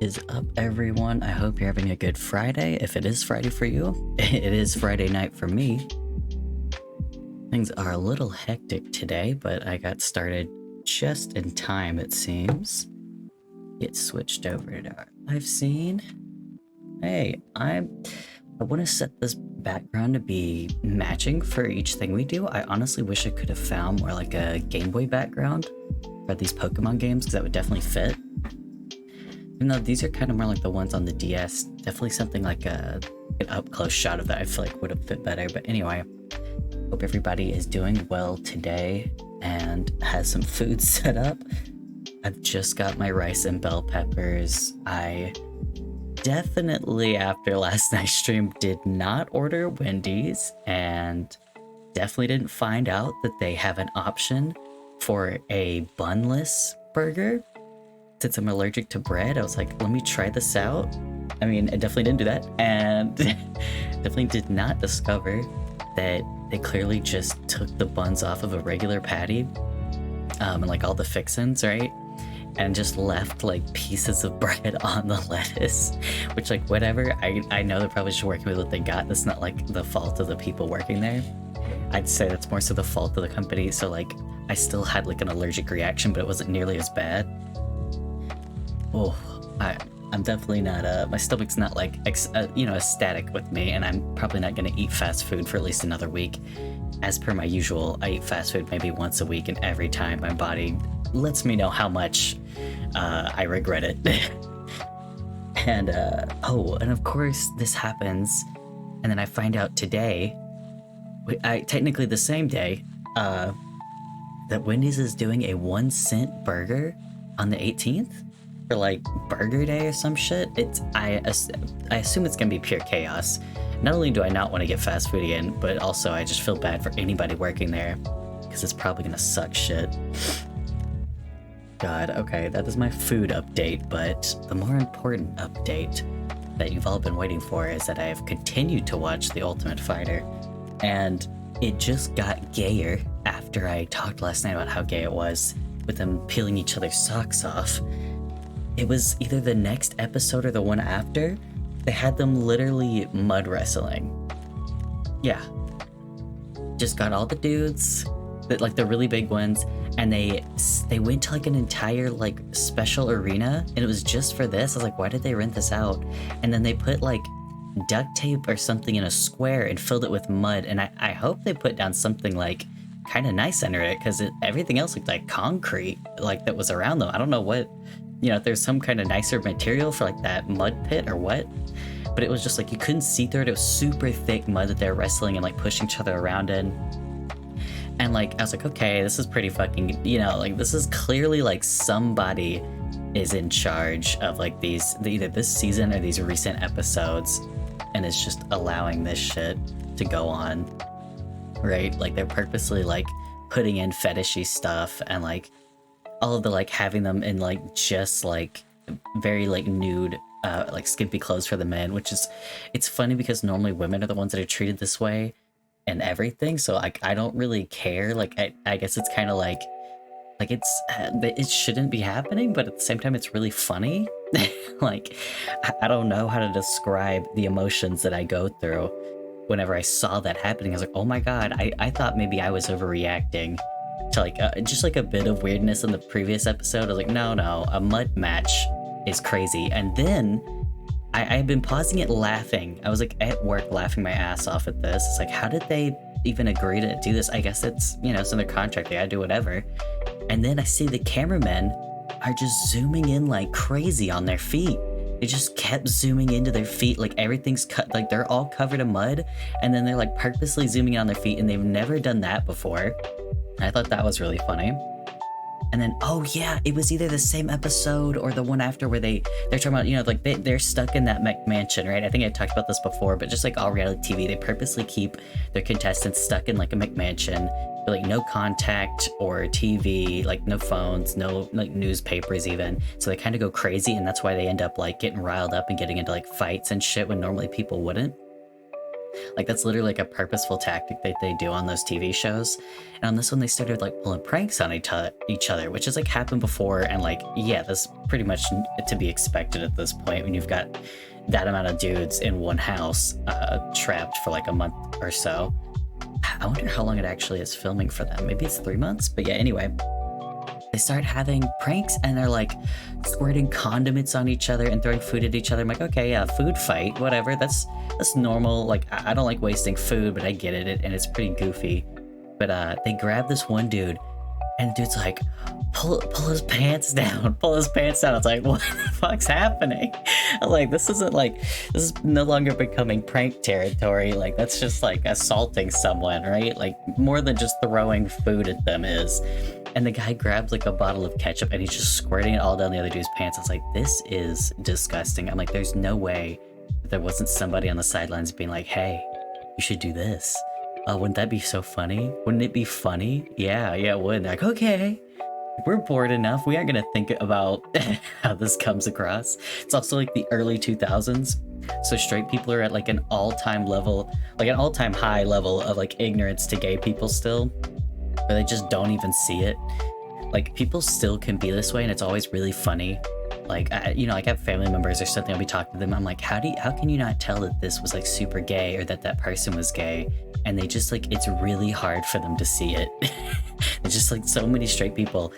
Is up, everyone? I hope you're having a good Friday. If it is Friday for you, it is Friday night for me. Things are a little hectic today, but I got started just in time, it seems. Get switched over to our live scene. Hey, I want to set this background to be matching for each thing we do. I honestly wish I could have found more like a Game Boy background for these Pokemon games, because that would definitely fit. Even though these are kind of more like the ones on the DS, definitely something like an up-close shot of that I feel like would have fit better. But anyway, hope everybody is doing well today and has some food set up. I've just got my rice and bell peppers. I definitely, after last night's stream, did not order Wendy's, and definitely didn't find out that they have an option for a bunless burger. Since I'm allergic to bread, I was like, let me try this out. I mean, I definitely didn't do that, and definitely did not discover that they clearly just took the buns off of a regular patty, and like all the fixins, right? And just left like pieces of bread on the lettuce, which, like, whatever. I know they're probably just working with what they got. That's not like the fault of the people working there. I'd say that's more so the fault of the company. So like, I still had like an allergic reaction, but it wasn't nearly as bad. Oh, I'm definitely not, my stomach's not like, ecstatic with me, and I'm probably not gonna eat fast food for at least another week. As per my usual, I eat fast food maybe once a week, and every time my body lets me know how much I regret it. And, and of course this happens, and then I find out today, technically the same day, that Wendy's is doing a 1-cent burger on the 18th. For like Burger Day or some shit. I assume it's gonna be pure chaos. Not only do I not want to get fast food again, but also I just feel bad for anybody working there, because it's probably gonna suck shit. God, okay, that is my food update, but the more important update that you've all been waiting for is that I have continued to watch The Ultimate Fighter, and it just got gayer after I talked last night about how gay it was, with them peeling each other's socks off. It was either the next episode or the one after. They had them literally mud wrestling. Yeah. Just got all the dudes, like the really big ones, and they went to like an entire like special arena, and it was just for this. I was like, why did they rent this out? And then they put like duct tape or something in a square and filled it with mud, and I hope they put down something like kind of nice under it, because everything else looked like concrete, like that was around them. I don't know what, if there's some kind of nicer material for like that mud pit or what, but it was just like you couldn't see through it. It was super thick mud that they're wrestling and like pushing each other around in. And like, I was like, okay, this is pretty fucking, like this is clearly like somebody is in charge of like either this season or these recent episodes, and is just allowing this shit to go on, right? Like they're purposely like putting in fetishy stuff, and like all of the like having them in like just like very like nude like skimpy clothes for the men, which is, it's funny because normally women are the ones that are treated this way and everything, so like I don't really care. Like I guess it's kind of like it shouldn't be happening, but at the same time it's really funny. Like I don't know how to describe the emotions that I go through whenever I saw that happening. I was like, oh my god, I thought maybe I was overreacting to like just like a bit of weirdness in the previous episode. I was like, no, a mud match is crazy. And then I've been pausing it laughing. I was like at work laughing my ass off at this. It's like, how did they even agree to do this? I guess it's, it's in their contract, they gotta do whatever. And then I see the cameramen are just zooming in like crazy on their feet. They just kept zooming into their feet, like everything's cut, like they're all covered in mud, and then they're like purposely zooming in on their feet, and they've never done that before. I thought that was really funny. And then, oh yeah, it was either the same episode or the one after where they're talking about, like they're stuck in that McMansion, right? I think I talked about this before, but just like all reality TV, they purposely keep their contestants stuck in like a McMansion, with like no contact or TV, like no phones, no like newspapers even. So they kind of go crazy, and that's why they end up like getting riled up and getting into like fights and shit when normally people wouldn't. Like that's literally like a purposeful tactic that they do on those TV shows. And on this one, they started like pulling pranks on each other, which has like happened before. And like, yeah, that's pretty much to be expected at this point when you've got that amount of dudes in one house, trapped for like a month or so. I wonder how long it actually is filming for them. Maybe it's 3 months, but yeah, anyway. They start having pranks and they're like squirting condiments on each other and throwing food at each other. I'm like, okay, yeah, food fight, whatever. That's normal. Like, I don't like wasting food, but I get it, and it's pretty goofy. But they grab this one dude, and the dude's like, pull his pants down, pull his pants down. It's like, what the fuck's happening? I'm like, this is no longer becoming prank territory. Like, that's just like assaulting someone, right? Like, more than just throwing food at them is. And the guy grabs like a bottle of ketchup and he's just squirting it all down the other dude's pants. I was like, this is disgusting. I'm like, there's no way there wasn't somebody on the sidelines being like, hey, you should do this. Wouldn't that be so funny? Wouldn't it be funny? Yeah, it would. They're like, okay, we're bored enough. We aren't gonna think about how this comes across. It's also like the early 2000s. So straight people are at like an all-time level, like an all-time high level of like ignorance to gay people still. Or they just don't even see it. Like, people still can be this way, and it's always really funny. Like, like I have family members or something, I'll be talking to them, I'm like, how can you not tell that this was like super gay or that person was gay? And they just like, it's really hard for them to see it. It's just like so many straight people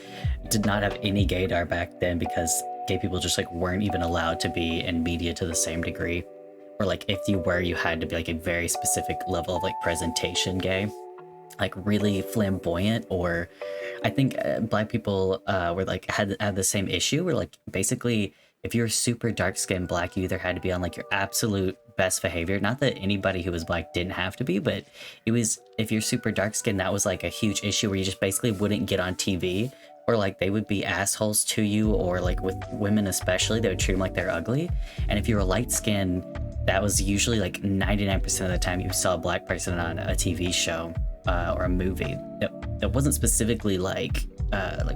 did not have any gaydar back then because gay people just like weren't even allowed to be in media to the same degree. Or like if you were, you had to be like a very specific level of like presentation gay. Like really flamboyant, or I think black people were like had the same issue where like basically if you're super dark skinned black, you either had to be on like your absolute best behavior. Not that anybody who was black didn't have to be, but it was, if you're super dark skinned, that was like a huge issue where you just basically wouldn't get on TV, or like they would be assholes to you, or like with women especially, they would treat them like they're ugly. And if you were light skinned, that was usually like 99% of the time you saw a black person on a TV show. Or a movie that wasn't specifically like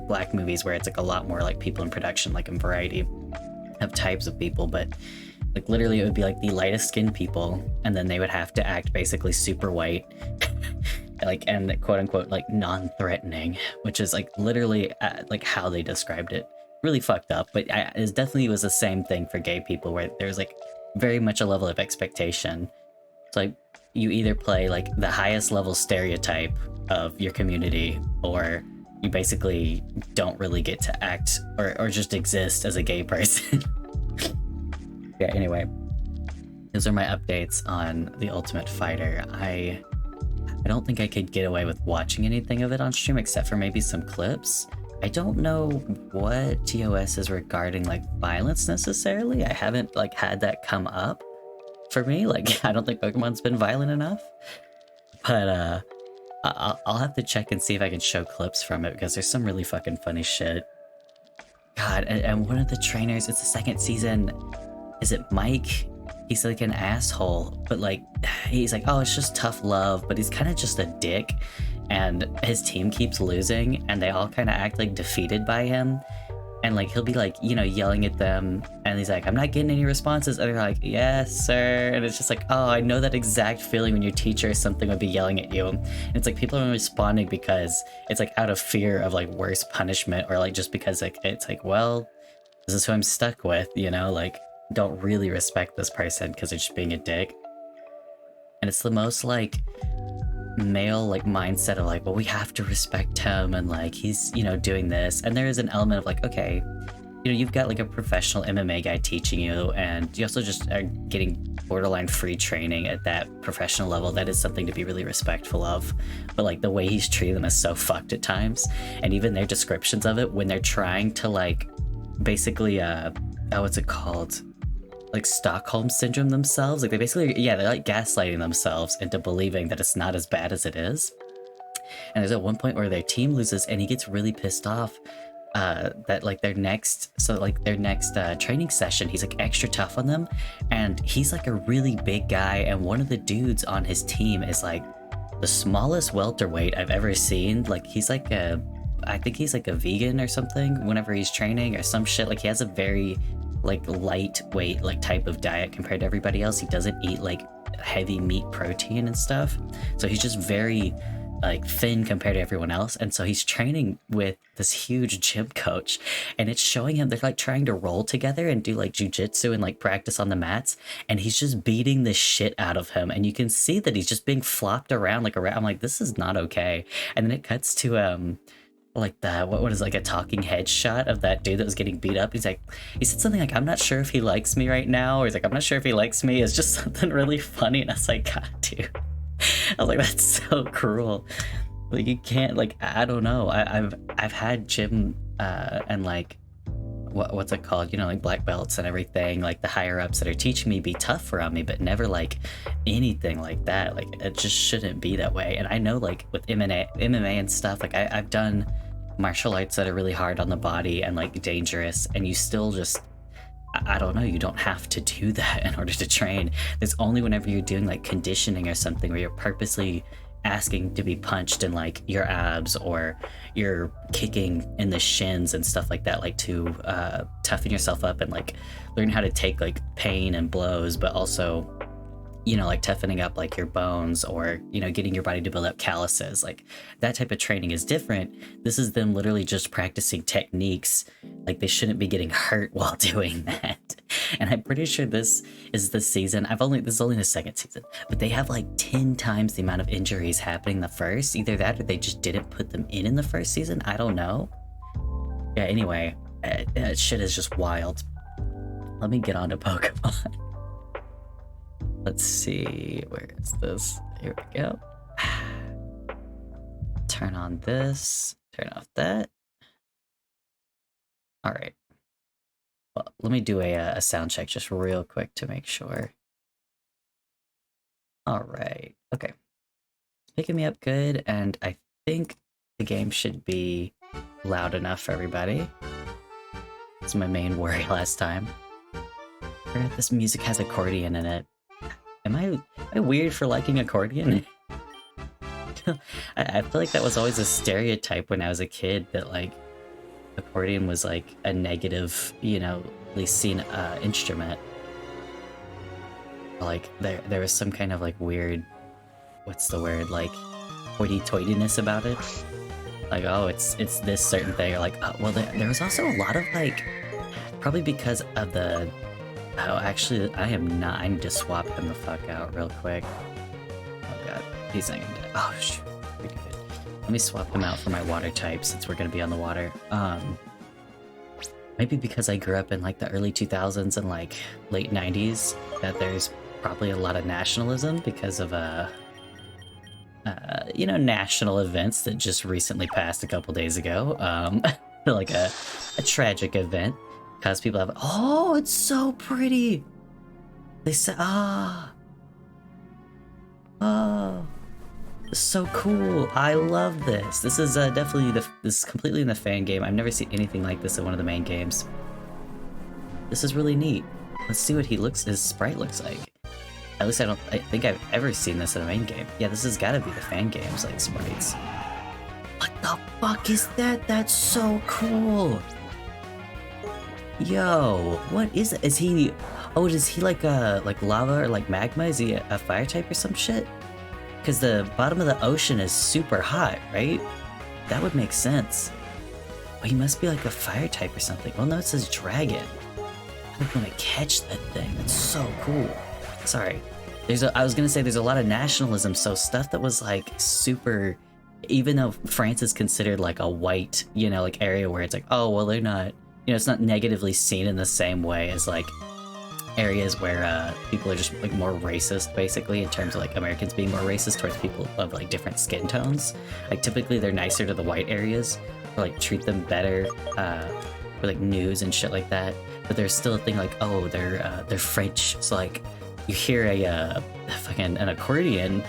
black movies where it's like a lot more like people in production, like in Variety, have types of people, but like literally it would be like the lightest skinned people, and then they would have to act basically super white, like, and quote unquote like non-threatening, which is like literally like how they described it. Really fucked up, but it definitely was the same thing for gay people where there's like very much a level of expectation. It's like you either play like the highest level stereotype of your community, or you basically don't really get to act or just exist as a gay person. Yeah, anyway, those are my updates on The Ultimate Fighter. I don't think I could get away with watching anything of it on stream except for maybe some clips. I don't know what TOS is regarding like violence necessarily. I haven't like had that come up for me. Like, I don't think Pokemon's been violent enough, but I'll have to check and see if I can show clips from it, because there's some really fucking funny shit. God, and one of the trainers, it's the second season, is it Mike? He's like an asshole, but like, he's like, oh, it's just tough love, but he's kind of just a dick, and his team keeps losing, and they all kind of act like defeated by him. And like, he'll be like, yelling at them, and he's like, I'm not getting any responses. And they're like, yes, sir. And it's just like, oh, I know that exact feeling when your teacher or something would be yelling at you. And it's like, people aren't responding because it's like out of fear of like worse punishment, or like just because like it's like, well, this is who I'm stuck with, like, don't really respect this person because they're just being a dick. And it's the most like male like mindset of like, well, we have to respect him, and like he's doing this. And there is an element of like, okay, you've got like a professional MMA guy teaching you, and you also just are getting borderline free training at that professional level. That is something to be really respectful of. But like the way he's treating them is so fucked at times, and even their descriptions of it when they're trying to like basically what's it called, like Stockholm syndrome themselves. Like they basically, they're like gaslighting themselves into believing that it's not as bad as it is. And there's at one point where their team loses, and he gets really pissed off that like their next training session, he's like extra tough on them, and he's like a really big guy, and one of the dudes on his team is like the smallest welterweight I've ever seen. Like he's like I think he's like a vegan or something whenever he's training or some shit. Like he has a very like lightweight like type of diet compared to everybody else. He doesn't eat like heavy meat protein and stuff. So he's just very like thin compared to everyone else, and so he's training with this huge gym coach, and it's showing him they're like trying to roll together and do like jujitsu and like practice on the mats, and he's just beating the shit out of him, and you can see that he's just being flopped around like around. I'm like, this is not okay. And then it cuts to like the what is like a talking head shot of that dude that was getting beat up. He's like, he said something like, I'm not sure if he likes me right now, or he's like, I'm not sure if he likes me. It's just something really funny, and I was like, God, dude. I was like, that's so cruel. Like, you can't, like, I don't know. I've had gym and like what's it called? You know, like black belts and everything, like the higher ups that are teaching me be tough around me, but never like anything like that. Like, it just shouldn't be that way. And I know, like with MMA and stuff, like I've done martial arts that are really hard on the body and like dangerous, and you still just, I don't know, you don't have to do that in order to train. There's only whenever you're doing like conditioning or something where you're purposely asking to be punched in like your abs, or you're kicking in the shins and stuff like that, like to toughen yourself up and like learn how to take like pain and blows, but also, you know, like toughening up like your bones, or, you know, getting your body to build up calluses. Like that type of training is different. This is them literally just practicing techniques. Like, they shouldn't be getting hurt while doing that. And I'm pretty sure this is the season. This is only the second season, but they have like 10 times the amount of injuries happening the first. Either that or they just didn't put them in the first season. I don't know. Yeah, anyway, shit is just wild. Let me get on to Pokemon. Let's see, where is this? Here we go. Turn on this, turn off that. All right. Well, let me do a sound check just real quick to make sure. All right, okay. Picking me up good, and I think the game should be loud enough for everybody. That's my main worry last time. I forgot this music has accordion in it. Am I weird for liking accordion? I feel like that was always a stereotype when I was a kid, that like accordion was like a negative, you know, at least seen instrument. Like there was some kind of like weird, what's the word, like hoity-toityness about it. Like, oh, it's this certain thing, or like, oh, well, there was also a lot of like, probably because of the, oh, actually, I need to swap him the fuck out real quick. Oh god, he's not gonna die. Oh shoot, pretty good. Let me swap him out for my water type, since we're gonna be on the water. Maybe because I grew up in like the early 2000s and like late 90s, that there's probably a lot of nationalism because of you know, national events that just recently passed a couple days ago. Like a tragic event. Because people have, oh, it's so pretty. They said, oh, so cool. I love this. This is definitely this is completely in the fan game. I've never seen anything like this in one of the main games. This is really neat. Let's see what his sprite looks like. At least I think I've ever seen this in a main game. Yeah, this has got to be the fan games, like sprites. What the fuck is that? That's so cool. Yo, what is it? Is he, oh, is he like lava or like magma? Is he a fire type or some shit? Because the bottom of the ocean is super hot, right? That would make sense. Oh, he must be like a fire type or something. Well, no, it says dragon. I'm gonna catch that thing. That's so cool. Sorry. I was gonna say there's a lot of nationalism, so stuff that was like super, even though France is considered like a white, you know, like area where it's like, oh, well, they're not, you know, it's not negatively seen in the same way as like areas where people are just like more racist, basically, in terms of like Americans being more racist towards people of like different skin tones. Like typically they're nicer to the white areas, or like treat them better for like news and shit like that. But there's still a thing like, oh, they're French, so like you hear an accordion,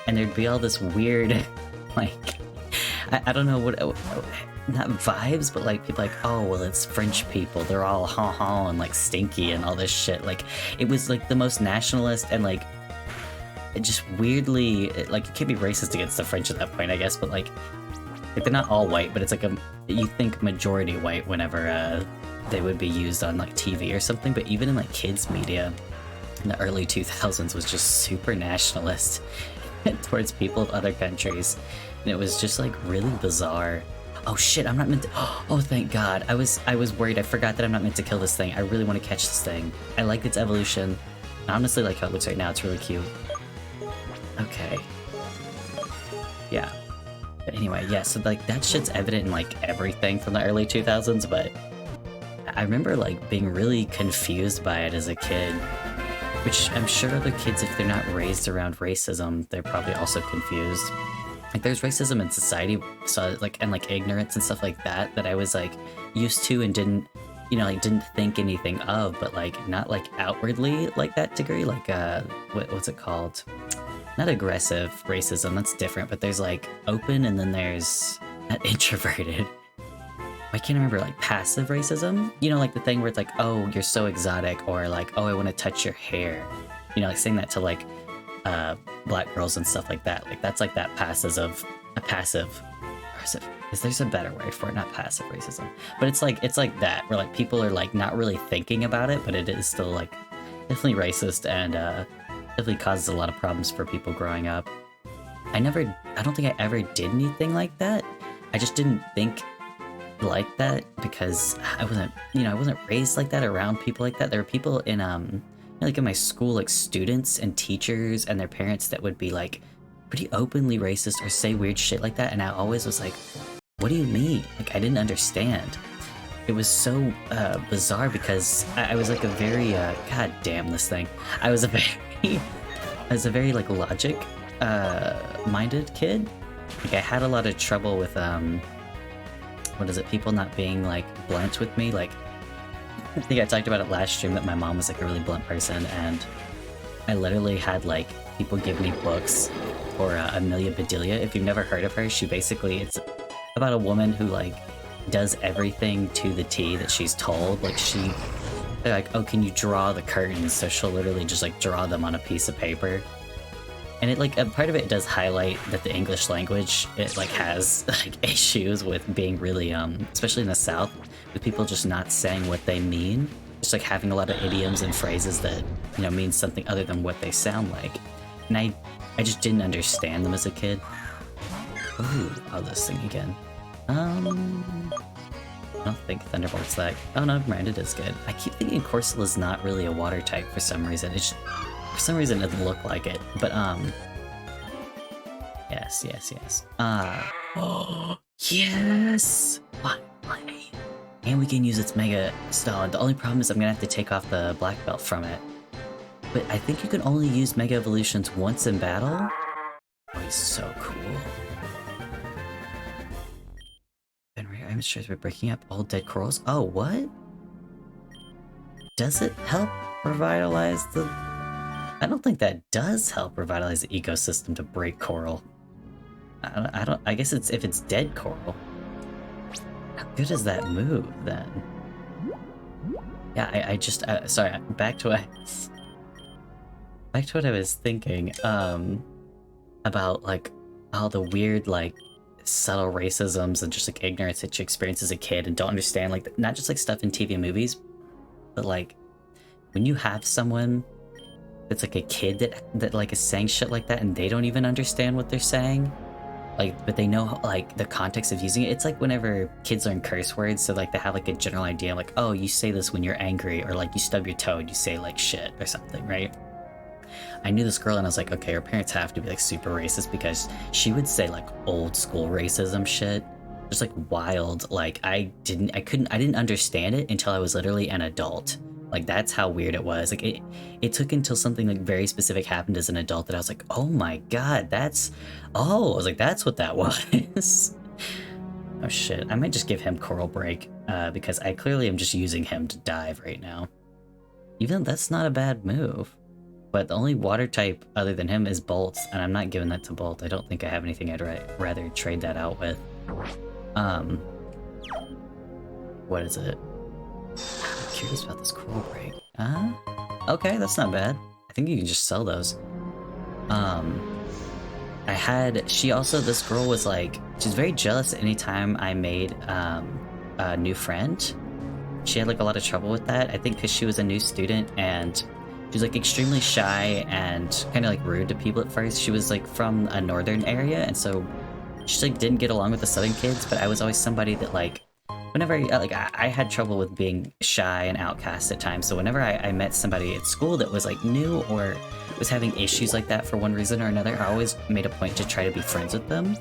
and there'd be all this weird like I don't know what. Not vibes, but like people like, oh, well, it's French people, they're all ha and like stinky and all this shit. Like, it was like the most nationalist, and like it just weirdly, like, you can't be racist against the French at that point, I guess, but like they're not all white, but it's like you think majority white whenever they would be used on like TV or something. But even in like kids media, in the early 2000s was just super nationalist towards people of other countries. And it was just like really bizarre. Oh shit, I'm not meant to. Oh, thank God. I was worried. I forgot that I'm not meant to kill this thing. I really want to catch this thing. I like its evolution. I honestly like how it looks right now. It's really cute. Okay. Yeah. But anyway, yeah, so like that shit's evident in like everything from the early 2000s, but I remember like being really confused by it as a kid, which I'm sure other kids, if they're not raised around racism, they're probably also confused. Like there's racism in society, so like, and like ignorance and stuff like that, that I was like used to and didn't, you know, like didn't think anything of, but like not like outwardly like that degree, like what's it called? Not aggressive racism, that's different, but there's like open and then there's not introverted. I can't remember, like passive racism? You know, like the thing where it's like, oh, you're so exotic, or like, oh, I want to touch your hair. You know, like saying that to like black girls and stuff like that. Like that's like that passive, or is there's a better word for it, not passive racism. But it's like that, where like people are like not really thinking about it, but it is still like definitely racist and definitely causes a lot of problems for people growing up. I don't think I ever did anything like that. I just didn't think like that because I wasn't raised like that, around people like that. There were people in like in my school, like students and teachers and their parents that would be like pretty openly racist or say weird shit like that, and I always was like, what do you mean? Like I didn't understand. It was so bizarre because I was like a very god damn this thing. I was a very like logic minded kid. Like I had a lot of trouble with people not being like blunt with me. Like I think I talked about it last stream that my mom was like a really blunt person, and I literally had like people give me books for Amelia Bedelia. If you've never heard of her, it's about a woman who like does everything to the T that she's told. Like they're like, oh, can you draw the curtains? So she'll literally just like draw them on a piece of paper. And it like a part of it does highlight that the English language, it like has like issues with being really especially in the South, with people just not saying what they mean, just like having a lot of idioms and phrases that, you know, mean something other than what they sound like. And I just didn't understand them as a kid. Ooh, oh, this thing again. I don't think Thunderbolt's that. Oh no, never mind, it is good. I keep thinking Corsola is not really a water type for some reason. For some reason it doesn't look like it, but yes. Oh, yes! Finally! And we can use its Mega Stone. The only problem is I'm gonna have to take off the black belt from it. But I think you can only use Mega Evolutions once in battle? Oh, he's so cool. And rare item shares by breaking up old dead corals? Oh, what? Does it help revitalize the... I don't think that does help revitalize the ecosystem to break coral. I guess it's if it's dead coral. How good is that move then? Yeah, I just sorry. Back to what I was thinking. About like all the weird like subtle racisms and just like ignorance that you experience as a kid and don't understand, like not just like stuff in TV and movies, but like when you have someone that's like a kid that like is saying shit like that and they don't even understand what they're saying, like, but they know like the context of using it. It's like whenever kids learn curse words, so like they have like a general idea, like, oh, you say this when you're angry, or like you stub your toe and you say like shit or something, right? I knew this girl and I was like, okay, her parents have to be like super racist, because she would say like old school racism shit, just like wild. Like I didn't understand it until I was literally an adult. Like that's how weird it was. Like it took until something like very specific happened as an adult that I was like, oh my god, I was like, that's what that was. Oh shit, I might just give him Coral Break, because I clearly am just using him to dive right now. Even though that's not a bad move. But the only water type other than him is Bolts, and I'm not giving that to Bolt. I don't think I have anything I'd rather trade that out with. What is it? I'm curious about this Coral Break. Okay, that's not bad. I think you can just sell those. This girl was like, she's very jealous anytime I made a new friend. She had like a lot of trouble with that, I think because she was a new student and She was like extremely shy and kind of like rude to people at first. She was like from a northern area, and so she like didn't get along with the southern kids. But I was always somebody that like, whenever I had trouble with being shy and outcast at times. So whenever I met somebody at school that was like new or was having issues like that for one reason or another, I always made a point to try to be friends with them.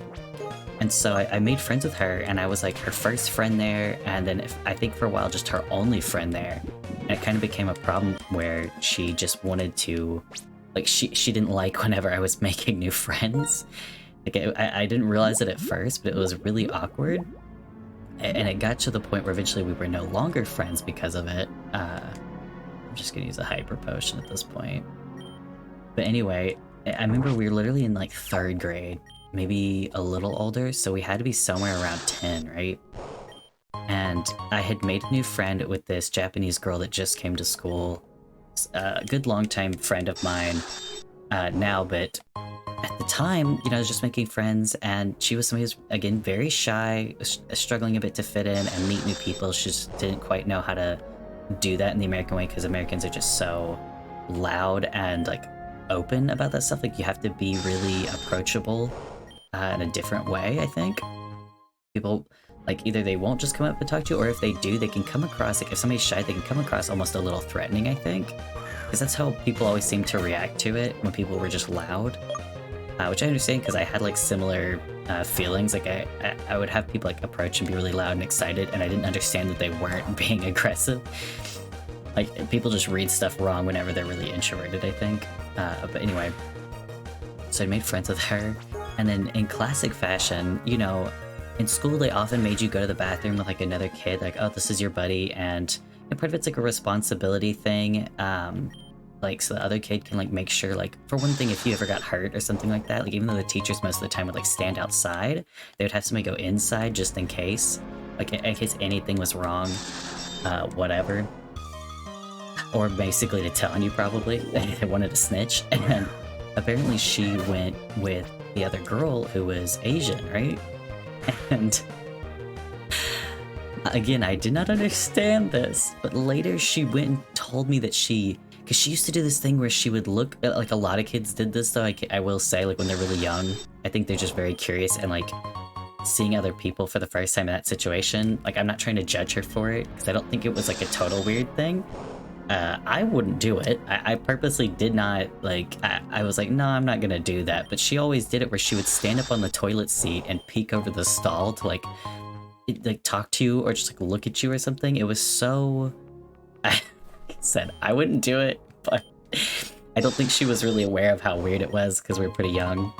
And so I made friends with her, and I was like her first friend there, and then I think for a while just her only friend there. And it kind of became a problem where she just wanted to, like, she didn't like whenever I was making new friends. Like, I didn't realize it at first, but it was really awkward. And it got to the point where eventually we were no longer friends because of it. I'm just gonna use a hyper potion at this point. But anyway, I remember we were literally in like 3rd grade, maybe a little older, so we had to be somewhere around 10, right? And I had made a new friend with this Japanese girl that just came to school. A good longtime friend of mine now, but at the time, you know, I was just making friends, and she was somebody who's, again, very shy, struggling a bit to fit in and meet new people. She just didn't quite know how to do that in the American way, because Americans are just so loud and, like, open about that stuff. Like, you have to be really approachable in a different way, I think. People, like, either they won't just come up and talk to you, or if they do, they can come across, like, if somebody's shy, they can come across almost a little threatening, I think. Because that's how people always seem to react to it, when people were just loud. Which I understand, because I had, like, similar feelings. Like, I would have people, like, approach and be really loud and excited, and I didn't understand that they weren't being aggressive. Like, people just read stuff wrong whenever they're really introverted, I think. But anyway, so I made friends with her, and then in classic fashion, you know, in school they often made you go to the bathroom with, like, another kid, like, oh, this is your buddy, and part of it's, like, a responsibility thing. Like, so the other kid can, like, make sure, like, for one thing, if you ever got hurt or something like that, like, even though the teachers most of the time would, like, stand outside, they would have somebody go inside just in case, like, in case anything was wrong, whatever. Or basically to tell on you, probably. They wanted to snitch. And apparently she went with the other girl who was Asian, right? And again, I did not understand this, but later she went and told me that because she used to do this thing where she would look, like, a lot of kids did this, though, I will say, like, when they're really young, I think they're just very curious, and, like, seeing other people for the first time in that situation, like, I'm not trying to judge her for it, because I don't think it was, like, a total weird thing. I wouldn't do it. I purposely did not, like, I was like, no, I'm not gonna do that, but she always did it where she would stand up on the toilet seat and peek over the stall to, like, talk to you or just, like, look at you or something. It was so... I said I wouldn't do it, but I don't think she was really aware of how weird it was because we were pretty young.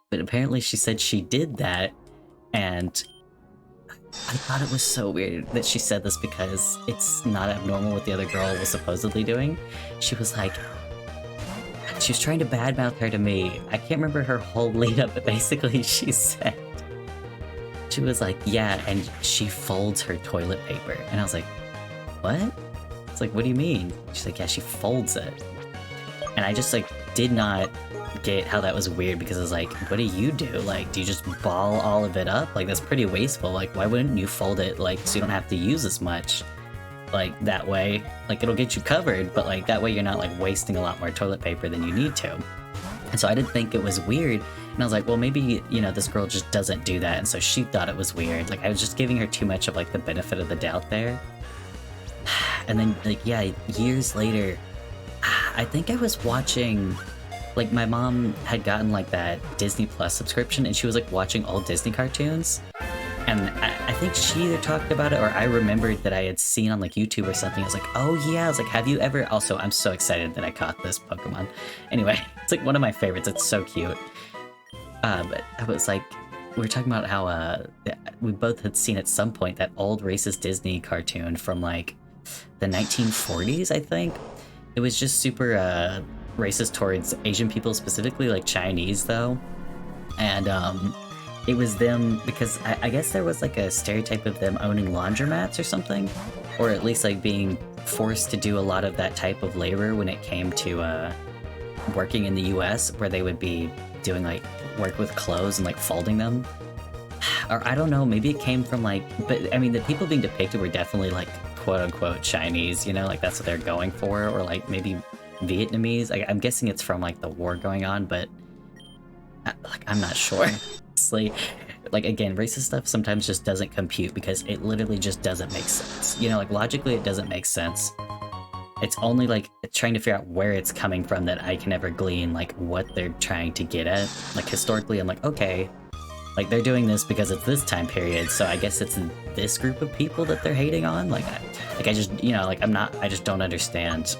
But apparently she said she did that, and I thought it was so weird that she said this because it's not abnormal what the other girl was supposedly doing. She was like, she was trying to badmouth her to me. I can't remember her whole lead up, but basically she said, she was like, yeah, and she folds her toilet paper. And I was like, what? It's like, what do you mean? She's like, yeah, she folds it. And I just, like, did not get how that was weird, because I was like, what do you do? Like, do you just ball all of it up? Like, that's pretty wasteful. Like, why wouldn't you fold it, like, so you don't have to use as much? Like, that way, like, it'll get you covered, but, like, that way you're not, like, wasting a lot more toilet paper than you need to. And so I didn't think it was weird, and I was like, well, maybe, you know, this girl just doesn't do that, and so she thought it was weird. Like, I was just giving her too much of, like, the benefit of the doubt there. And then, like, yeah, years later, I think I was watching, like, my mom had gotten, like, that Disney Plus subscription, and she was, like, watching old Disney cartoons. And I think she either talked about it, or I remembered that I had seen on, like, YouTube or something. I was like, oh yeah, I was like, have you ever... Also, I'm so excited that I caught this Pokemon. Anyway, it's, like, one of my favorites. It's so cute. But I was like, we were talking about how we both had seen at some point that old racist Disney cartoon from, like, the 1940s, I think. It was just super racist towards Asian people, specifically, like, Chinese, though. And it was them, because I guess there was, like, a stereotype of them owning laundromats or something, or at least, like, being forced to do a lot of that type of labor when it came to working in the US, where they would be doing, like, work with clothes and, like, folding them. Or I don't know, maybe it came from, like, but I mean, the people being depicted were definitely, like, quote-unquote Chinese, you know, like that's what they're going for, or like maybe Vietnamese. I'm guessing it's from like the war going on, but like I'm not sure. Honestly, like again, racist stuff sometimes just doesn't compute because it literally just doesn't make sense. You know, like logically it doesn't make sense. It's only like trying to figure out where it's coming from that I can ever glean like what they're trying to get at. Like historically, I'm like, okay, like they're doing this because it's this time period, so I guess it's this group of people that they're hating on. Like I just, you know, like I just don't understand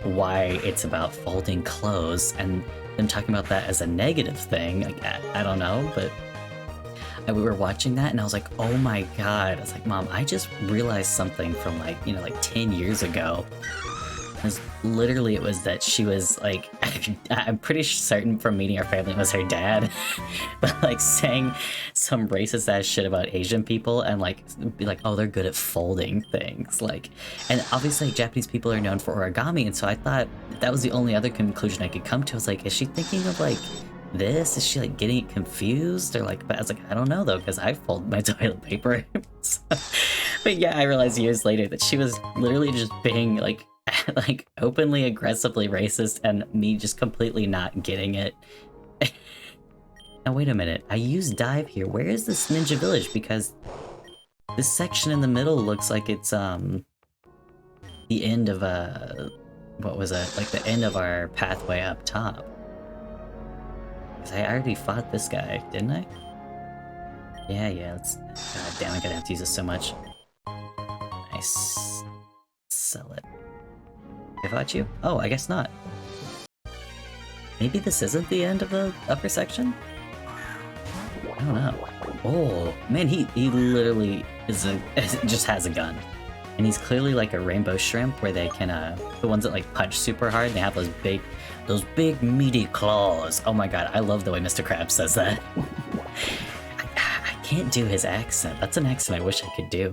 why it's about folding clothes and them talking about that as a negative thing. Like I don't know, but we were watching that and I was like, oh my god. I was like, Mom, I just realized something from like, you know, like 10 years ago. It was that she was like, I'm pretty certain from meeting her family it was her dad, but like saying some racist ass shit about Asian people and like be like, oh, they're good at folding things. Like, and obviously Japanese people are known for origami, and so I thought that was the only other conclusion I could come to. I was like, is she thinking of like this? Is she like getting it confused? Or like, but I was like, I don't know though, because I fold my toilet paper. So, but yeah, I realized years later that she was literally just being like openly aggressively racist and me just completely not getting it. Now wait a minute, I used dive here. Where is this ninja village? Because this section in the middle looks like it's the end of what was it? Like the end of our pathway up top. Because I already fought this guy, didn't I? Yeah, let's... God damn, I'm gonna have to use this so much. Nice. Sell it. I fought you? Oh, I guess not. Maybe this isn't the end of the upper section? I don't know. Oh, man, he literally just has a gun. And he's clearly like a rainbow shrimp where they can, the ones that like punch super hard and they have those big meaty claws. Oh my god, I love the way Mr. Krabs says that. I can't do his accent. That's an accent I wish I could do.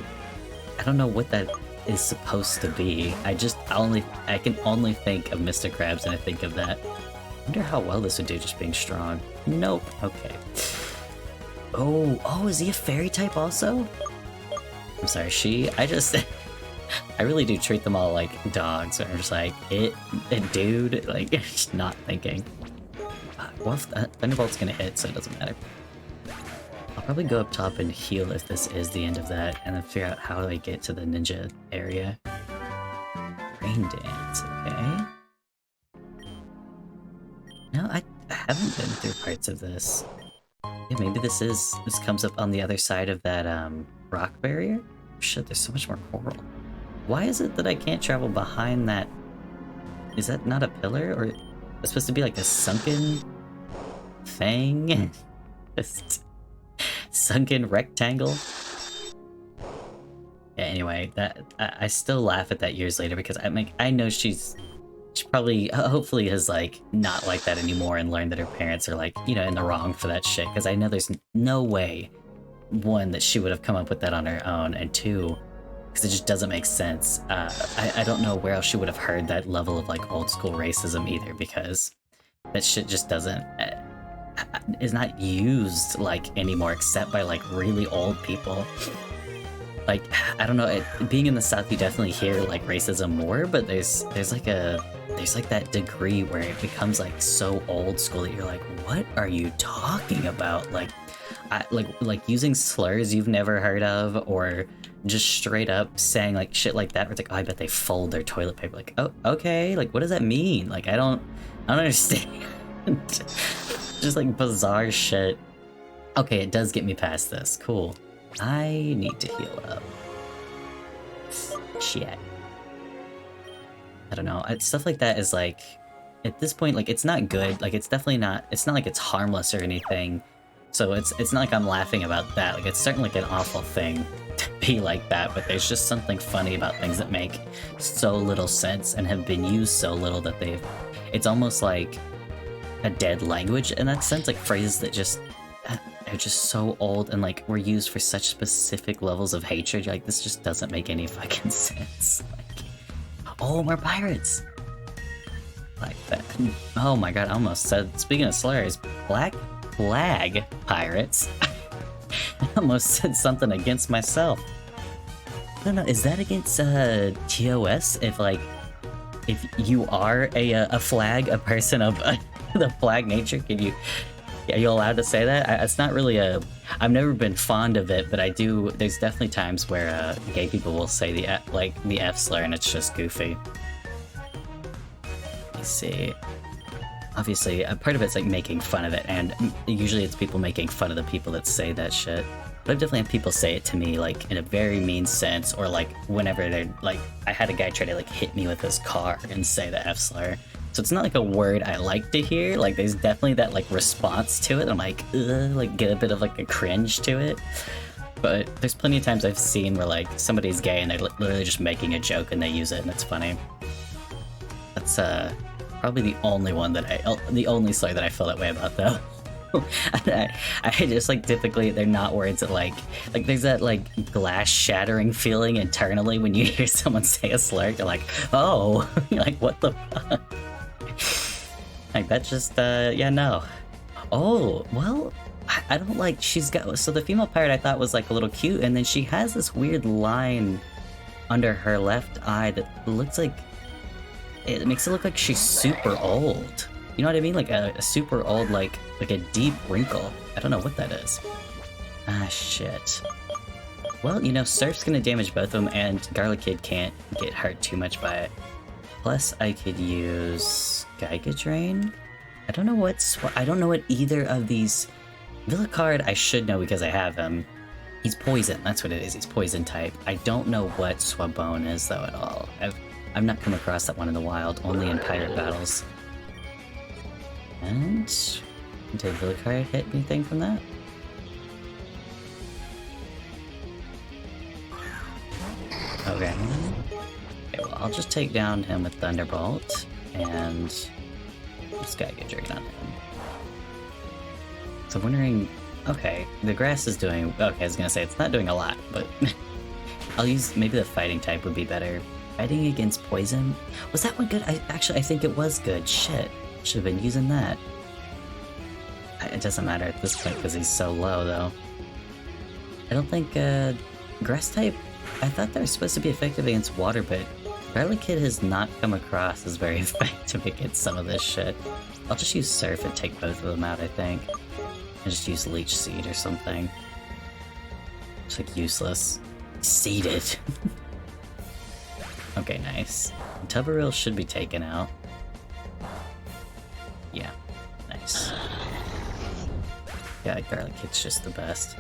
I don't know what that is supposed to be. I can only think of Mr. Krabs and I think of that. I wonder how well this would do just being strong. Nope. Okay. Oh, is he a fairy type also? I'm sorry, I really do treat them all like dogs. I'm just like, dude, like, just not thinking. Well, Thunderbolt's gonna hit, so it doesn't matter. I'll probably go up top and heal if this is the end of that, and then figure out how I get to the ninja area. Rain dance, okay. No, I haven't been through parts of this. Yeah, maybe this comes up on the other side of that rock barrier? Shit, there's so much more coral. Why is it that I can't travel behind that? Is that not a pillar? Or it's supposed to be like a sunken thing? Just sunken rectangle? Yeah, anyway, I still laugh at that years later because I know she probably, hopefully has like not like that anymore and learned that her parents are like, you know, in the wrong for that shit, because I know there's no way, one, that she would have come up with that on her own, and two, because it just doesn't make sense. I don't know where else she would have heard that level of like old school racism either, because that shit just doesn't, is not used like anymore except by like really old people. Like, I don't know, being in the South you definitely hear like racism more, but there's like that degree where it becomes like so old school that you're like, what are you talking about? Like, like using slurs you've never heard of, or just straight up saying like shit like that where it's like, oh, I bet they fold their toilet paper. Like, oh, okay, like what does that mean? Like, I don't understand. Just like bizarre shit. Okay, it does get me past this. Cool. I need to heal up. Shit. I don't know. Stuff like that is like, at this point, like, it's not good. Like, it's definitely not, it's not like it's harmless or anything. So it's not like I'm laughing about that. Like, it's certainly like an awful thing to be like that, but there's just something funny about things that make so little sense and have been used so little that it's almost like a dead language in that sense. Like, phrases that just are just so old and like were used for such specific levels of hatred. You're like, this just doesn't make any fucking sense. Like, oh, we're pirates. Like that. Oh my god, I almost said, speaking of slurs, Black Flag pirates. I almost said something against myself. I don't know, is that against TOS? If you are a flag, a person of the flag nature, are you allowed to say that? It's not really I've never been fond of it, but there's definitely times where gay people will say the F slur and it's just goofy. Let me see. Obviously, a part of it's like making fun of it, and usually it's people making fun of the people that say that shit. But I've definitely had people say it to me like in a very mean sense, or like whenever they're like, I had a guy try to like hit me with his car and say the F slur. So it's not like a word I like to hear. Like there's definitely that like response to it. I'm like, ugh, like get a bit of like a cringe to it. But there's plenty of times I've seen where like somebody's gay and they're literally just making a joke and they use it and it's funny. That's probably the only slur that I feel that way about though. I just like typically they're not words that like there's that like glass shattering feeling internally when you hear someone say a slur. You're like, oh, you're like, what the fuck? Like that's just yeah, no. Oh well, I don't like, she's got, so the female pirate I thought was like a little cute, and then she has this weird line under her left eye that looks like, it makes it look like she's super old. You know what I mean? Like a super old, like a deep wrinkle. I don't know what that is. Ah, shit. Well, you know, Surf's gonna damage both of them, and Garlic Kid can't get hurt too much by it. Plus, I could use Giga Drain. I don't know what either of these... Villicard, I should know because I have him. He's poison, that's what it is. He's poison type. I don't know what Swabone is, though, at all. I've not come across that one in the wild, only in pirate battles. And did Villicard hit anything from that? Okay. Okay, well, I'll just take down him with Thunderbolt, and just gotta get Dragon on him. So I'm wondering, okay, the grass is doing, okay, I was gonna say it's not doing a lot, but I'll use, maybe the fighting type would be better. Fighting against poison? Was that one good? I think it was good. Shit. Should have been using that. It doesn't matter at this point because he's so low, though. I don't think, grass type, I thought they were supposed to be effective against water, but Garlic Kid has not come across as very effective against some of this shit. I'll just use Surf and take both of them out, I think. I just use Leech Seed or something. It's like useless. Seeded. Okay, nice. Tubbereel should be taken out. Yeah, nice. Yeah, Garlic Kid's just the best.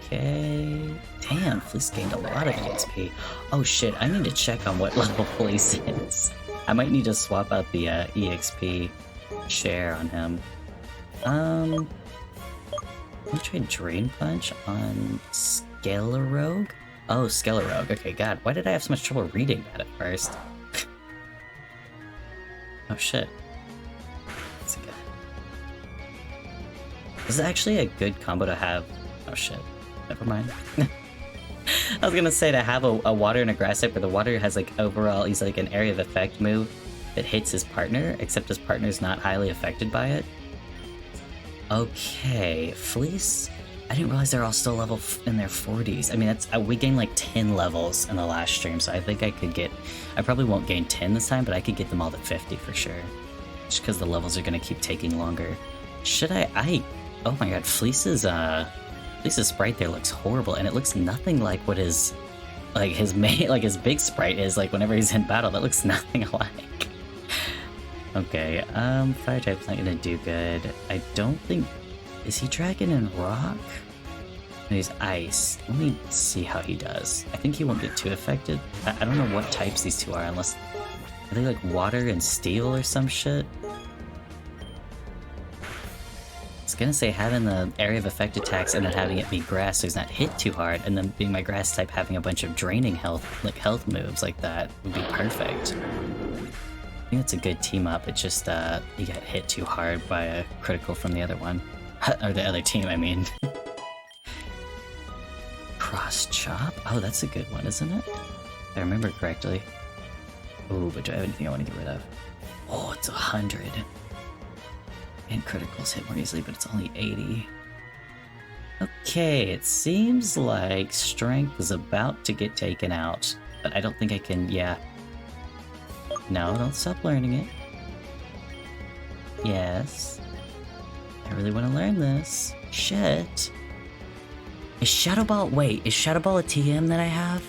Okay. Damn, Fleece gained a lot of EXP. Oh shit, I need to check on what level Fleece is. I might need to swap out the EXP share on him. Let me try Drain Punch on Scalerogue? Oh, Scalerogue. Okay, god, why did I have so much trouble reading that at first? Oh shit. That's good. This is actually a good combo to have. Oh shit. Never mind. I was gonna say to have a water and a grass type, where the water has like overall, he's like an area of effect move that hits his partner, except his partner's not highly affected by it. Okay, Fleece. I didn't realize they're all still level in their 40s. I mean, that's we gained like 10 levels in the last stream, so I think I could get... I probably won't gain 10 this time, but I could get them all to 50 for sure. Just because the levels are going to keep taking longer. Should I... Oh my god, Fleece's sprite there looks horrible, and it looks nothing like what his... Like his main... Like his big sprite is, like whenever he's in battle, that looks nothing alike. Okay, Fire type's not gonna do good. I don't think... Is he Dragon and Rock? No, he's Ice. Let me see how he does. I think he won't get too affected. I don't know what types these two are, unless... Are they like Water and Steel or some shit? I was gonna say having the area of effect attacks and then having it be Grass so he's not hit too hard, and then being my Grass type having a bunch of draining health, like health moves like that, would be perfect. I think it's a good team up, it just, he got hit too hard by a critical from the other one. Or the other team, I mean. Cross Chop? Oh, that's a good one, isn't it? If I remember correctly. Ooh, but do I have anything I want to get rid of? Oh, it's 100. And criticals hit more easily, but it's only 80. Okay, it seems like strength is about to get taken out, but I don't think I can, yeah. No, don't stop learning it. Yes. I really want to learn this. Shit. Is Shadow Ball, wait, is Shadow Ball a TM that I have?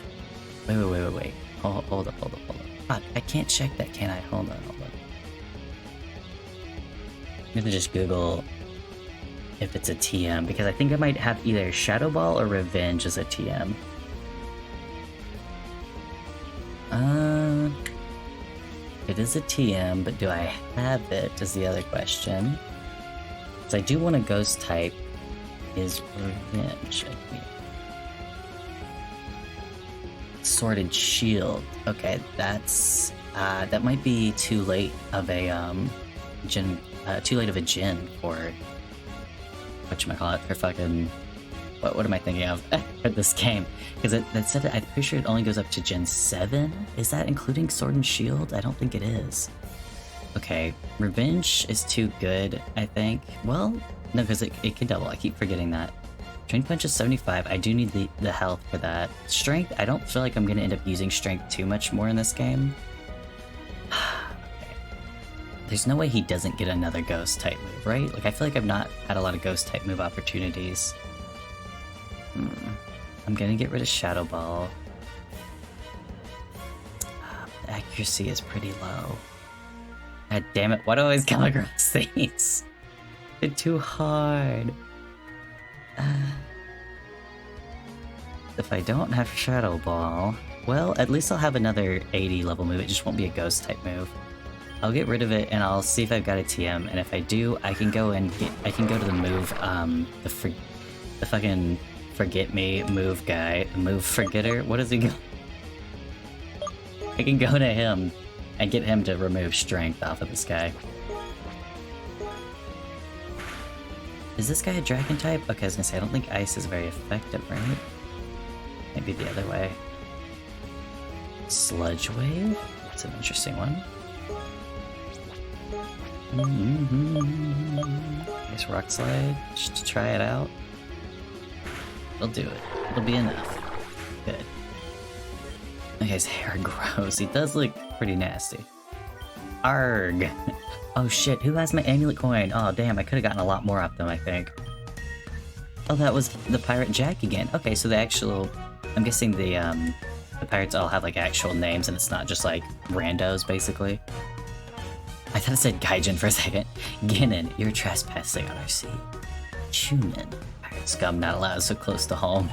Wait. Hold up. God, I can't check that, can I? Hold on. I'm gonna just Google if it's a TM, because I think I might have either Shadow Ball or Revenge as a TM. It is a TM, but do I have it is the other question. So I do want a ghost type. Is Revenge, I think. Sword and Shield. Okay, that's that might be too late of a gen for whatchamacallit, for fucking what am I thinking of for this game? Because that said, I'm pretty sure it only goes up to Gen 7. Is that including Sword and Shield? I don't think it is. Okay, Revenge is too good, I think. Well, no, because it can double. I keep forgetting that. Drain Punch is 75. I do need the health for that. Strength, I don't feel like I'm going to end up using Strength too much more in this game. Okay. There's no way he doesn't get another Ghost type move, right? Like, I feel like I've not had a lot of Ghost type move opportunities. I'm going to get rid of Shadow Ball. The accuracy is pretty low. God damn it, why do I always come across these? They're too hard. If I don't have Shadow Ball, well, at least I'll have another 80 level move. It just won't be a ghost type move. I'll get rid of it and I'll see if I've got a TM, and if I do, I can go and I can go to the move, the fucking forget me move guy, the move forgetter. What is he go? I can go to him and get him to remove strength off of this guy. Is this guy a dragon type? Okay, I was gonna say, I don't think ice is very effective, right? Maybe the other way. Sludge Wave? That's an interesting one. Nice Rock Slide, just to try it out. It'll do it. It'll be enough. Good. Okay, his hair grows. He does look pretty nasty. Arg! Oh shit, who has my amulet coin? Oh damn, I could've gotten a lot more of them, I think. Oh, that was the Pirate Jack again. Okay, so the actual... I'm guessing the pirates all have like actual names and it's not just like randos, basically. I thought it said Gaijin for a second. Genin, you're trespassing on our sea. Chunin, pirate scum not allowed so close to home.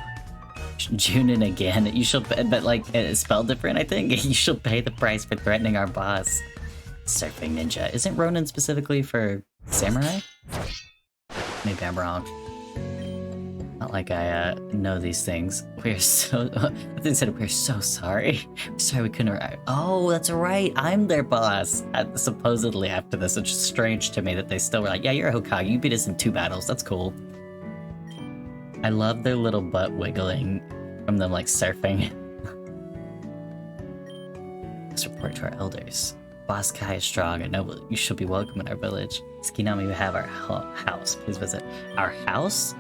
Junin again, you shall pay, but like, it's spelled different, I think. You shall pay the price for threatening our boss. Surfing Ninja. Isn't Ronin specifically for samurai? Maybe I'm wrong. Not like I know these things. We're so... They said we're so sorry. We're sorry we couldn't arrive. Oh, that's right. I'm their boss. Supposedly after this, which is strange to me that they still were like, yeah, you're a Hokage. You beat us in 2 battles. That's cool. I love their little butt wiggling from them like surfing. Let's report to our elders. Boss Kai is strong and noble. You should be welcome in our village. Tsukinami, we have our house. Please visit. Our house?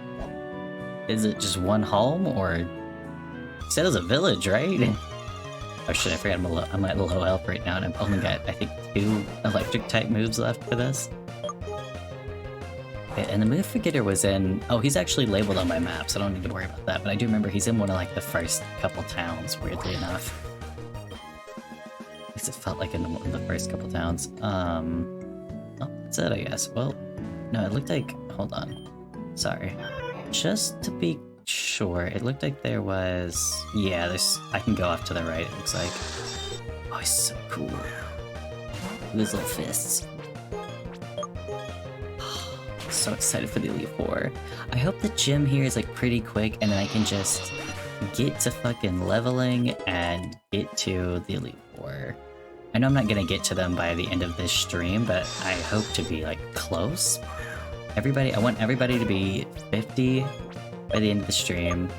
Is it just one home, or... You said it was a village, right? Oh shit, I forgot I'm at low health right now, and I've only got, I think, 2 electric type moves left for this. Okay, and the move Forgetter was in... Oh, he's actually labeled on my map, so I don't need to worry about that, but I do remember he's in one of like the first couple towns, weirdly enough. At least it felt like in the first couple towns. Oh, that's it, I guess. Well, no, it looked like... Hold on. Sorry. Just to be sure, it looked like there was... Yeah, there's... I can go off to the right, it looks like. Oh, he's so cool. His little fists. So excited for the Elite Four. I hope the gym here is like pretty quick and then I can just get to fucking leveling and get to the Elite Four. I know I'm not gonna get to them by the end of this stream, but I hope to be like close. I want everybody to be 50 by the end of the stream.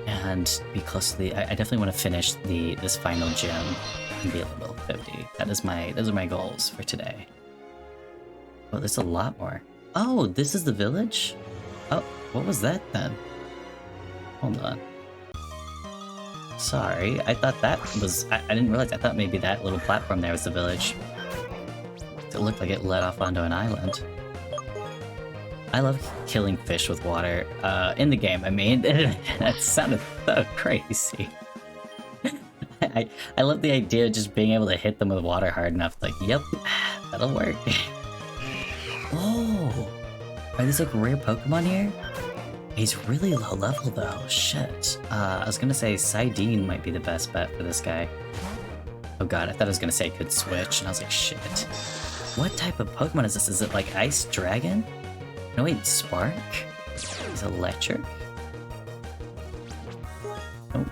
And be close to the... I definitely want to finish this final gym and be level 50. Those are my goals for today. Well, there's a lot more. Oh, this is the village? Oh, what was that then? Hold on. Sorry, I thought that was... I didn't realize, I thought maybe that little platform there was the village. It looked like it led off onto an island. I love killing fish with water. In the game, I mean. That sounded so crazy. I love the idea of just being able to hit them with water hard enough. Like, yep, that'll work. Oh! Are these like rare Pokemon here? He's really low level though, shit. I was gonna say Sidene might be the best bet for this guy. Oh god, I thought I was gonna say it could switch, and I was like, shit. What type of Pokemon is this? Is it like Ice Dragon? No wait, Spark? Is it electric? Oh,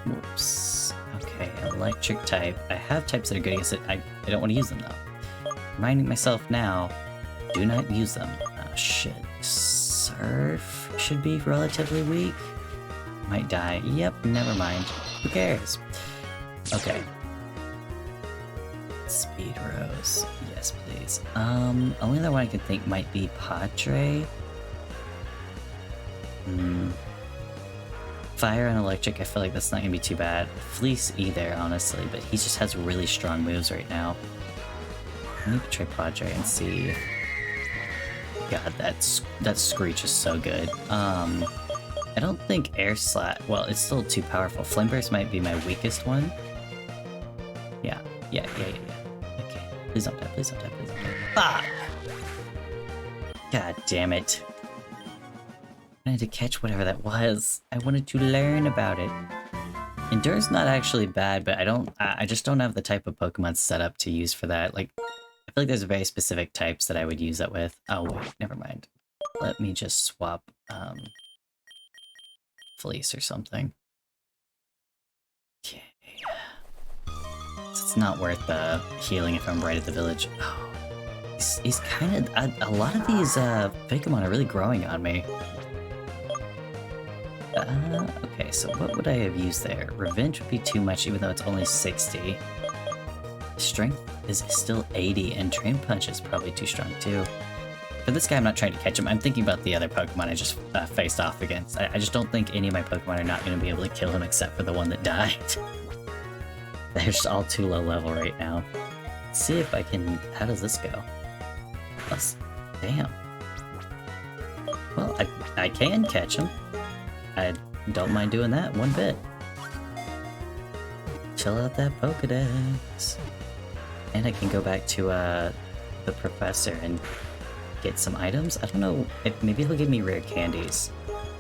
whoops. Okay, electric type. I have types that are good against it. I don't want to use them though. Reminding myself now, do not use them. Oh shit. Surf should be relatively weak. Might die. Yep, never mind. Who cares? Okay. Speed Rose. Yes, please. Only other one I can think might be Padre. Fire and electric, I feel like that's not gonna be too bad. Fleece either, honestly, but he just has really strong moves right now. Let me try Padre and see. God, that Screech is so good. I don't think Air Slash... Well, it's still too powerful. Flame Burst might be my weakest one. Yeah. Okay. Please don't die, please don't die, please don't die. Fuck! God damn it. I had to catch whatever that was. I wanted to learn about it. Endure's not actually bad, but I just don't have the type of Pokemon set up to use for that. Like, I feel like there's very specific types that I would use that with. Oh wait, never mind. Let me just swap, Fleece or something. Okay. So it's not worth healing if I'm right at the village. Oh, he's kind of... A lot of these Pokemon are really growing on me. Okay, so what would I have used there? Revenge would be too much, even though it's only 60. Strength is still 80, and Drain Punch is probably too strong too. For this guy, I'm not trying to catch him. I'm thinking about the other Pokemon I just faced off against. I just don't think any of my Pokemon are not going to be able to kill him except for the one that died. They're just all too low level right now. Let's see if I can... How does this go? Damn. Well, I can catch him. I don't mind doing that one bit. Chill out that Pokedex. And I can go back to the professor and get some items. I don't know if maybe he'll give me rare candies.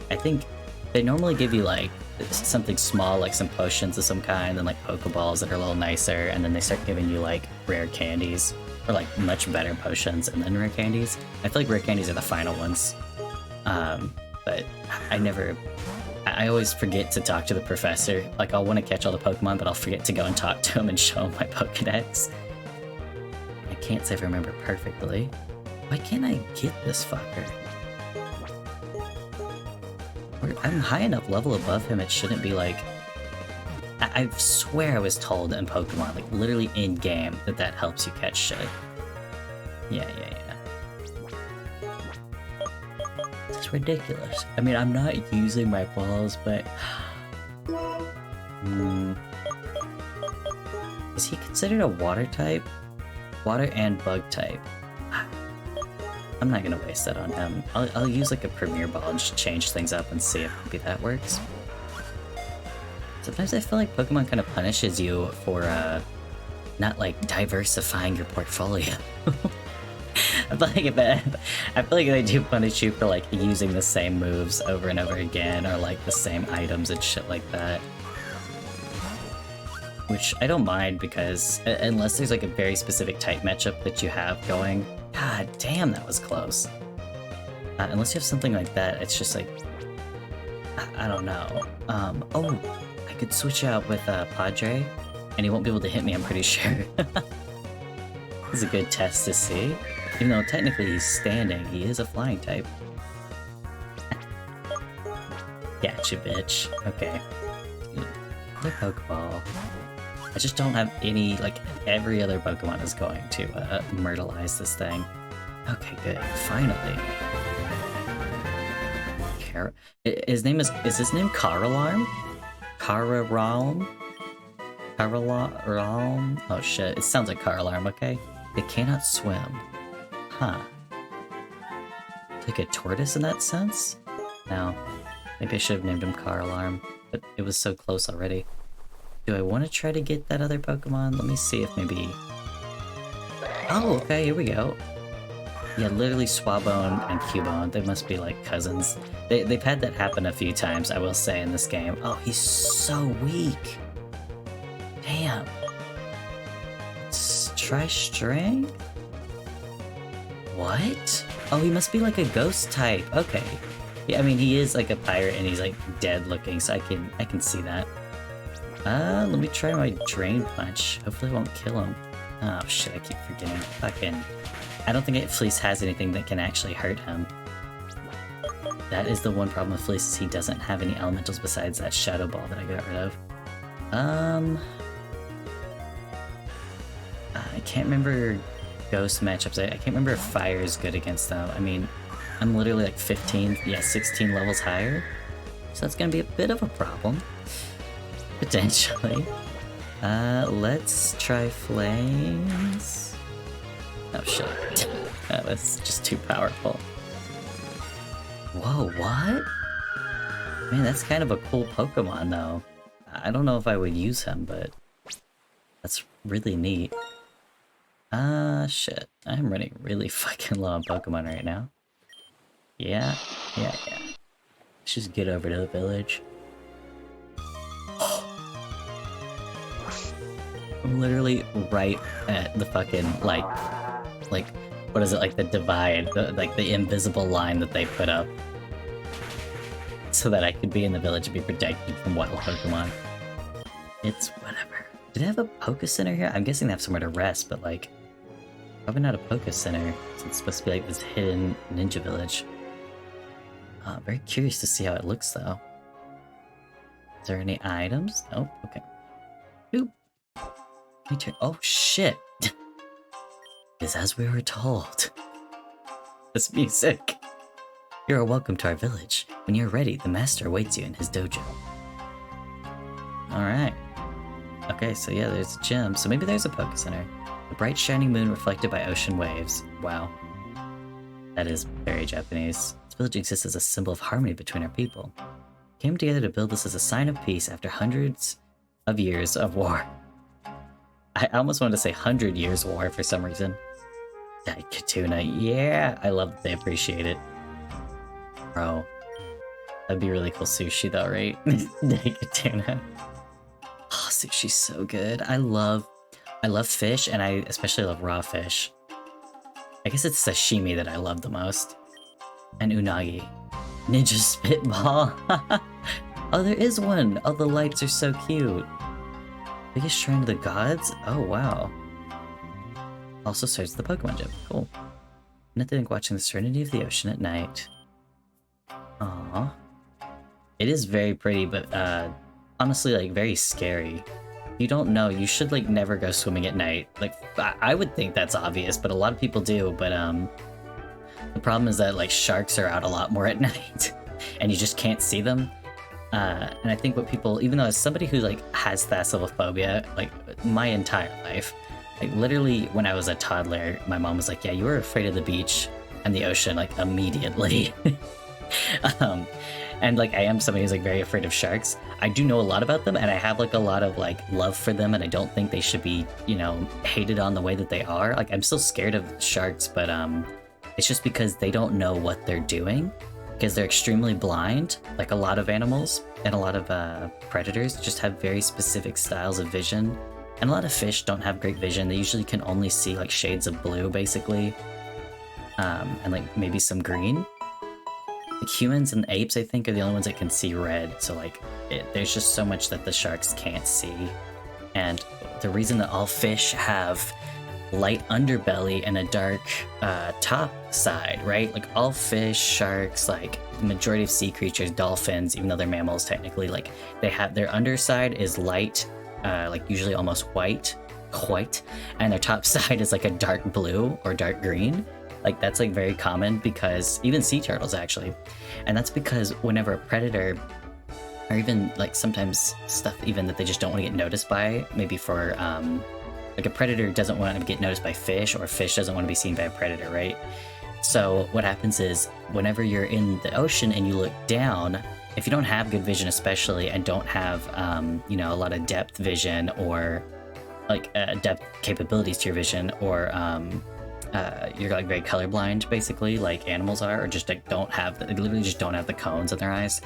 I think they normally give you like something small, like some potions of some kind, and like Pokeballs that are a little nicer, and then they start giving you like rare candies, or like much better potions and then rare candies. I feel like rare candies are the final ones. But I always forget to talk to the professor. Like, I'll want to catch all the Pokemon, but I'll forget to go and talk to him and show him my Pokedex. I can't say if I remember perfectly. Why can't I get this fucker? I'm high enough level above him, it shouldn't be like... I swear I was told in Pokemon, like literally in-game, that helps you catch shit. Yeah. It's ridiculous. I mean, I'm not using my balls, but... Is he considered a water type? Water and bug type. I'm not gonna waste that on him. I'll use like a Premier Ball and just change things up and see if maybe that works. Sometimes I feel like Pokemon kind of punishes you for not like diversifying your portfolio. I feel like they do punish you for like using the same moves over and over again, or like the same items and shit like that. Which I don't mind, because unless there's like a very specific type matchup that you have going. God damn, that was close. Unless you have something like that, it's just like... I don't know. Oh, I could switch out with Padre, and he won't be able to hit me, I'm pretty sure. This is a good test to see. Even though technically he's standing, he is a flying type. Gotcha, bitch. Okay. Another Pokeball. I just don't have any, like, every other Pokemon is going to myrtleize this thing. Okay, good. Finally. His name is his name Karalarm? Karalarm? Karalarm? Oh shit, it sounds like Karalarm, okay? They cannot swim. Huh. Like a tortoise in that sense? No. Maybe I should have named him Karalarm, but it was so close already. Do I want to try to get that other Pokemon? Let me see if maybe... Oh, okay, here we go. Yeah, literally Swabone and Cubone. They must be like cousins. They've had that happen a few times, I will say, in this game. Oh, he's so weak. Damn. Let's try Strength? What? Oh, he must be like a ghost type. Okay. Yeah, I mean, he is like a pirate and he's like dead looking, so I can see that. Let me try my Drain Punch. Hopefully it won't kill him. Oh shit, I keep forgetting. Fucking... I don't think Fleece has anything that can actually hurt him. That is the one problem with Fleece, is he doesn't have any elementals besides that Shadow Ball that I got rid of. I can't remember Ghost matchups. I can't remember if Fire is good against them. I mean, I'm literally like 15, yeah, 16 levels higher. So that's gonna be a bit of a problem. Potentially. Let's try Flames. Oh shit. That was just too powerful. Whoa, what? Man, that's kind of a cool Pokemon though. I don't know if I would use him, but that's really neat. Shit. I'm running really fucking low on Pokemon right now. Yeah. Let's just get over to the village. I'm literally right at the fucking, like, what is it, like the divide, the invisible line that they put up. So that I could be in the village and be protected from wild Pokemon. It's whatever. Did they have a Poké Center here? I'm guessing they have somewhere to rest, but like, probably not a Poké Center, since it's supposed to be like this hidden ninja village. Very curious to see how it looks though. Is there any items? Nope, okay. Boop. Oh shit! It's as we were told. This music. You are welcome to our village. When you're ready, the master awaits you in his dojo. Alright. Okay, so yeah, there's a gym. So maybe there's a Poké Center. The bright shining moon reflected by ocean waves. Wow. That is very Japanese. This village exists as a symbol of harmony between our people. We came together to build this as a sign of peace after hundreds of years of war. I almost wanted to say 100 years war for some reason. Daikatuna, yeah! I love that they appreciate it. Bro. That'd be really cool sushi though, right? Daikatuna. Oh, sushi's so good. I love fish, and I especially love raw fish. I guess it's sashimi that I love the most. And unagi. Ninja Spitball. Oh, there is one! Oh, the lights are so cute. Biggest shrine of the gods? Oh, wow. Also serves the Pokemon Gym. Cool. Nothing like watching the serenity of the ocean at night. Aww. It is very pretty, but honestly, like, very scary. You don't know. You should, like, never go swimming at night. Like, I would think that's obvious, but a lot of people do. But the problem is that, like, sharks are out a lot more at night, and you just can't see them. And I think what people, even though as somebody who like has thalassophobia, like my entire life, like literally when I was a toddler, my mom was like, yeah, you were afraid of the beach and the ocean like immediately. And like I am somebody who's like very afraid of sharks. I do know a lot about them and I have like a lot of like love for them, and I don't think they should be, you know, hated on the way that they are. Like I'm still scared of sharks, but it's just because they don't know what they're doing. Because they're extremely blind, like a lot of animals, and a lot of predators just have very specific styles of vision. And a lot of fish don't have great vision. They usually can only see like shades of blue, basically. And like maybe some green. Like humans and apes, I think, are the only ones that can see red. So like, there's just so much that the sharks can't see. And the reason that all fish have light underbelly and a dark top side, right? Like all fish, sharks, like the majority of sea creatures, dolphins, even though they're mammals technically, like they have their underside is light, like usually almost white, and their top side is like a dark blue or dark green. Like that's like very common, because even sea turtles actually. And that's because whenever a predator, or even like sometimes stuff even that they just don't want to get noticed by, maybe for like a predator doesn't want to get noticed by fish, or fish doesn't want to be seen by a predator, right? So what happens is whenever you're in the ocean and you look down, if you don't have good vision especially, and don't have you know, a lot of depth vision, or like depth capabilities to your vision, or you're like very colorblind basically, like animals are, or just like don't have they literally just don't have the cones in their eyes.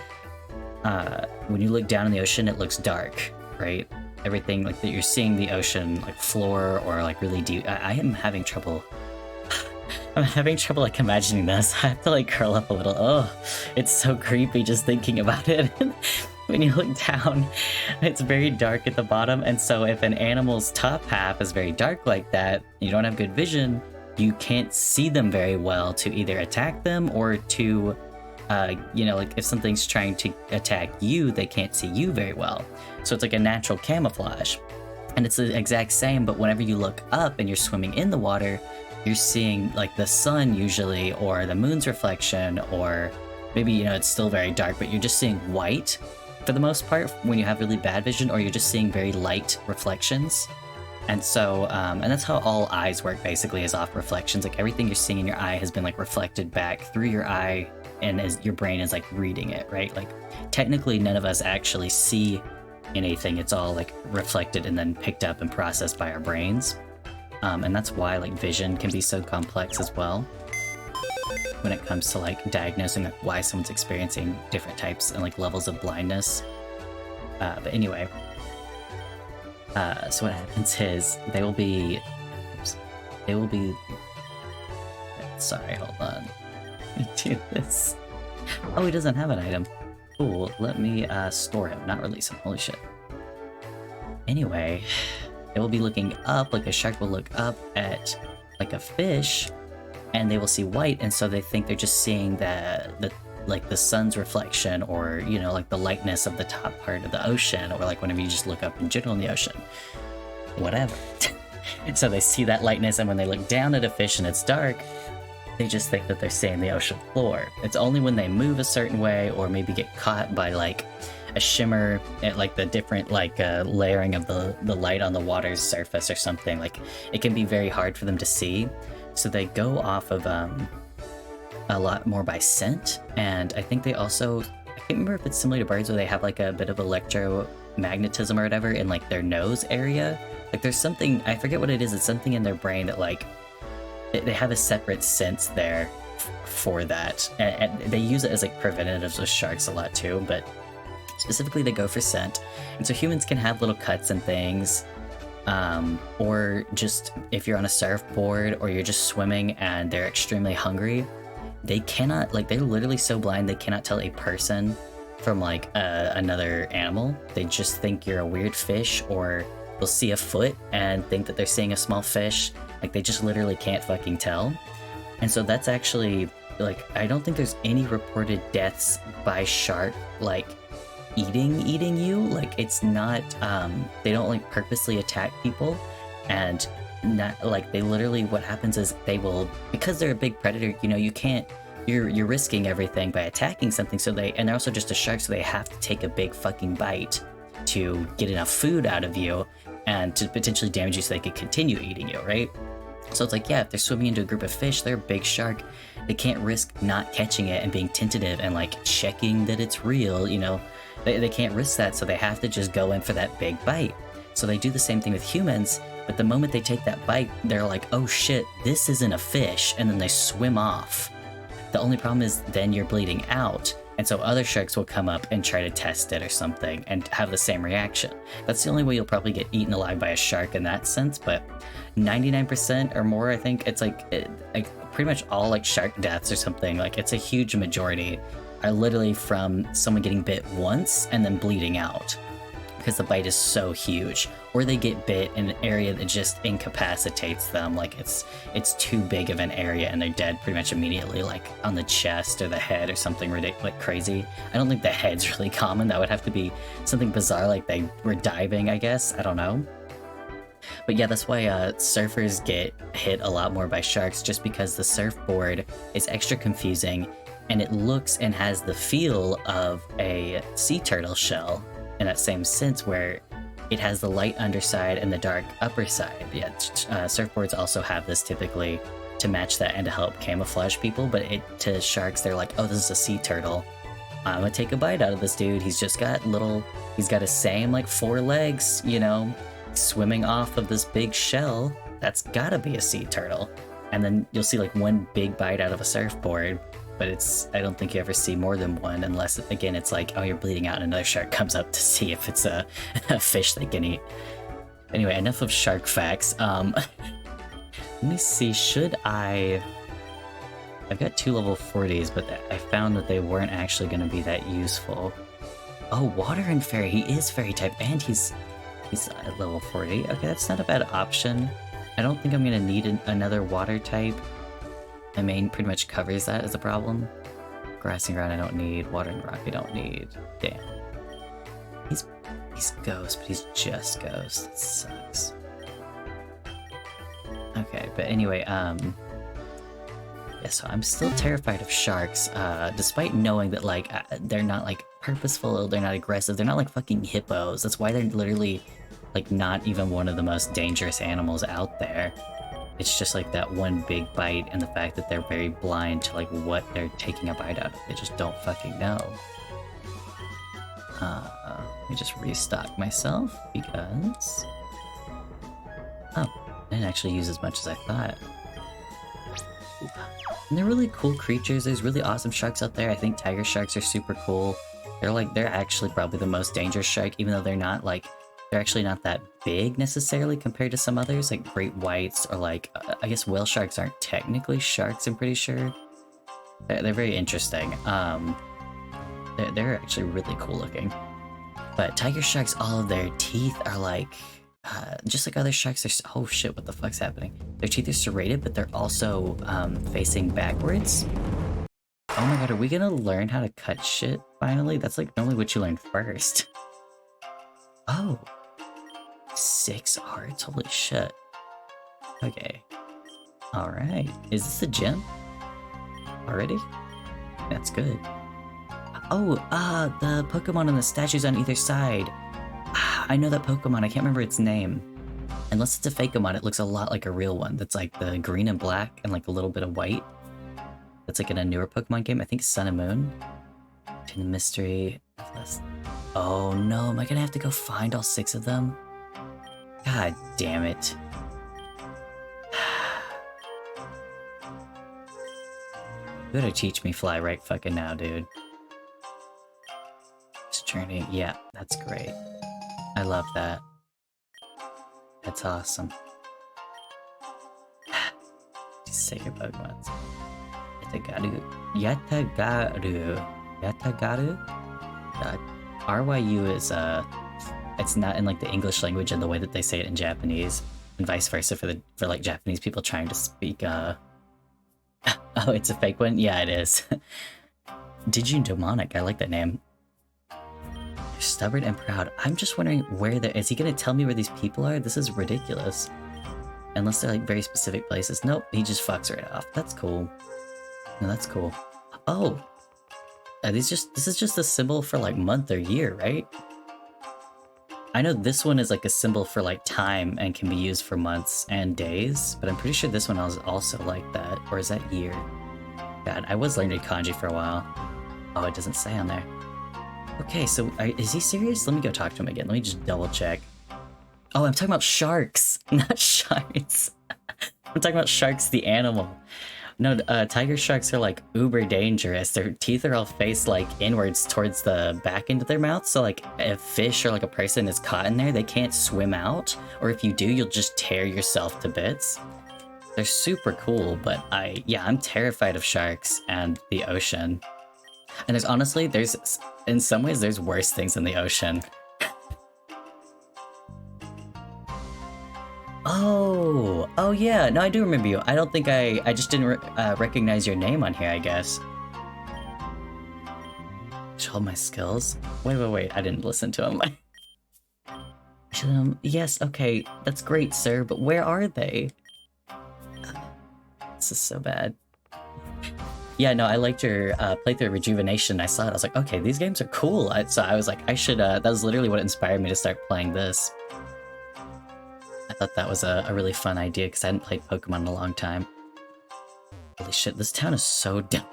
When you look down in the ocean, it looks dark, right? Everything like that you're seeing the ocean like floor, or like really deep. I am having trouble. I'm having trouble like imagining this. I have to like curl up a little. Oh, it's so creepy just thinking about it. When you look down, it's very dark at the bottom, and so if an animal's top half is very dark like that, you don't have good vision, you can't see them very well to either attack them, or to you know, like if something's trying to attack you, they can't see you very well. So it's like a natural camouflage. And it's the exact same, but whenever you look up and you're swimming in the water, you're seeing like the sun usually, or the moon's reflection, or maybe, you know, it's still very dark, but you're just seeing white for the most part when you have really bad vision, or you're just seeing very light reflections. And so, and that's how all eyes work basically, is off reflections. Like everything you're seeing in your eye has been like reflected back through your eye, and as your brain is like reading it, right? Like technically none of us actually see anything. It's all like reflected and then picked up and processed by our brains. And that's why like vision can be so complex as well, when it comes to like diagnosing like why someone's experiencing different types and like levels of blindness. But anyway, so what happens is they will be, sorry, hold on. Let me do this. Oh, he doesn't have an item. Cool, let me store him, not release him. Holy shit. Anyway, they will be looking up, like a shark will look up at like a fish, and they will see white, and so they think they're just seeing the like the sun's reflection, or, you know, like the lightness of the top part of the ocean, or like whenever you just look up in general in the ocean, whatever. And so they see that lightness, and when they look down at a fish and it's dark, they just think that they're seeing the ocean floor. It's only when they move a certain way, or maybe get caught by like a shimmer at like the different like layering of the light on the water's surface or something, like it can be very hard for them to see. So they go off of a lot more by scent, and I think they also, I can't remember if it's similar to birds, where they have like a bit of electromagnetism or whatever in like their nose area. Like there's something, I forget what it is, it's something in their brain that like, they have a separate sense there for that. And they use it as like preventatives with sharks a lot too, but specifically they go for scent. And so humans can have little cuts and things, or just if you're on a surfboard, or you're just swimming and they're extremely hungry, they cannot, like they're literally so blind they cannot tell a person from like another animal. They just think you're a weird fish, or they'll see a foot and think that they're seeing a small fish. Like they just literally can't fucking tell. And so that's actually like, I don't think there's any reported deaths by shark like eating you. Like it's not they don't like purposely attack people, and not like, they literally, what happens is they will, because they're a big predator, you know, you can't, you're risking everything by attacking something, so they, and they're also just a shark, so they have to take a big fucking bite to get enough food out of you and to potentially damage you so they could continue eating you, right? So it's like, yeah, if they're swimming into a group of fish, they're a big shark, they can't risk not catching it and being tentative and like checking that it's real, you know, they can't risk that, so they have to just go in for that big bite. So they do the same thing with humans, but the moment they take that bite, they're like, oh shit, this isn't a fish, and then they swim off. The only problem is then you're bleeding out, and so other sharks will come up and try to test it or something and have the same reaction. That's the only way you'll probably get eaten alive by a shark in that sense, but 99% or more, I think, it's like pretty much all like shark deaths or something, like it's a huge majority are literally from someone getting bit once and then bleeding out, because the bite is so huge, or they get bit in an area that just incapacitates them, like it's too big of an area and they're dead pretty much immediately, like on the chest or the head or something ridiculous, like crazy. I don't think the head's really common. That would have to be something bizarre, like they were diving, I guess. I don't know. But yeah, that's why surfers get hit a lot more by sharks, just because the surfboard is extra confusing and it looks and has the feel of a sea turtle shell in that same sense, where it has the light underside and the dark upper side. Yeah, surfboards also have this typically to match that and to help camouflage people, but to sharks, they're like, oh, this is a sea turtle. I'm gonna take a bite out of this dude. He's got his same like 4 legs, you know, swimming off of this big shell. That's gotta be a sea turtle. And then you'll see like one big bite out of a surfboard, but I don't think you ever see more than one, unless again it's like, oh, you're bleeding out and another shark comes up to see if it's a fish they can eat. Anyway, enough of shark facts. Let me see, I've got 2 level 40s, but I found that they weren't actually going to be that useful. Oh, water and fairy. He is fairy type, and he's at level 40. Okay, that's not a bad option. I don't think I'm going to need another water type. My main pretty much covers that as a problem. Grass and ground I don't need. Water and rock I don't need. Damn. He's ghost, but he's just ghost. That sucks. Okay, but anyway, yeah, so I'm still terrified of sharks, despite knowing that, like, they're not, like, purposeful, they're not aggressive, they're not like fucking hippos. That's why they're literally, like, not even one of the most dangerous animals out there. It's just, like, that one big bite and the fact that they're very blind to, like, what they're taking a bite out of. They just don't fucking know. Let me just restock myself, because... Oh, I didn't actually use as much as I thought. And they're really cool creatures. There's really awesome sharks out there. I think tiger sharks are super cool. They're actually probably the most dangerous shark, even though they're actually not that big necessarily compared to some others, like great whites, or like, I guess whale sharks aren't technically sharks, I'm pretty sure. They're very interesting. They're actually really cool looking. But tiger sharks, all of their teeth are like, just like other sharks, oh shit, what the fuck's happening? Their teeth are serrated, but they're also facing backwards. Oh my god, are we gonna learn how to cut shit finally? That's like normally what you learn first. Oh. 6 hearts, holy shit. Okay. Alright. Is this a gym? Already? That's good. Oh, the Pokemon and the statues on either side. I know that Pokemon, I can't remember its name. Unless it's a Fakeamon, it looks a lot like a real one. That's like the green and black and like a little bit of white. That's like in a newer Pokemon game. I think Sun and Moon. To the mystery. Oh no, am I gonna have to go find all 6 of them? God damn it. You better teach me fly right fucking now, dude. This journey, yeah, that's great. I love that. That's awesome. Just say your Pokemons. Yatagaru? RYU is, it's not in like the English language and the way that they say it in Japanese, and vice versa for like Japanese people trying to speak, oh, it's a fake one? Yeah, it is. Demonic, I like that name. They're stubborn and proud. I'm just wondering is he gonna tell me where these people are? This is ridiculous. Unless they're like very specific places. Nope, he just fucks right off. That's cool. No, that's cool. Oh! This is just a symbol for like month or year, right? I know this one is like a symbol for like time and can be used for months and days, but I'm pretty sure this one is also like that. Or is that year? God, I was learning kanji for a while. Oh, it doesn't say on there. Okay, so is he serious? Let me go talk to him again. Let me just double check. Oh, I'm talking about sharks, not sharks. I'm talking about sharks, the animal. No, tiger sharks are like uber dangerous. Their teeth are all faced like inwards towards the back end of their mouth. So like if fish or like a person is caught in there, they can't swim out. Or if you do, you'll just tear yourself to bits. They're super cool, but I'm terrified of sharks and the ocean. And in some ways, there's worse things in the ocean. Oh yeah, no, I do remember you. I don't think I just didn't recognize your name on here, I guess. Show my skills? Wait, I didn't listen to him. Yes, okay, that's great, sir, but where are they? This is so bad. Yeah, no, I liked your playthrough Rejuvenation. I saw it, I was like, okay, these games are cool. So I was like, I should, that was literally what inspired me to start playing this. I thought that was a really fun idea, because I hadn't played Pokemon in a long time. Holy shit, this town is so dark.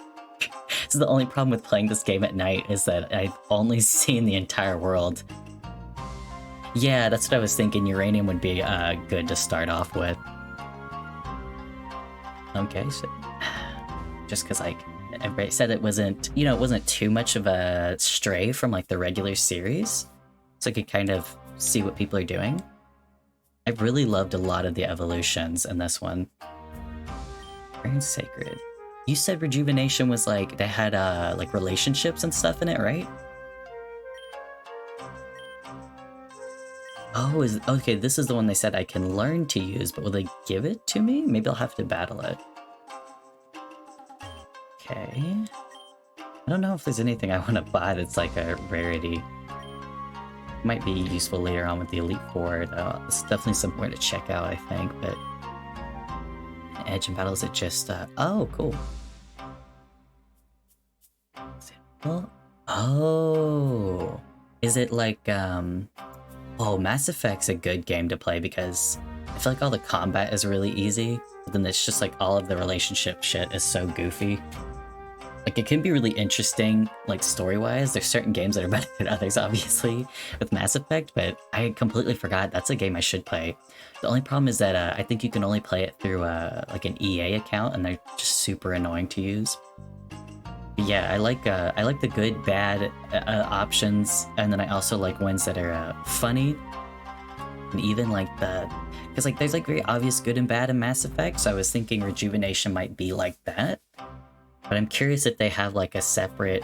This is the only problem with playing this game at night, is that I've only seen the entire world. Yeah, that's what I was thinking. Uranium would be good to start off with. Okay, so just because like everybody said it wasn't, you know, it wasn't too much of a stray from like the regular series, so I could kind of see what people are doing. I really loved a lot of the evolutions in this one. Very sacred. You said Rejuvenation was like, they had like relationships and stuff in it, right? Oh, okay, this is the one they said I can learn to use, but will they give it to me? Maybe I'll have to battle it. Okay. I don't know if there's anything I want to buy that's like a rarity. Might be useful later on with the Elite Four, though. It's definitely somewhere to check out, I think, but... Edge and battle, is it just, oh, cool. Oh! Is it like, Oh, Mass Effect's a good game to play because I feel like all the combat is really easy, but then it's just like all of the relationship shit is so goofy. Like, it can be really interesting, like, story-wise. There's certain games that are better than others, obviously, with Mass Effect, but I completely forgot that's a game I should play. The only problem is that I think you can only play it through, like, an EA account, and they're just super annoying to use. But yeah, I like the good, bad options, and then I also like ones that are funny, and even like because like there's like very obvious good and bad in Mass Effect, so I was thinking Rejuvenation might be like that. But I'm curious if they have like a separate,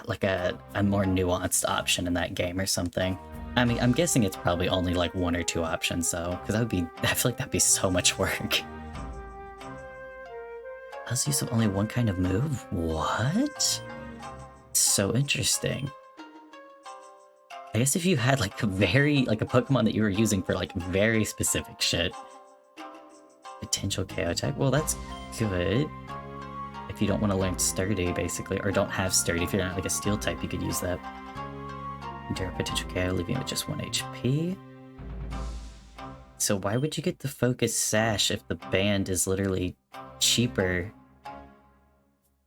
like a more nuanced option in that game or something. I mean, I'm guessing it's probably only like 1 or 2 options though, because I feel like that'd be so much work. Does use of only one kind of move? What? So interesting. I guess if you had like a Pokemon that you were using for like very specific shit. Potential KO type? Well, that's good. If you don't want to learn Sturdy, basically, or don't have Sturdy, if you're not like a Steel type, you could use that. Endure potential KO, leaving with just 1 HP. So why would you get the Focus Sash if the band is literally cheaper?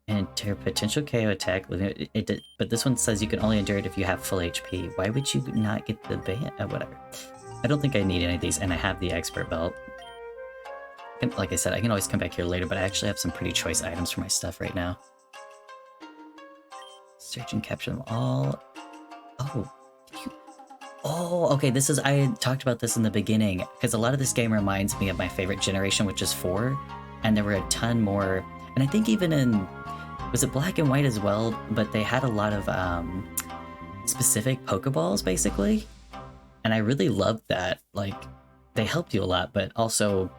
And endure potential KO attack, leaving it, but this one says you can only endure it if you have full HP. Why would you not get the band? Whatever. I don't think I need any of these, and I have the Expert Belt. Like I said, I can always come back here later, but I actually have some pretty choice items for my stuff right now. Search and capture them all. Oh. Oh, okay, I had talked about this in the beginning, because a lot of this game reminds me of my favorite generation, which is 4, and there were a ton more, and I think even in, was it Black and White as well, but they had a lot of specific Pokeballs, basically, and I really loved that. Like, they helped you a lot, but also,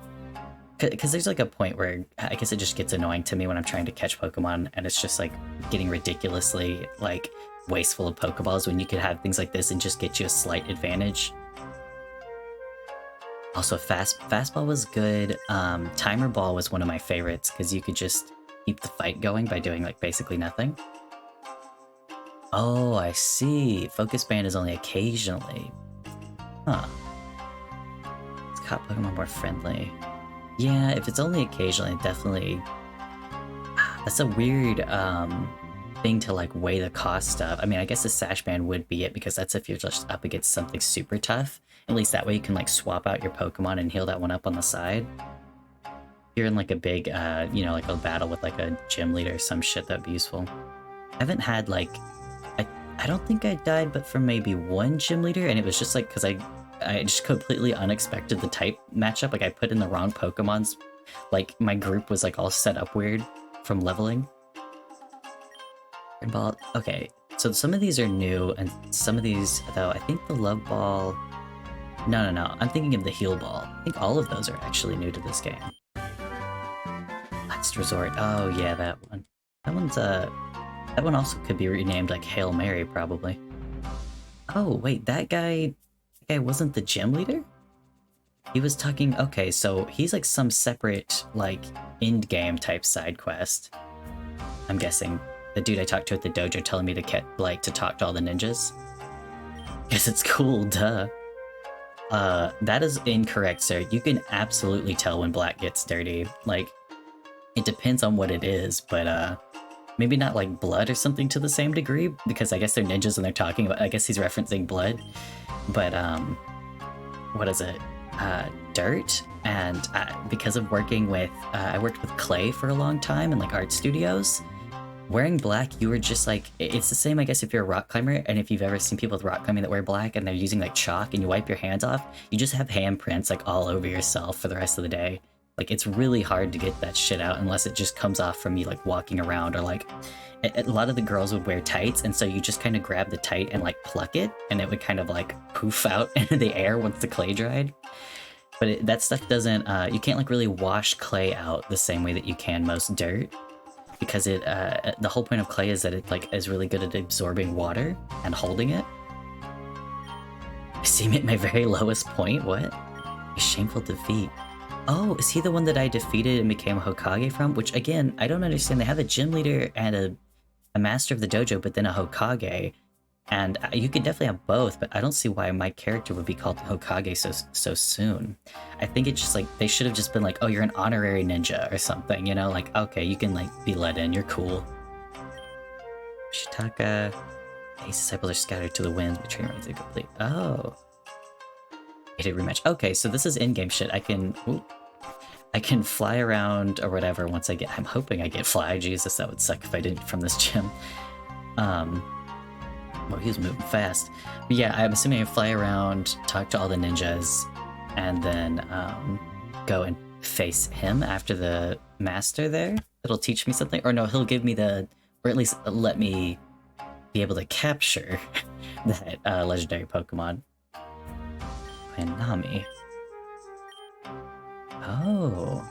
because there's like a point where I guess it just gets annoying to me when I'm trying to catch Pokemon, and it's just like getting ridiculously like wasteful of Pokeballs when you could have things like this and just get you a slight advantage. Also, fastball was good. Timer ball was one of my favorites because you could just keep the fight going by doing like basically nothing. Oh, I see. Focus band is only occasionally. Huh. It's caught Pokemon more friendly. Yeah, if it's only occasionally, definitely... That's a weird thing to like weigh the cost of. I mean, I guess the Sash Band would be it, because that's if you're just up against something super tough. At least that way you can like swap out your Pokemon and heal that one up on the side. If you're in like a big, you know, like a battle with like a gym leader or some shit, that'd be useful. I haven't had like... I don't think I died but from maybe 1 gym leader, and it was just like because I just completely unexpected the type matchup. Like, I put in the wrong Pokemons. Like, my group was, like, all set up weird from leveling. Ball. Okay, so some of these are new, and some of these, though, I think the Love Ball... No. I'm thinking of the Heal Ball. I think all of those are actually new to this game. Last Resort. Oh, yeah, that one. That one also could be renamed, like, Hail Mary, probably. Oh, wait, that guy... guy wasn't the gym leader? He was talking, okay, so he's like some separate, like, end game type side quest. I'm guessing. The dude I talked to at the dojo telling me to to talk to all the ninjas. Guess it's cool, duh. That is incorrect, sir. You can absolutely tell when black gets dirty. Like, it depends on what it is, but maybe not like blood or something to the same degree, because I guess they're ninjas and they're talking about, I guess he's referencing blood. But, what is it? Dirt. And because of working with, I worked with clay for a long time in like art studios. Wearing black, you were just like, it's the same, I guess, if you're a rock climber, and if you've ever seen people with rock climbing that wear black and they're using like chalk and you wipe your hands off, you just have handprints like all over yourself for the rest of the day. Like, it's really hard to get that shit out unless it just comes off from you like walking around, or like, a lot of the girls would wear tights, and so you just kind of grab the tight and like pluck it, and it would kind of like poof out into the air once the clay dried. But that stuff doesn't, you can't like really wash clay out the same way that you can most dirt. Because the whole point of clay is that it like is really good at absorbing water and holding it. I see me at my very lowest point. What? A shameful defeat. Oh, is he the one that I defeated and became Hokage from? Which again, I don't understand. They have a gym leader and a master of the dojo, but then a Hokage, and you could definitely have both. But I don't see why my character would be called Hokage so soon. I think it's just like they should have just been like, oh, you're an honorary ninja or something, you know? Like, okay, you can like be let in, you're cool. Shitaka. His disciples are scattered to the winds, but training runs incomplete. Oh. Hit a rematch. Okay, so this is in-game shit. I can fly around or whatever once I get. I'm hoping I get fly. Jesus, that would suck if I didn't from this gym. Well, he was moving fast. But yeah, I'm assuming I fly around, talk to all the ninjas, and then go and face him after the master there. It'll teach me something. Or no, he'll give me or at least let me be able to capture that legendary Pokemon. And Nami. Oh.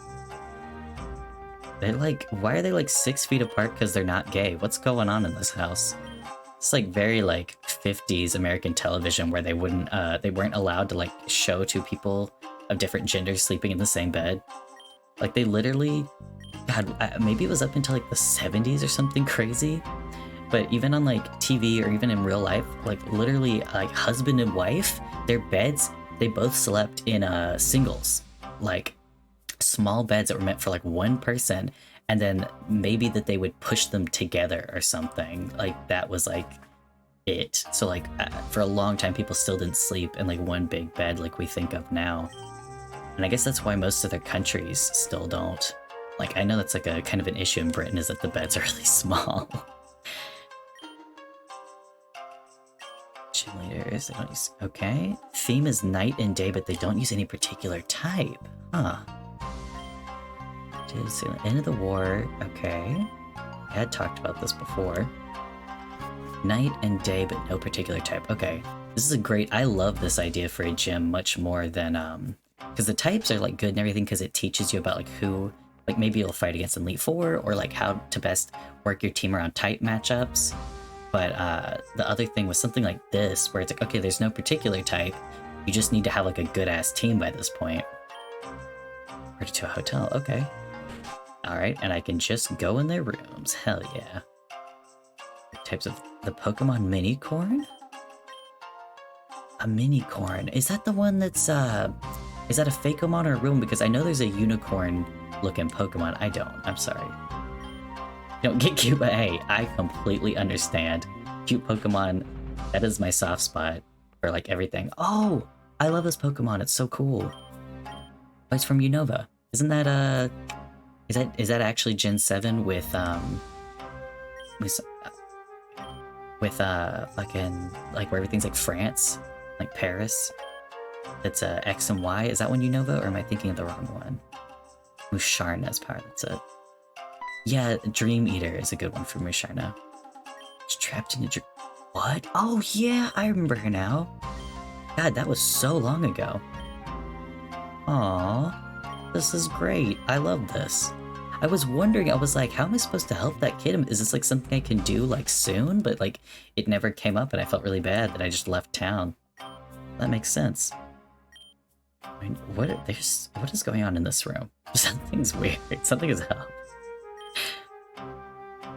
They're like, why are they like 6 feet apart because they're not gay? What's going on in this house? It's like very like 50s American television where they weren't allowed to like show two people of different genders sleeping in the same bed. Like they literally, God, maybe it was up until like the 70s or something crazy. But even on like TV or even in real life, like literally like husband and wife, their beds, they both slept in singles, like small beds that were meant for like one person. And then maybe that they would push them together or something. Like that was like it. So like for a long time, people still didn't sleep in like one big bed like we think of now. And I guess that's why most other countries still don't. Like I know that's like a kind of an issue in Britain, is that the beds are really small. Gym leaders, they don't use, okay. Theme is night and day, but they don't use any particular type. Huh. End of the war, okay. I had talked about this before. Night and day, but no particular type. Okay, this is a great, I love this idea for a gym much more than, because the types are like good and everything because it teaches you about like who, like maybe you'll fight against Elite Four or like how to best work your team around type matchups. But the other thing was something like this, where it's like, okay, there's no particular type. You just need to have like a good ass team by this point. Ready to a hotel, okay. Alright, and I can just go in their rooms. Hell yeah. Types of the Pokemon Mini-Corn? A Mini-Corn. Is that the one that's is that a Fakomon or a real one? Because I know there's a unicorn looking Pokemon. I don't. I'm sorry. Don't get cute, but hey, I completely understand. Cute Pokemon, that is my soft spot for like everything. Oh! I love this Pokemon, it's so cool. Oh, it's from Unova. Isn't that is that actually Gen 7 with fucking like where everything's like France, like Paris? It's X and Y. Is that one Unova, or am I thinking of the wrong one? Musharna's power, that's it. Yeah, Dream Eater is a good one for Musharna. She's trapped in a dream. What? Oh yeah, I remember her now. God, that was so long ago. Aww, this is great. I love this. I was wondering, I was like, how am I supposed to help that kid? Is this like something I can do like soon? But like, it never came up and I felt really bad that I just left town. That makes sense. I mean, what is going on in this room? Something's weird. Something is up.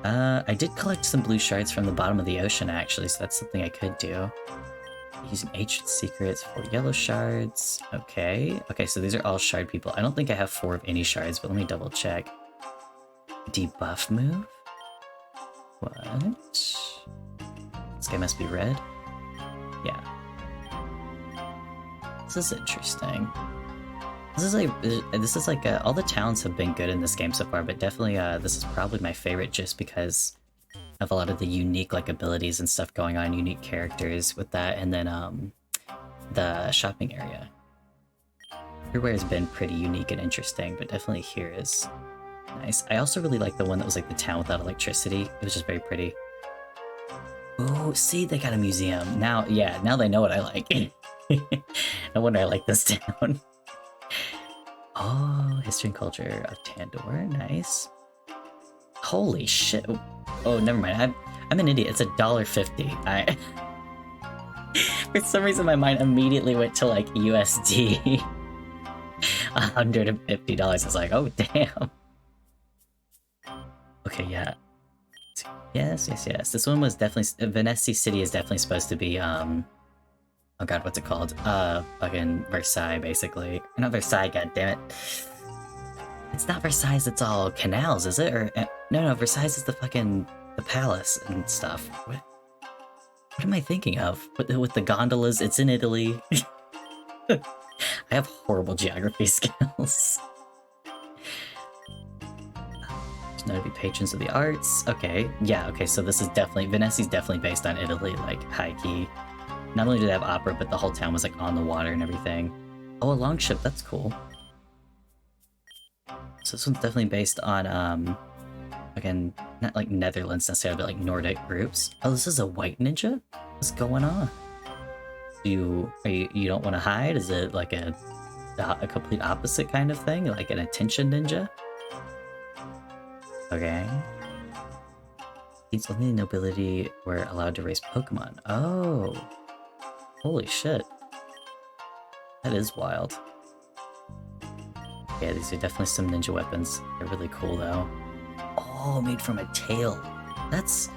I did collect some blue shards from the bottom of the ocean, actually, so that's something I could do. Using ancient secrets for yellow shards. Okay. Okay, so these are all shard people. I don't think I have 4 of any shards, but let me double check. Debuff move? What? This guy must be red? Yeah. This is interesting. This is like all the towns have been good in this game so far, but definitely this is probably my favorite just because of a lot of the unique like abilities and stuff going on, unique characters with that, and then the shopping area. Everywhere has been pretty unique and interesting, but definitely here is nice. I also really like the one that was like the town without electricity. It was just very pretty. Oh, see, they got a museum. Now, yeah, now they know what I like. No wonder I like this town. Oh, history and culture of Tandor, nice. Holy shit. Oh, never mind. I'm an idiot. It's $1.50. For some reason, my mind immediately went to like USD. $150. I was like, oh damn. Okay, yeah. Yes. This one was definitely Venesi City is definitely supposed to be oh god, what's it called? Fucking Versailles, basically. Not Versailles, goddammit. It's not Versailles, it's all canals, is it? Or no, Versailles is the palace and stuff. What am I thinking of? With the gondolas, it's in Italy. I have horrible geography skills. There's known to be patrons of the arts. Okay, yeah, okay, so this is definitely, Venesi's definitely based on Italy, like, high key. Not only did they have opera, but the whole town was, like, on the water and everything. Oh, a longship, that's cool. So this one's definitely based on, again, not, like, Netherlands necessarily, but, like, Nordic groups. Oh, this is a white ninja? What's going on? You don't want to hide? Is it, like, a complete opposite kind of thing? Like an attention ninja? Okay. Means only the nobility were allowed to raise Pokemon. Oh. Holy shit. That is wild. Yeah, these are definitely some ninja weapons. They're really cool though. Oh, made from a tail. That's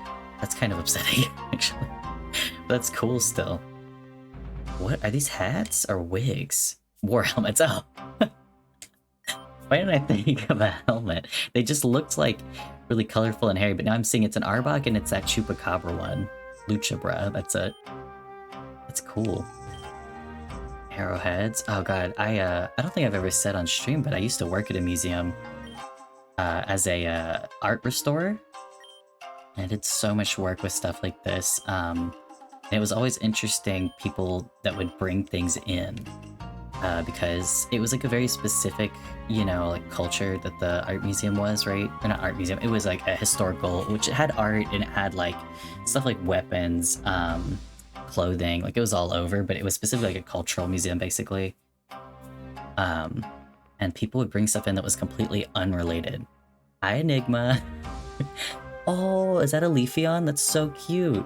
kind of upsetting, actually. But that's cool still. What? Are these hats or wigs? War helmets. Oh. Why didn't I think of a helmet? They just looked like really colorful and hairy, but now I'm seeing it's an Arbok and it's that Chupacabra one. Luchabra, that's it. That's cool. Arrowheads. Oh god, I don't think I've ever said on stream, but I used to work at a museum as a art restorer. And I did so much work with stuff like this. And it was always interesting people that would bring things in. Because it was like a very specific, you know, like culture that the art museum was, right? Or not art museum, it was like a historical, which it had art and it had like stuff like weapons, clothing, like it was all over, but it was specifically like a cultural museum basically. And people would bring stuff in that was completely unrelated. Hi, Enigma. Oh, is that a Leafeon? That's so cute.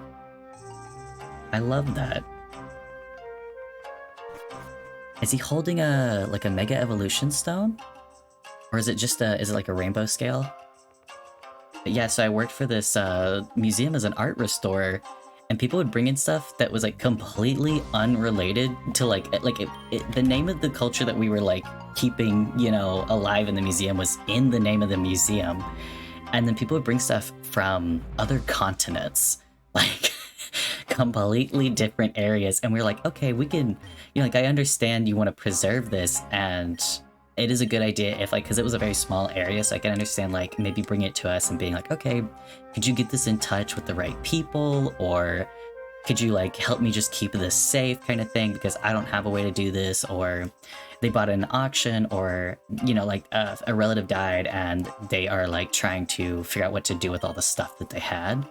I love that. Is he holding a Mega Evolution Stone? Or is it just is it like a rainbow scale? But yeah, so I worked for this museum as an art restorer, and people would bring in stuff that was like completely unrelated to the name of the culture that we were like keeping, you know, alive in the museum was in the name of the museum. And then people would bring stuff from other continents, like completely different areas, and we're like, okay, we can, you know, like, I understand you want to preserve this, and it is a good idea if, like, because it was a very small area, so I can understand, like, maybe bring it to us and being like, okay, could you get this in touch with the right people, or could you, like, help me just keep this safe kind of thing, because I don't have a way to do this, or they bought an auction, or, you know, like, a relative died, and they are, like, trying to figure out what to do with all the stuff that they had.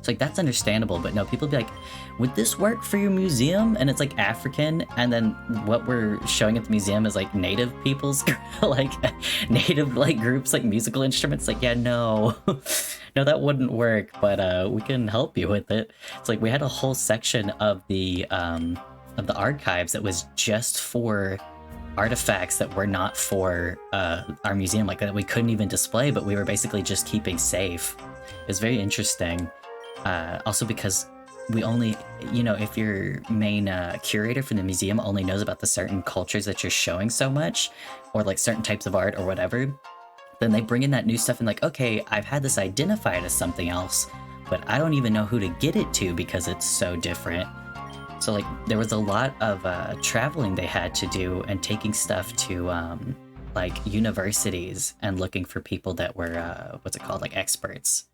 So, like, that's understandable, but no, people be like, would this work for your museum? And it's, like, African, and then what we're showing at the museum is, like, native people's, like, native, like, groups, like, musical instruments. Like, yeah, no. No, that wouldn't work, but we can help you with it. It's like, we had a whole section of the of the archives that was just for artifacts that were not for our museum, like that we couldn't even display, but we were basically just keeping safe. It was very interesting. Also because we only, you know, if your main curator for the museum only knows about the certain cultures that you're showing so much, or like certain types of art or whatever, then they bring in that new stuff and like, okay, I've had this identified as something else, but I don't even know who to get it to because it's so different. So like there was a lot of traveling they had to do and taking stuff to like universities and looking for people that were what's it called, like experts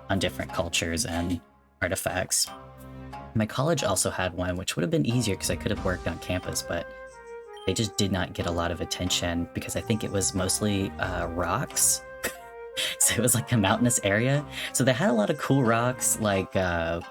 on different cultures and artifacts. My college also had one, which would have been easier because I could have worked on campus, but they just did not get a lot of attention because I think it was mostly rocks. So it was like a mountainous area. So they had a lot of cool rocks, like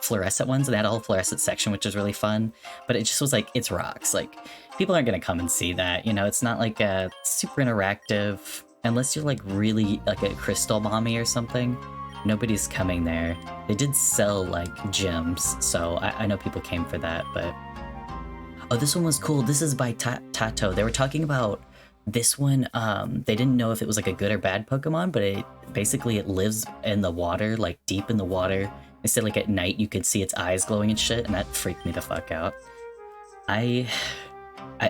fluorescent ones. They had a whole fluorescent section, which was really fun. But it just was like, it's rocks. Like, people aren't going to come and see that. You know, it's not like a super interactive, unless you're like really like a crystal mommy or something. Nobody's coming there. They did sell like gems, so I know people came for that, but... Oh, this one was cool. This is by Tato. They were talking about this one. They didn't know if it was like a good or bad Pokemon, but it lives in the water, like deep in the water. They said like at night you could see its eyes glowing and shit, and that freaked me the fuck out.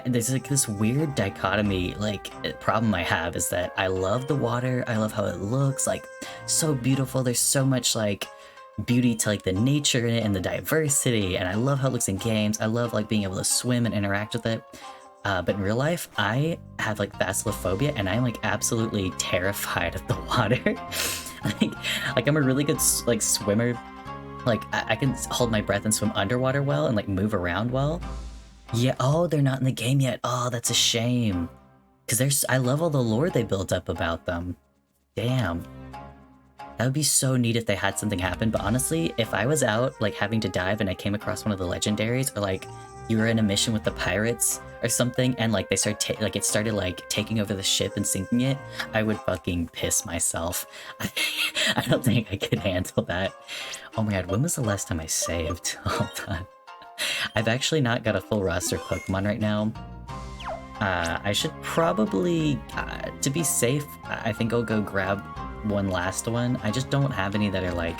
There's like this weird dichotomy, like problem I have is that I love the water. I love how it looks, like so beautiful. There's so much like beauty to like the nature in it and the diversity, and I love how it looks in games. I love like being able to swim and interact with it. But in real life, I have like thalassophobia, and I'm like absolutely terrified of the water. like I'm a really good like swimmer. Like I can hold my breath and swim underwater well and like move around well. Yeah, oh, they're not in the game yet. Oh, that's a shame. Because I love all the lore they built up about them. Damn. That would be so neat if they had something happen, but honestly, if I was out, like, having to dive and I came across one of the legendaries, or, like, you were in a mission with the pirates or something, and, like, it started, like, taking over the ship and sinking it, I would fucking piss myself. I don't think I could handle that. Oh my god, when was the last time I saved? Hold on. I've actually not got a full roster of Pokemon right now. I should probably, to be safe, I think I'll go grab one last one. I just don't have any that are like...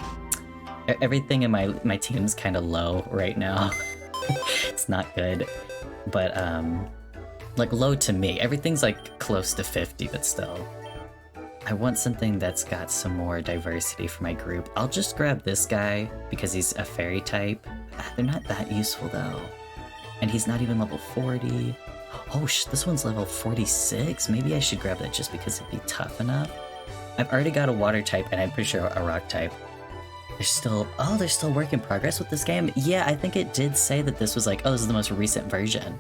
Everything in my team's kind of low right now. It's not good. But, like, low to me. Everything's, like, close to 50, but still. I want something that's got some more diversity for my group. I'll just grab this guy, because he's a fairy type. They're not that useful, though. And he's not even level 40. Oh, this one's level 46. Maybe I should grab that just because it'd be tough enough. I've already got a water type, and I'm pretty sure a rock type. There's still work in progress with this game? Yeah, I think it did say that this was like, oh, this is the most recent version.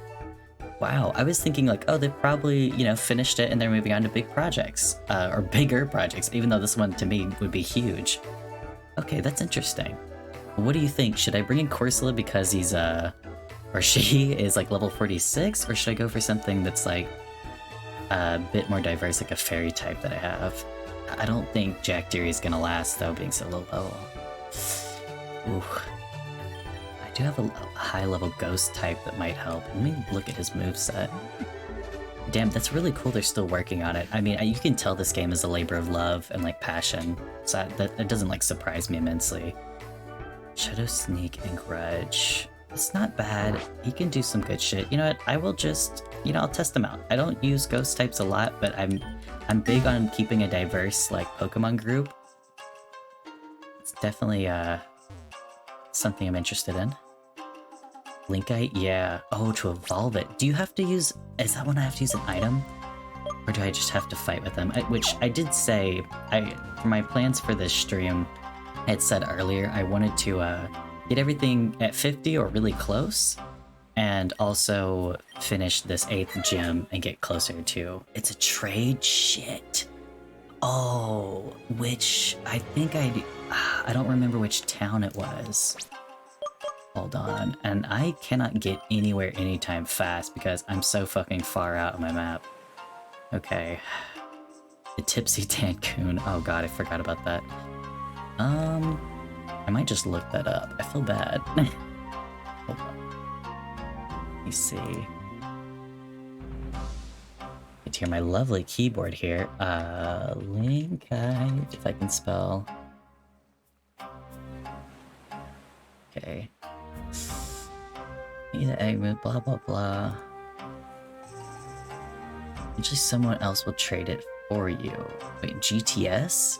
Wow, I was thinking like, oh, they've probably, you know, finished it and they're moving on to big projects, or bigger projects, even though this one to me would be huge. Okay, that's interesting. What do you think? Should I bring in Corsola because he's, or she is like level 46, or should I go for something that's like a bit more diverse, like a fairy type that I have? I don't think Jack Deery's gonna last though, being so low level. Ooh. I do have a high level ghost type that might help. Let me look at his moveset. Damn, that's really cool they're still working on it. I mean, you can tell this game is a labor of love and like passion, so that doesn't like surprise me immensely. Shadow Sneak and Grudge. It's not bad. He can do some good shit. You know what? I will just, you know, I'll test them out. I don't use ghost types a lot, but I'm big on keeping a diverse like Pokemon group. It's definitely something I'm interested in. Linkite, yeah. Oh, to evolve it. Do you have to use... Is that when I have to use an item? Or do I just have to fight with them? Which I did say, for my plans for this stream, I had said earlier, I wanted to get everything at 50 or really close, and also finish this 8th gym and get closer to... It's a trade? Shit. Oh, which I think I don't remember which town it was. Hold on, and I cannot get anywhere anytime fast because I'm so fucking far out on my map. Okay. The Tipsy Tancoon. Oh god, I forgot about that. I might just look that up. I feel bad. Hold on. me see. Get to hear my lovely keyboard here. Linkite, if I can spell. Okay. Need the egg move, blah blah blah. Usually someone else will trade it for you. Wait, GTS?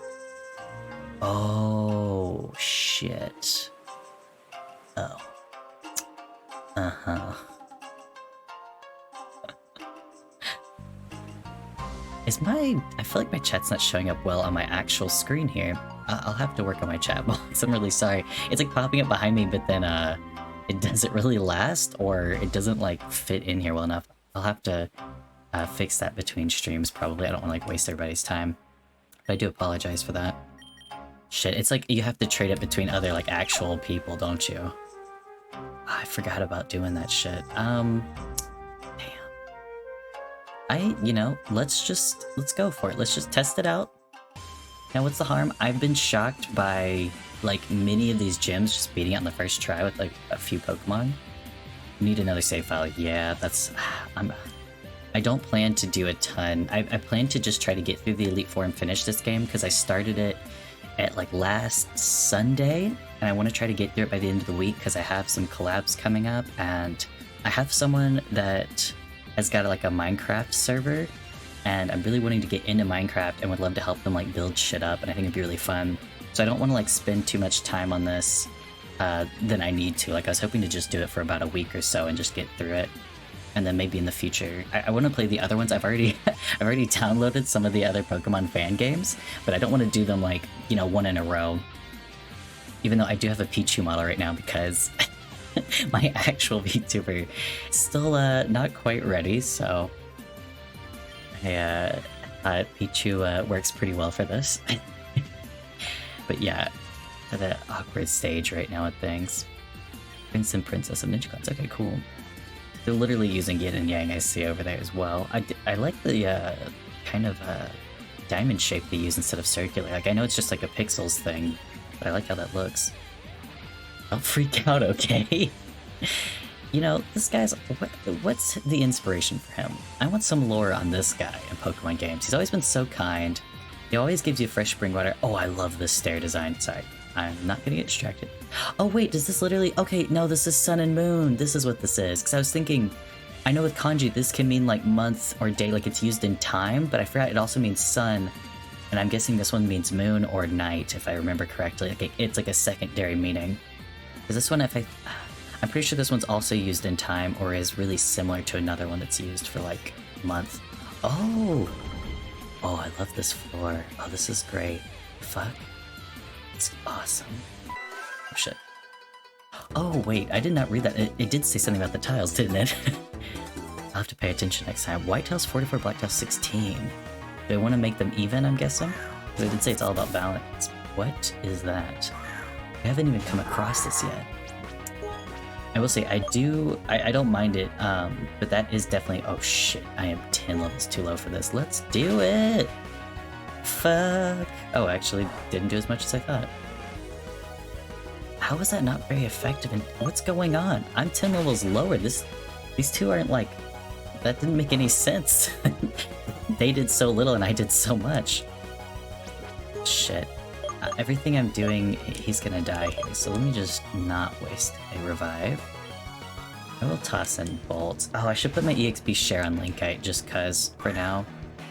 Oh, shit. Oh. Uh-huh. I feel like my chat's not showing up well on my actual screen here. I'll have to work on my chat box. I'm really sorry. It's like popping up behind me, but then it doesn't really last, or it doesn't like fit in here well enough. I'll have to fix that between streams probably. I don't want to like waste everybody's time. But I do apologize for that. Shit, it's like you have to trade it between other like actual people, don't you? I forgot about doing that shit. Damn. You know, let's go for it. Let's just test it out. Now, what's the harm? I've been shocked by, like, many of these gyms just beating out in the first try with, like, a few Pokemon. Need another save file. Yeah, that's... I don't plan to do a ton. I plan to just try to get through the Elite Four and finish this game, because I started it at, like, last Sunday, and I want to try to get through it by the end of the week, because I have some collabs coming up, and I have someone that has got like a Minecraft server, and I'm really wanting to get into Minecraft and would love to help them like build shit up, and I think it'd be really fun. So I don't want to like spend too much time on this than I need to. Like, I was hoping to just do it for about a week or so and just get through it, and then maybe in the future I want to play the other ones. I've already downloaded some of the other Pokemon fan games, but I don't want to do them like, you know, one in a row, even though I do have a Pichu model right now because my actual VTuber is still not quite ready, so I Pichu works pretty well for this. But yeah, at an awkward stage right now with things. Prince and Princess of Ninja Gods. Okay, cool. They're literally using yin and yang, I see over there as well. I like the kind of diamond shape they use instead of circular. Like, I know it's just like a pixels thing, but I like how that looks. Don't freak out, okay? You know, this guy's... What's the inspiration for him? I want some lore on this guy in Pokemon games. He's always been so kind. He always gives you fresh spring water. Oh, I love this stair design. Sorry, I'm not gonna get distracted. Oh wait, does this literally... Okay, no, this is sun and moon. This is what this is. Because I was thinking... I know with kanji, this can mean like month or day, like it's used in time, but I forgot it also means sun. And I'm guessing this one means moon or night, if I remember correctly. Like, it's like a secondary meaning. Is this one, I'm pretty sure this one's also used in time, or is really similar to another one that's used for like a month. Oh! Oh, I love this floor. Oh, this is great. Fuck. It's awesome. Oh, shit. Oh, wait, I did not read that. It did say something about the tiles, didn't it? I'll have to pay attention next time. White tiles 44, black tiles 16. Do I want to make them even, I'm guessing? Because I did say it's all about balance. What is that? I haven't even come across this yet. I will say, I don't mind it, but that is definitely... Oh shit, I am 10 levels too low for this. Let's do it! Fuck! Oh, actually, didn't do as much as I thought. How is that not very effective, and what's going on? I'm 10 levels lower. These two aren't like... That didn't make any sense. They did so little and I did so much. Shit. Everything I'm doing, he's gonna die here, so let me just not waste a revive. I will toss in bolts. Oh, I should put my EXP share on Linkite just cause for now,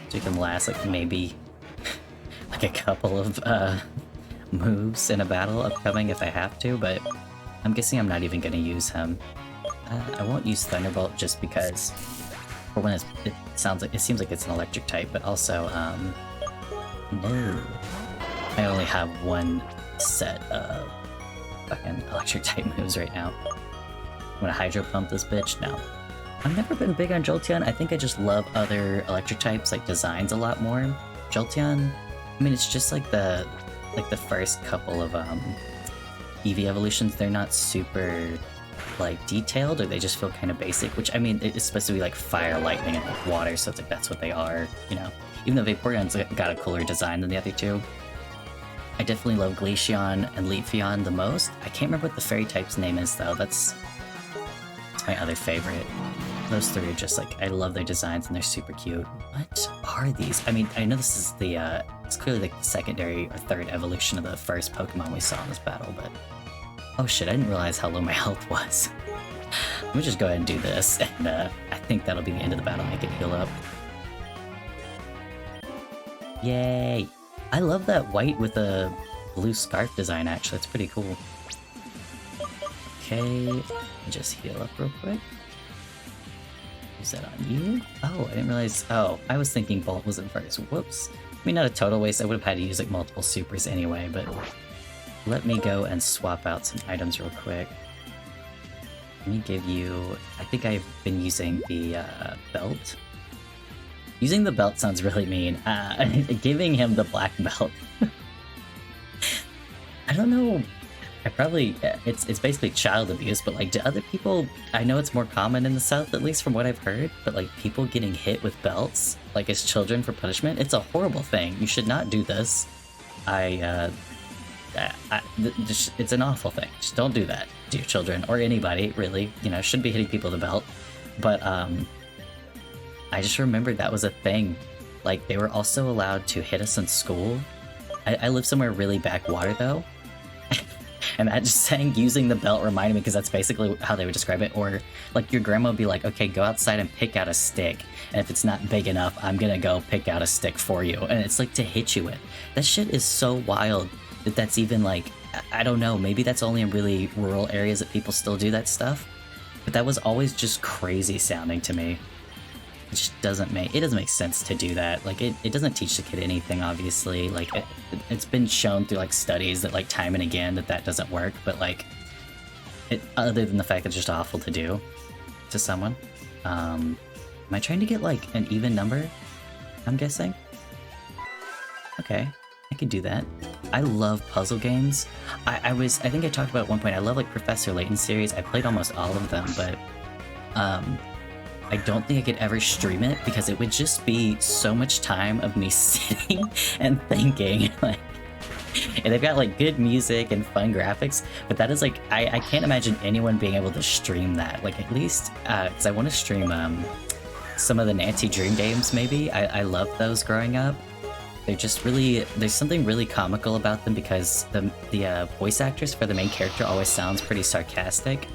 so we can last like maybe like a couple of moves in a battle upcoming if I have to, but I'm guessing I'm not even gonna use him. I won't use Thunderbolt just because for when it seems like it's an electric type, but also no. I only have one set of fucking electric type moves right now. I'm gonna Hydro Pump this bitch? No. I've never been big on Jolteon. I think I just love other electric types, like designs a lot more. Jolteon, I mean, it's just like the first couple of Eevee evolutions. They're not super like detailed, or they just feel kind of basic, which I mean, it's supposed to be like fire, lightning, and like water, so it's like that's what they are, you know. Even though Vaporeon's got a cooler design than the other two. I definitely love Glaceon and Leafeon the most. I can't remember what the fairy type's name is though. That's my other favorite. Those three are just like, I love their designs and they're super cute. What are these? I mean, I know this is the, it's clearly the secondary or third evolution of the first Pokemon we saw in this battle, but... Oh shit, I didn't realize how low my health was. Let me just go ahead and do this, and I think that'll be the end of the battle, make it heal up. Yay! I love that white with the blue scarf design, actually, it's pretty cool. Okay, just heal up real quick. Is that on you? Oh, I didn't realize. Oh, I was thinking Bolt was in first. Whoops. I mean, not a total waste. I would have had to use like multiple supers anyway, but let me go and swap out some items real quick. Let me give you... I think I've been using the belt. Using the belt sounds really mean. Giving him the black belt. I don't know. I probably... It's basically child abuse, but like, do other people... I know it's more common in the South, at least from what I've heard, but like, people getting hit with belts, like as children for punishment, it's a horrible thing. You should not do this. It's an awful thing. Just don't do that to your children, or anybody, really. You know, shouldn't be hitting people with a belt. But, I just remembered that was a thing. Like, they were also allowed to hit us in school. I live somewhere really backwater, though. And that just saying using the belt reminded me, because that's basically how they would describe it. Or, like, your grandma would be like, okay, go outside and pick out a stick. And if it's not big enough, I'm gonna go pick out a stick for you. And it's like to hit you with. That shit is so wild that that's even like, I don't know, maybe that's only in really rural areas that people still do that stuff. But that was always just crazy sounding to me. It just doesn't make sense to do that. Like, it doesn't teach the kid anything, obviously. Like, it's been shown through, like, studies that, like, time and again that doesn't work. But, like, other than the fact that it's just awful to do to someone. Am I trying to get, like, an even number? I'm guessing? Okay, I could do that. I love puzzle games. I think I talked about at one point, I love, like, Professor Layton series. I played almost all of them, but, I don't think I could ever stream it because it would just be so much time of me sitting and thinking. Like, and they've got like good music and fun graphics, but that is like, I can't imagine anyone being able to stream that. Like, at least, because I want to stream some of the Nancy Dream games maybe. I loved those growing up. They're just really, there's something really comical about them because the voice actress for the main character always sounds pretty sarcastic.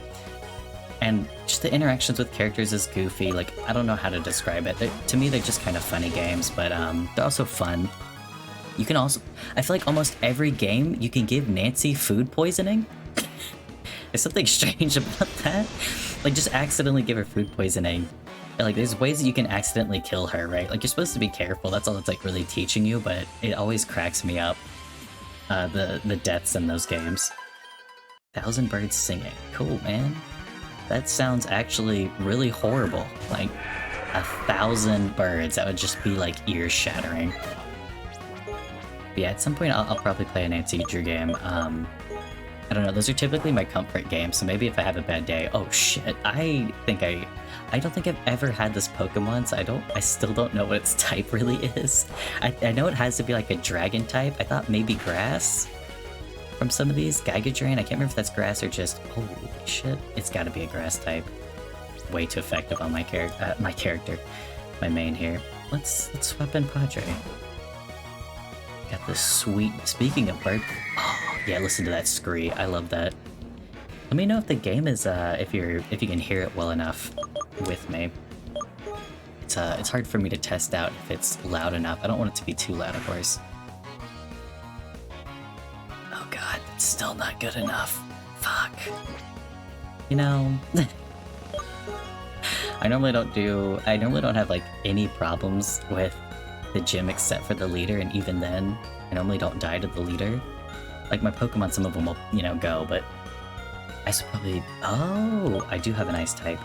And just the interactions with characters is goofy. Like, I don't know how to describe it. To me, they're just kind of funny games, but they're also fun. You can also... I feel like almost every game, you can give Nancy food poisoning. There's something strange about that. Like, just accidentally give her food poisoning. Like, there's ways that you can accidentally kill her, right? Like, you're supposed to be careful. That's all it's, like, really teaching you, but it always cracks me up. The deaths in those games. 1,000 birds singing. Cool, man. That sounds actually really horrible. Like, 1,000 birds. That would just be, like, ear-shattering. But yeah, at some point I'll probably play a Nancy Drew game. I don't know, those are typically my comfort games, so maybe if I have a bad day... Oh shit, I don't think I've ever had this Pokemon, so I still don't know what its type really is. I know it has to be like a dragon type. I thought maybe grass from some of these. Giga Drain, I can't remember if that's grass or just... Holy shit, it's gotta be a grass type. Way too effective on my character. My main here. Let's swap in Padre. Got this sweet... Speaking of bird... Oh, yeah, listen to that scree. I love that. Let me know if the game is, if you can hear it well enough with me. It's hard for me to test out if it's loud enough. I don't want it to be too loud, of course. Oh god, it's still not good enough. Fuck. You know... I normally don't have, like, any problems with the gym except for the leader, and even then, I normally don't die to the leader. Like, my Pokemon, some of them will, you know, go, but I should probably... Oh, I do have an ice type.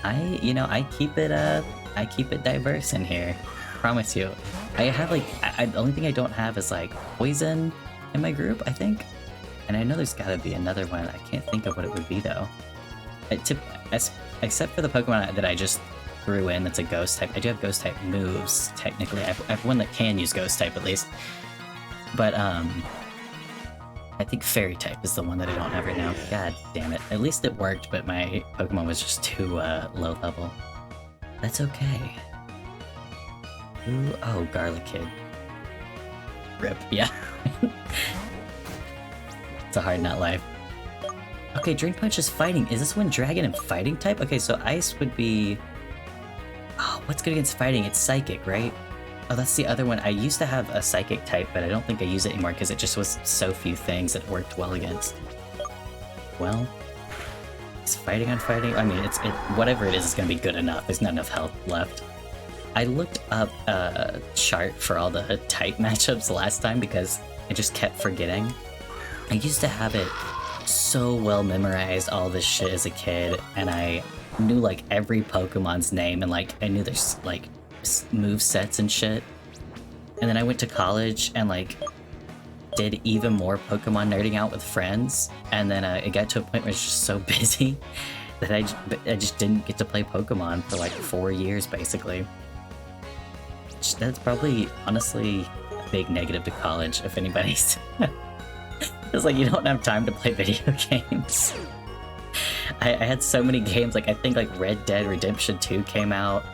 I keep it diverse in here. Promise you. I have, like, the only thing I don't have is, like, poison in my group, I think. And I know there's gotta be another one. I can't think of what it would be, though. Except for the Pokemon that I just threw in that's a ghost type. I do have ghost type moves, technically. I have one that can use ghost type, at least. But, I I think Fairy type is the one that I don't have right now. God damn it. At least it worked, but my Pokemon was just too low level. That's okay. Ooh, oh, Garlic Kid. Rip, yeah. It's a hard nut life. Okay, Drain Punch is fighting. Is this one Dragon and Fighting type? Okay, so Ice would be... Oh, what's good against Fighting? It's Psychic, right? Oh, that's the other one. I used to have a Psychic type, but I don't think I use it anymore because it just was so few things that it worked well against. Well, it's Fighting on Fighting. I mean, whatever it is, it's going to be good enough. There's not enough health left. I looked up a chart for all the type matchups last time because I just kept forgetting. I used to have it so well memorized, all this shit as a kid, and I knew like every Pokemon's name and like I knew there's like move sets and shit. And then I went to college and like did even more Pokemon nerding out with friends, and then it got to a point where I was just so busy that I just didn't get to play Pokemon for like 4 years basically. That's probably honestly a big negative to college if anybody's it's like you don't have time to play video games. I had so many games, like I think like Red Dead Redemption 2 came out,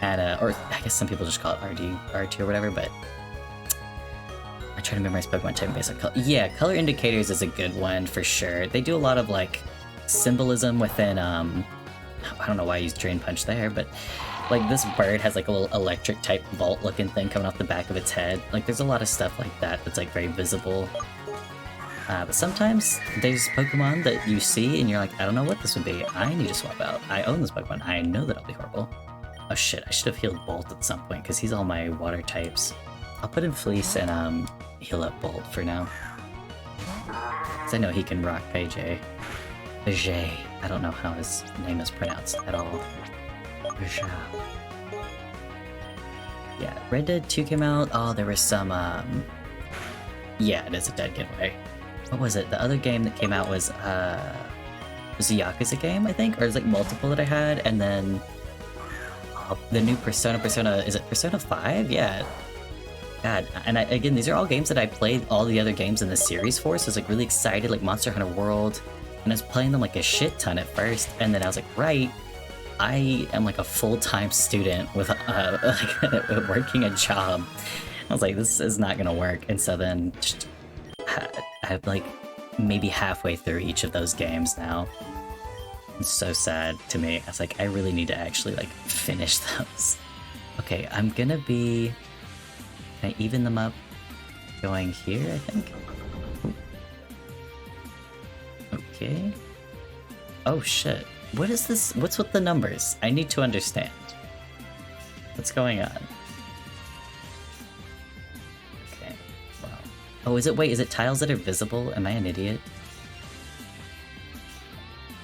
and or I guess some people just call it R2 or whatever, but I try to memorize Pokemon type based on color. Yeah, color indicators is a good one for sure. They do a lot of like symbolism within I don't know why I used Drain Punch there, but like this bird has like a little electric type bolt looking thing coming off the back of its head. Like there's a lot of stuff like that that's like very visible. But sometimes there's Pokemon that you see and you're like, I don't know what this would be. I need to swap out. I own this Pokemon. I know that'll be horrible. Oh shit, I should have healed Bolt at some point because he's all my water types. I'll put in Fleece and heal up Bolt for now. Because I know he can rock AJ. Ajay. I don't know how his name is pronounced at all. Ajay. Yeah, Red Dead 2 came out. Oh, there was some, yeah, it is a dead giveaway. What was it? The other game that came out was a Yakuza game, I think? Or there's like multiple that I had, and then the new Persona, is it Persona 5? Yeah. God, and again, these are all games that I played all the other games in the series for, so I was like really excited, like Monster Hunter World, and I was playing them like a shit ton at first, and then I was like, right, I am like a full-time student with like working a job. I was like, this is not gonna work, and so then just I'm like maybe halfway through each of those games now. It's so sad to me. I was like, I really need to actually like finish those. Okay, I'm gonna be... Can I even them up going here, I think? Okay. Oh shit. What is this? What's with the numbers? I need to understand. What's going on? Okay, wow. Oh, is it tiles that are visible? Am I an idiot?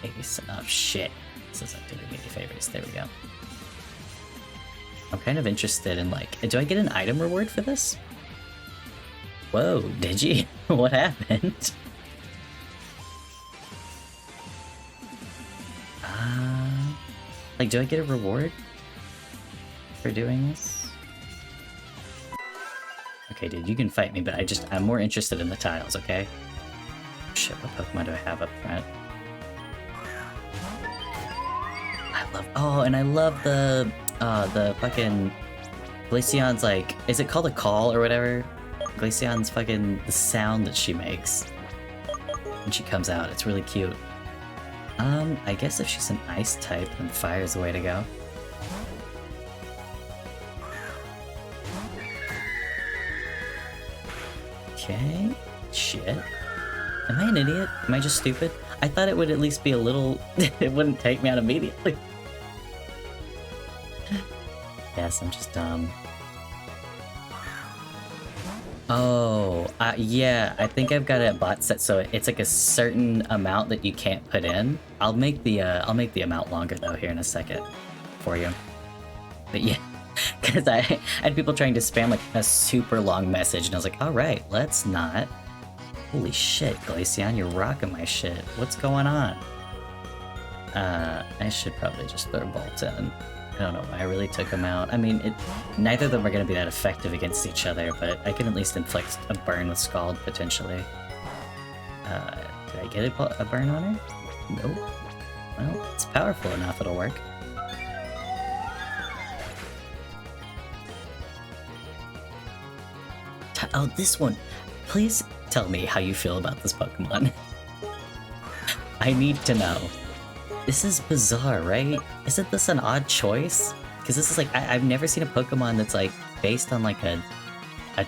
Ace, oh shit. This isn't doing me any favors. There we go. I'm kind of interested in like, do I get an item reward for this? Whoa, did you? What happened? Like, do I get a reward for doing this? Okay, dude, you can fight me, but I'm more interested in the tiles, okay? Shit, what Pokemon do I have up front? I love the fucking Glaceon's like, is it called a call or whatever? Glaceon's fucking, the sound that she makes when she comes out, it's really cute. I guess if she's an ice type, then fire's the way to go. Okay, shit. Am I an idiot? Am I just stupid? I thought it would at least be a little, it wouldn't take me out immediately. Yes, I'm just dumb. Oh, yeah, I think I've got a bot set, so it's like a certain amount that you can't put in. I'll make the amount longer though here in a second for you. But yeah, because I had people trying to spam like a super long message, and I was like, all right, let's not. Holy shit, Glaceon, you're rocking my shit. What's going on? I should probably just throw Bolt in. I don't know why I really took him out. I mean, neither of them are going to be that effective against each other, but I can at least inflict a burn with Scald, potentially. Did I get a burn on her? Nope. Well, it's powerful enough, it'll work. Oh, this one. Please tell me how you feel about this Pokemon. I need to know. This is bizarre, right? Isn't this an odd choice? Because this is like, I've never seen a Pokemon that's like based on like a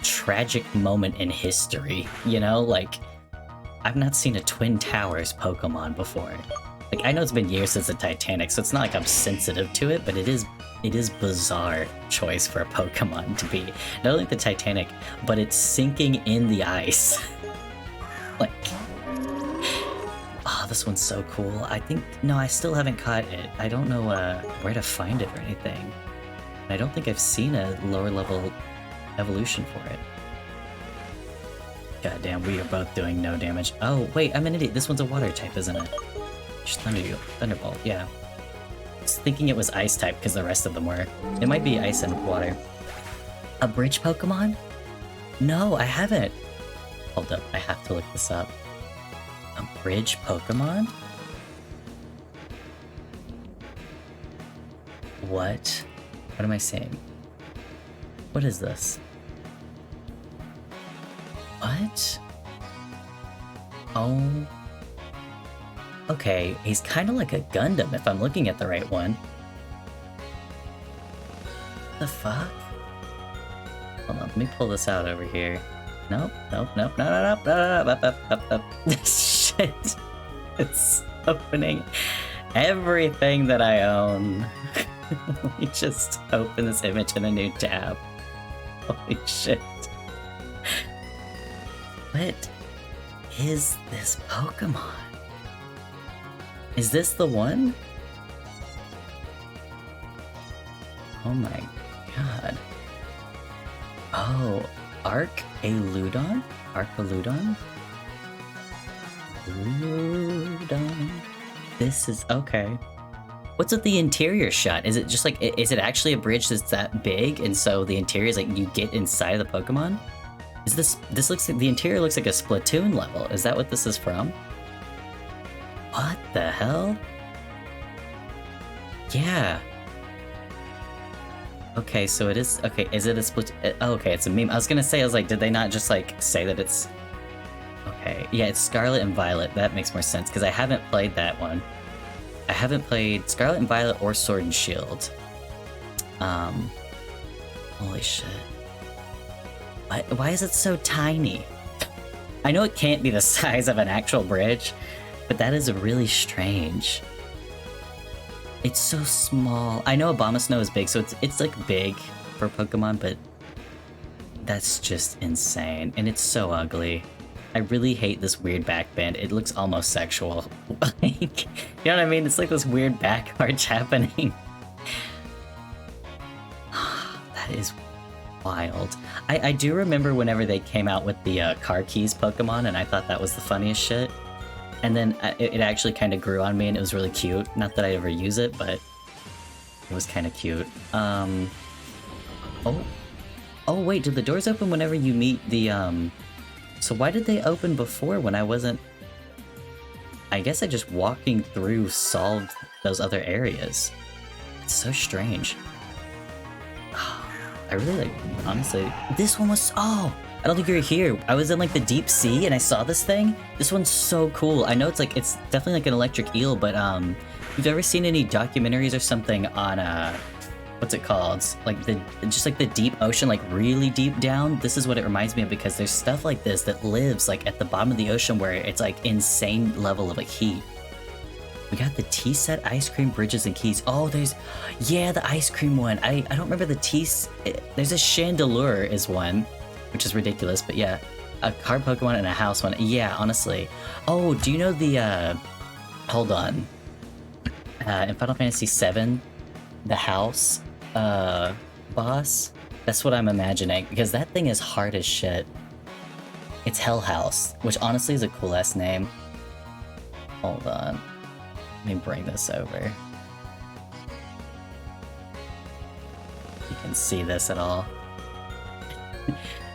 tragic moment in history, you know? Like, I've not seen a Twin Towers Pokemon before. Like, I know it's been years since the Titanic, so it's not like I'm sensitive to it, but it is bizarre choice for a Pokemon to be not only the Titanic, but it's sinking in the ice. Like, oh, this one's so cool. I think, no, I still haven't caught it. I don't know where to find it or anything. I don't think I've seen a lower level evolution for it. God damn, we are both doing no damage. Oh, wait, I'm an idiot. This one's a water type, isn't it? Just Thunderbolt, yeah. I was thinking it was ice type because the rest of them were. It might be ice and water. A bridge Pokemon? No, I haven't. Hold up, I have to look this up. A bridge Pokemon? What? What am I saying? What is this? What? Oh. Okay, he's kind of like a Gundam if I'm looking at the right one. The fuck? Hold on, let me pull this out over here. Nope, nope, nope, no, no, no, no, no, no, no, no, no. Shit. It's opening everything that I own. Let me just open this image in a new tab. Holy shit. What is this Pokemon? Is this the one? Oh my god. Oh, Archaludon? Archaludon? Ludon. This is okay. What's with the interior shot? Is it just like, is it actually a bridge that's that big and so the interior is like you get inside of the Pokemon? Is this looks like, the interior looks like a Splatoon level. Is that what this is from? What the hell? Yeah. Okay, so it is, okay, is it a Splatoon? Oh, okay, it's a meme. I was gonna say, I was like, did they not just like say that it's, okay. Yeah, it's Scarlet and Violet. That makes more sense because I haven't played that one. I haven't played Scarlet and Violet or Sword and Shield. Holy shit. Why is it so tiny? I know it can't be the size of an actual bridge, but that is really strange. It's so small. I know Abomasnow is big, so it's like big for Pokemon, but that's just insane. And it's so ugly. I really hate this weird back band. It looks almost sexual. Like, you know what I mean? It's like this weird back arch happening. That is wild. I do remember whenever they came out with the car keys Pokemon, and I thought that was the funniest shit. And then it actually kind of grew on me, and it was really cute. Not that I ever use it, but it was kind of cute. Oh wait, did the doors open whenever you meet the So why did they open before when I wasn't? I guess I just walking through solved those other areas. It's so strange. I really like, honestly, this one was, oh, I don't think you were here. I was in like the deep sea and I saw this thing. This one's so cool. I know it's like, it's definitely like an electric eel, but if you've ever seen any documentaries or something on, what's it called? Like just like the deep ocean, like really deep down. This is what it reminds me of because there's stuff like this that lives like at the bottom of the ocean where it's like insane level of like heat. We got the tea set, ice cream, bridges, and keys. Oh, there's, yeah, the ice cream one. I don't remember the tea. There's a Chandelure is one, which is ridiculous, but yeah. A card Pokemon and a house one. Yeah, honestly. Oh, do you know the, hold on. In Final Fantasy VII, the house, boss? That's what I'm imagining, because that thing is hard as shit. It's Hell House, which honestly is a cool-ass name. Hold on. Let me bring this over. You can see this at all.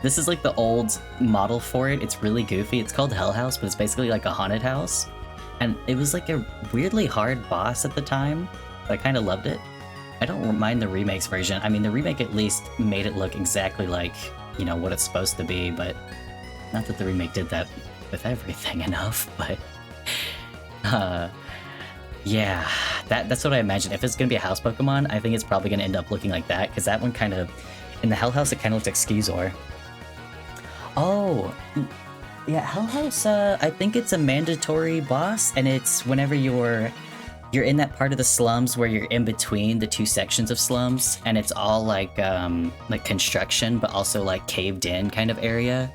This is like the old model for it. It's really goofy. It's called Hell House, but it's basically like a haunted house. And it was like a weirdly hard boss at the time, but I kind of loved it. I don't mind the remake's version. I mean, the remake at least made it look exactly like, you know, what it's supposed to be, but not that the remake did that with everything enough, but yeah, that's what I imagine. If it's gonna be a house Pokemon, I think it's probably gonna end up looking like that, because that one kind of, in the Hell House, it kind of looks like Skeezor. Oh, yeah, Hell House, I think it's a mandatory boss, and it's whenever you're in that part of the slums where you're in between the two sections of slums, and it's all like construction, but also like caved in kind of area,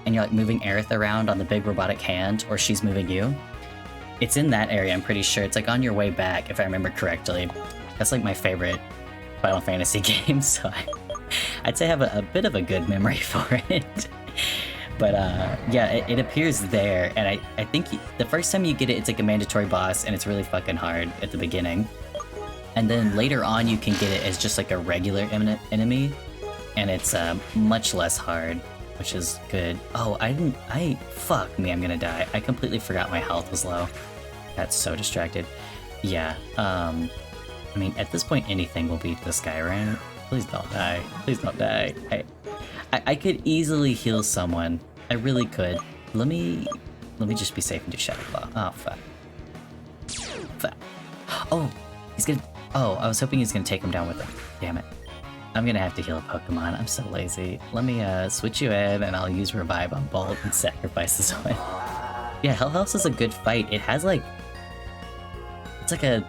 and you're like moving Aerith around on the big robotic hand, or she's moving you. It's in that area, I'm pretty sure. It's like on your way back, if I remember correctly. That's like my favorite Final Fantasy game, so I'd say I have a bit of a good memory for it. But yeah, it appears there, and I think the first time you get it, it's like a mandatory boss, and it's really fucking hard at the beginning. And then later on, you can get it as just like a regular enemy, and it's much less hard, which is good. Oh, fuck me, I'm gonna die. I completely forgot my health was low. Got so distracted. Yeah, I mean, at this point, anything will beat this guy, right? Please don't die. Please don't die. I could easily heal someone. I really could. Let me just be safe and do Shadow Claw. Oh, fuck. Fuck. Oh, he's gonna... Oh, I was hoping he's gonna take him down with him. Damn it. I'm gonna have to heal a Pokemon. I'm so lazy. Let me switch you in, and I'll use Revive on Bolt and sacrifice this one. Yeah, Hell House is a good fight. It has like... It's like a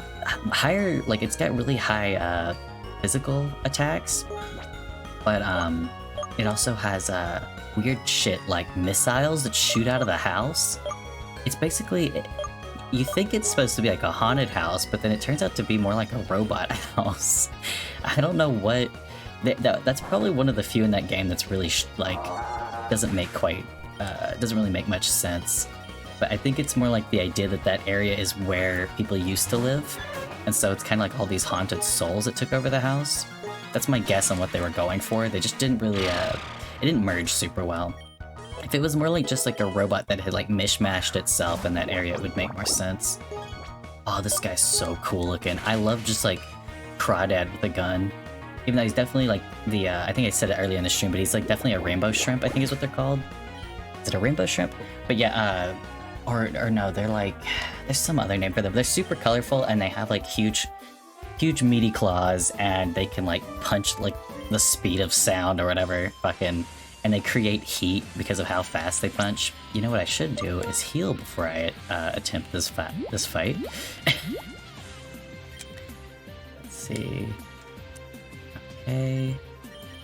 higher... Like, it's got really high physical attacks. But, it also has weird shit like missiles that shoot out of the house. It's basically... You think it's supposed to be like a haunted house, but then it turns out to be more like a robot house. I don't know what... That's probably one of the few in that game that's really, doesn't make quite... doesn't really make much sense. But I think it's more like the idea that that area is where people used to live. And so it's kind of like all these haunted souls that took over the house. That's my guess on what they were going for. They just didn't really, it didn't merge super well. If it was more like just like a robot that had like mishmashed itself in that area, it would make more sense. Oh, this guy's so cool looking. I love just like Crawdad with a gun. Even though he's definitely like the, I think I said it earlier in the stream, but he's like definitely a rainbow shrimp, I think is what they're called. Is it a rainbow shrimp? But yeah, or no, they're like, there's some other name for them. They're super colorful, and they have like huge meaty claws, and they can like punch like the speed of sound or whatever, fucking, and they create heat because of how fast they punch. You know what I should do is heal before I attempt this fight. Let's see. Okay,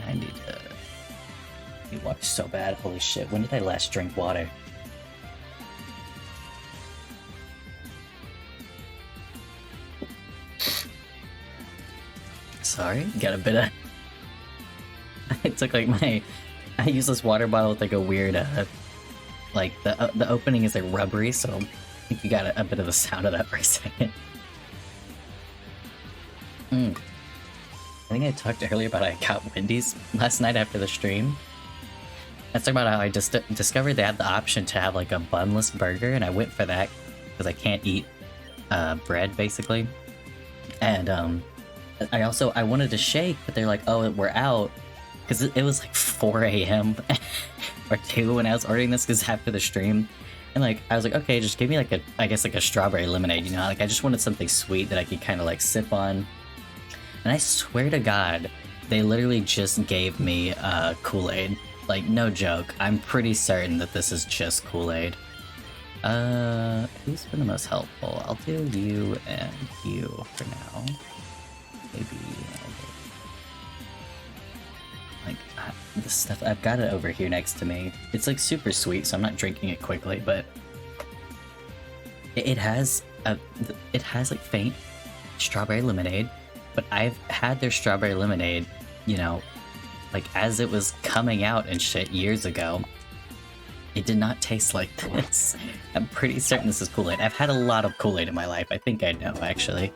I need water so bad. Holy shit! When did I last drink water? Sorry, got a bit of... I took like I use this water bottle with like a weird, like the opening is like rubbery, so I think you got a bit of the sound of that for a second. I think I talked earlier about I got Wendy's last night after the stream. I was talking about how I just discovered they had the option to have like a bunless burger, and I went for that because I can't eat bread basically. And I wanted to shake, but they're like, oh, we're out. Because it was like 4 a.m. or 2 when I was ordering this, because after the stream. And like, I was like, okay, just give me like I guess like a strawberry lemonade, you know? Like, I just wanted something sweet that I could kind of like sip on. And I swear to God, they literally just gave me Kool-Aid. Like, no joke. I'm pretty certain that this is just Kool-Aid. Who's been the most helpful? I'll do you and you for now. Maybe like this stuff. I've got it over here next to me. It's like super sweet, so I'm not drinking it quickly, but it has like faint strawberry lemonade. But I've had their strawberry lemonade, you know, like as it was coming out and shit years ago. It did not taste like this. I'm pretty certain this is Kool-Aid. I've had a lot of Kool-Aid in my life. I think I know, actually.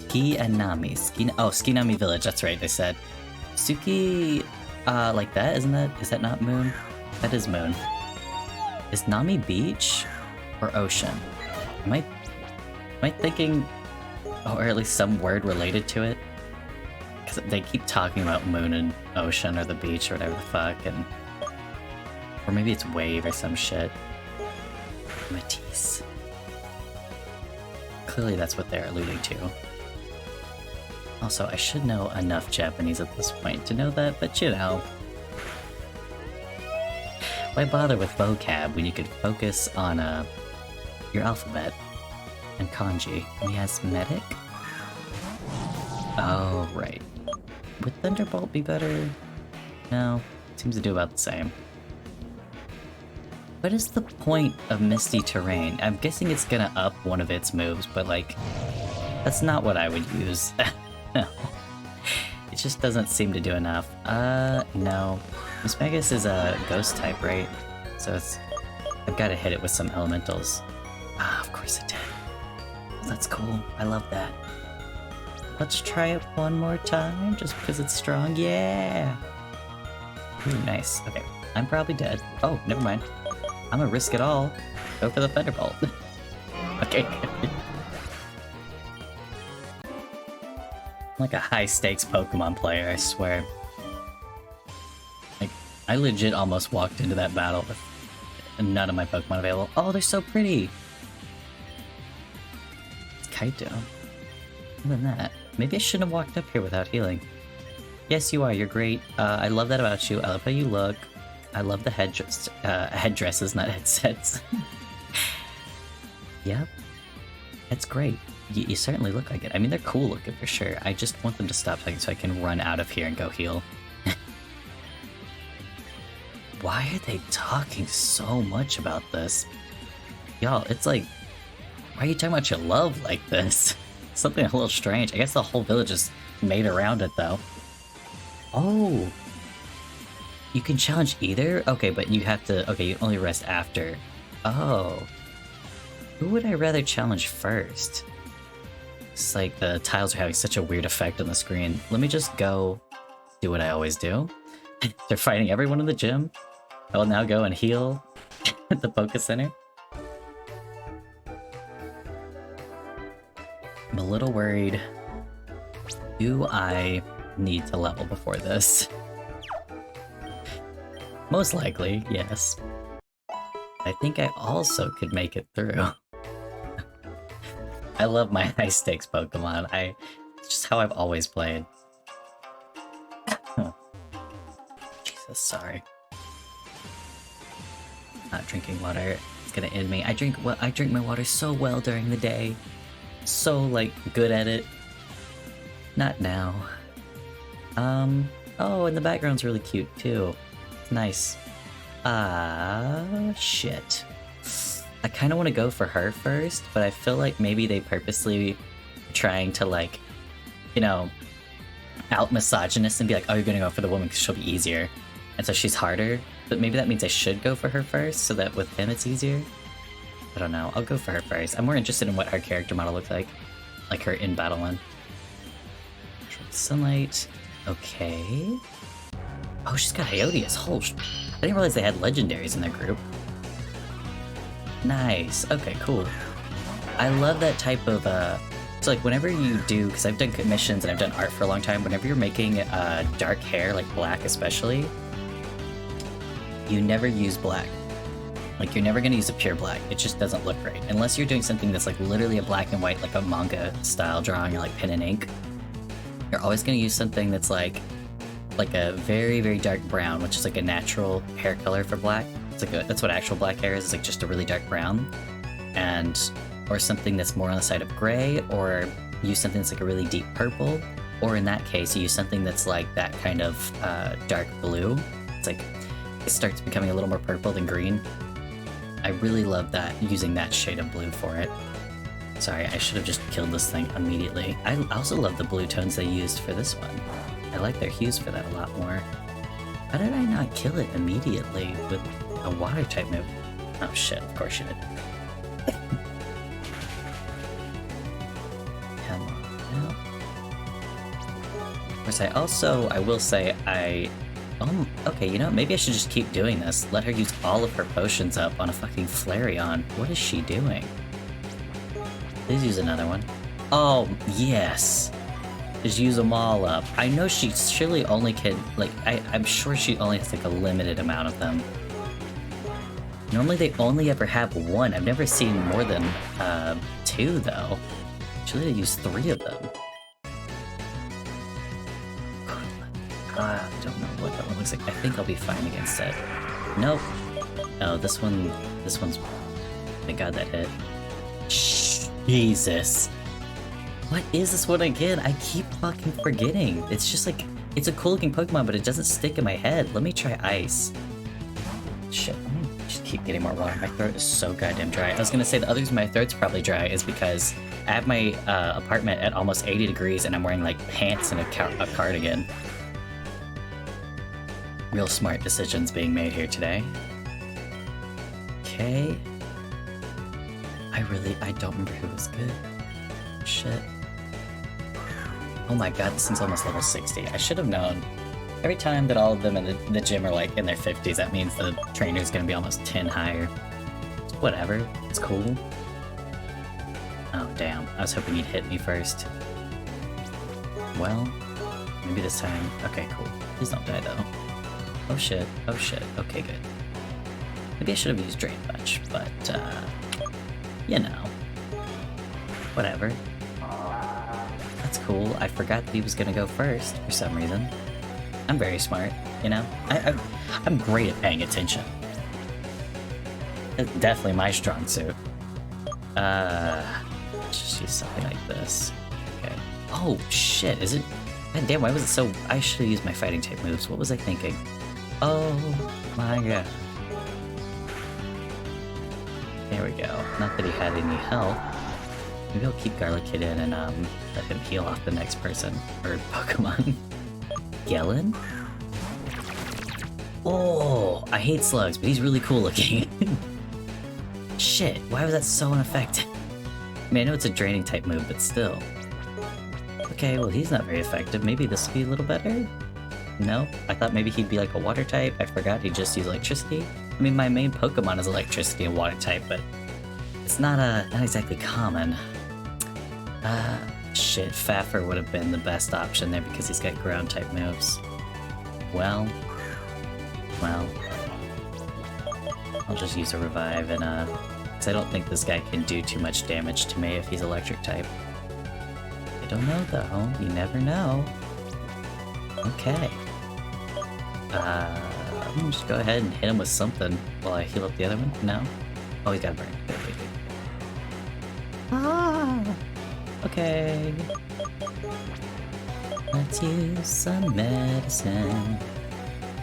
Skinami Village, that's right, they said. Suki... Like that? Is that not moon? That is moon. Is Nami beach or ocean? Am I thinking, or at least some word related to it? Because they keep talking about moon and ocean or the beach or whatever the fuck, and or maybe it's wave or some shit. Matisse. Clearly that's what they're alluding to. Also, I should know enough Japanese at this point to know that, but you know. Why bother with vocab when you could focus on your alphabet and kanji? Miasmatic? Oh, right. Would Thunderbolt be better? No, seems to do about the same. What is the point of Misty Terrain? I'm guessing it's gonna up one of its moves, but like, that's not what I would use. No. It just doesn't seem to do enough. No. Miss Megas is a ghost type, right? So it's... I've gotta hit it with some elementals. Ah, of course it did. That's cool. I love that. Let's try it one more time, just because it's strong. Yeah! Ooh, nice. Okay, I'm probably dead. Oh, never mind. I'm gonna risk it all. Go for the Thunderbolt. Okay. I'm like a high-stakes Pokemon player, I swear. Like, I legit almost walked into that battle with none of my Pokemon available. Oh, they're so pretty! It's Kaito. Other than that, maybe I shouldn't have walked up here without healing. Yes, you are. You're great. I love that about you. I love how you look. I love the headdresses, not headsets. Yep. That's great. You certainly look like it. I mean, they're cool looking for sure. I just want them to stop talking so I can run out of here and go heal. Why are they talking so much about this? Y'all, it's like... Why are you talking about your love like this? Something a little strange. I guess the whole village is made around it, though. Oh! You can challenge either? Okay, but you have to... Okay, you only rest after. Oh. Who would I rather challenge first? It's like the tiles are having such a weird effect on the screen. Let me just go do what I always do. They're fighting everyone in the gym. I will now go and heal at the Poké Center. I'm a little worried. Do I need to level before this? Most likely, yes. I think I also could make it through. I love my high-stakes Pokemon. It's just how I've always played. Jesus, sorry. Not drinking water. It's gonna end me. I drink my water so well during the day. So, like, good at it. Not now. Oh, and the background's really cute, too. It's nice. Shit. I kind of want to go for her first, but I feel like maybe they purposely trying to, like, you know, out-misogynist and be like, oh, you're gonna go for the woman because she'll be easier. And so she's harder, but maybe that means I should go for her first so that with him it's easier? I don't know. I'll go for her first. I'm more interested in what her character model looks like her in-battle one. Sunlight. Okay. Oh, she's got Iodeus. I didn't realize they had legendaries in their group. Nice. Okay, cool. I love that type of, so like whenever you do, because I've done commissions and I've done art for a long time, whenever you're making dark hair, like black especially, you never use black. Like, you're never gonna use a pure black. It just doesn't look right. Unless you're doing something that's like literally a black and white, like a manga style drawing or like pen and ink. You're always gonna use something that's like a very, very dark brown, which is like a natural hair color for black. It's like that's what actual black hair is. It's like just a really dark brown. Or something that's more on the side of gray, or use something that's like a really deep purple. Or in that case, you use something that's like that kind of dark blue. It's like, it starts becoming a little more purple than green. I really love that, using that shade of blue for it. Sorry, I should have just killed this thing immediately. I also love the blue tones they used for this one. I like their hues for that a lot more. How did I not kill it immediately with a water type move? Oh shit, of course you did. Come on now. Of course, I will say, I Okay, you know, maybe I should just keep doing this. Let her use all of her potions up on a fucking Flareon. What is she doing? Please use another one. Oh, yes. Just use them all up. I know she surely only can, like, I'm sure she only has, like, a limited amount of them. Normally they only ever have one. I've never seen more than, 2, though. Surely they use 3 of them. I don't know what that one looks like. I think I'll be fine against it. Nope. Oh, this one's... Thank God that hit. Jesus. What is this one again? I keep fucking forgetting. It's just like, it's a cool looking Pokemon, but it doesn't stick in my head. Let me try Ice. Shit, I'm gonna just keep getting more water. My throat is so goddamn dry. I was gonna say the other reason my throat's probably dry is because I have my apartment at almost 80 degrees and I'm wearing like pants and a cardigan. Real smart decisions being made here today. Okay. I don't remember who was good. Shit. Oh my god, this thing's almost level 60. I should have known. Every time that all of them in the gym are like in their 50s, that means the trainer's gonna be almost 10 higher. Whatever, it's cool. Oh damn, I was hoping he'd hit me first. Well, maybe this time. Okay, cool. Please don't die though. Oh shit, okay good. Maybe I should have used Drain Punch, but you know. Whatever. That's cool. I forgot that he was gonna go first for some reason. I'm very smart, you know? I'm great at paying attention. It's definitely my strong suit. Just use something like this. Okay. Oh, shit, is it? God damn, why was it so... I should have used my fighting type moves. What was I thinking? Oh, my god. There we go. Not that he had any health. Maybe I'll keep Garlic Kid in and let him heal off the next person, or Pokemon. Gellin? Oh, I hate slugs, but he's really cool looking. Shit, why was that so ineffective? I mean, I know it's a draining type move, but still. Okay, well he's not very effective. Maybe this will be a little better? No, I thought maybe he'd be like a water type. I forgot he'd just use electricity. I mean, my main Pokemon is electricity and water type, but it's not exactly common. Shit, Faffer would have been the best option there because he's got ground type moves. Well, I'll just use a revive and because I don't think this guy can do too much damage to me if he's electric type. I don't know though, you never know. Okay. I'm gonna just go ahead and hit him with something while I heal up the other one. No? Oh, he's got a burn. Good. Ah! Okay. Let's use some medicine.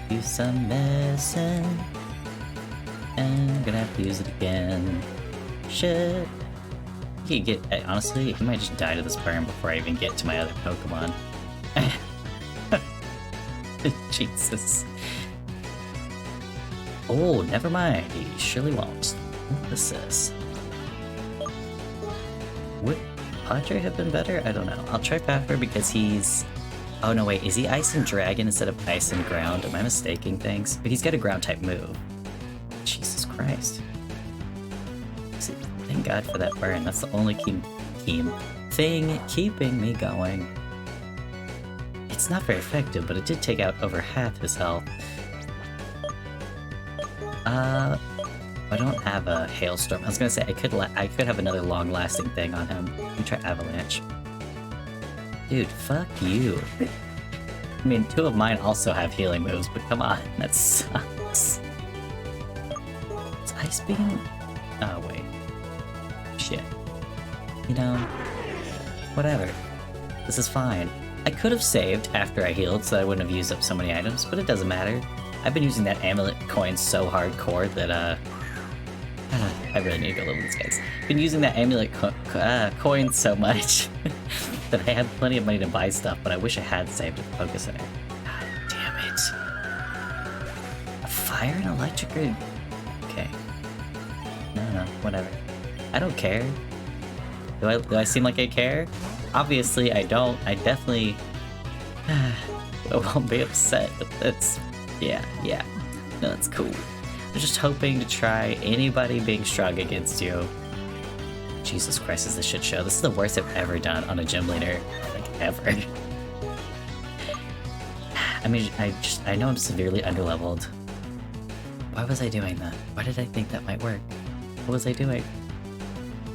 Use some medicine. And I'm gonna have to use it again. Shit. He get honestly, he might just die to this burn before I even get to my other Pokemon. Jesus. Oh, never mind. He surely won't. What is this? Would Padre have been better? I don't know. I'll try Paffer because he's... Oh no, wait. Is he Ice and Dragon instead of Ice and Ground? Am I mistaking things? But he's got a Ground type move. Jesus Christ. See, thank God for that burn. That's the only thing keeping me going. It's not very effective, but it did take out over half his health. I don't have a Hailstorm. I was gonna say I could have another long-lasting thing on him. Let me try Avalanche. Dude, fuck you. I mean, 2 of mine also have healing moves, but come on, that sucks. Is Ice Beam? Oh wait. Shit. You know, whatever. This is fine. I could have saved after I healed so I wouldn't have used up so many items, but it doesn't matter. I've been using that amulet coin so hardcore that, I really need to go live with these guys. I've been using that amulet coin so much that I have plenty of money to buy stuff, but I wish I had saved at the Focus Center. God damn it. A fire and electric grid? Okay. No, whatever. I don't care. Do I seem like I care? Obviously, I don't. I definitely I won't be upset with this. Yeah, yeah. No, that's cool. I'm just hoping to try anybody being strong against you. Jesus Christ, is this shit show. This is the worst I've ever done on a gym leader. Like, ever. I mean, I know I'm severely underleveled. Why was I doing that? Why did I think that might work? What was I doing?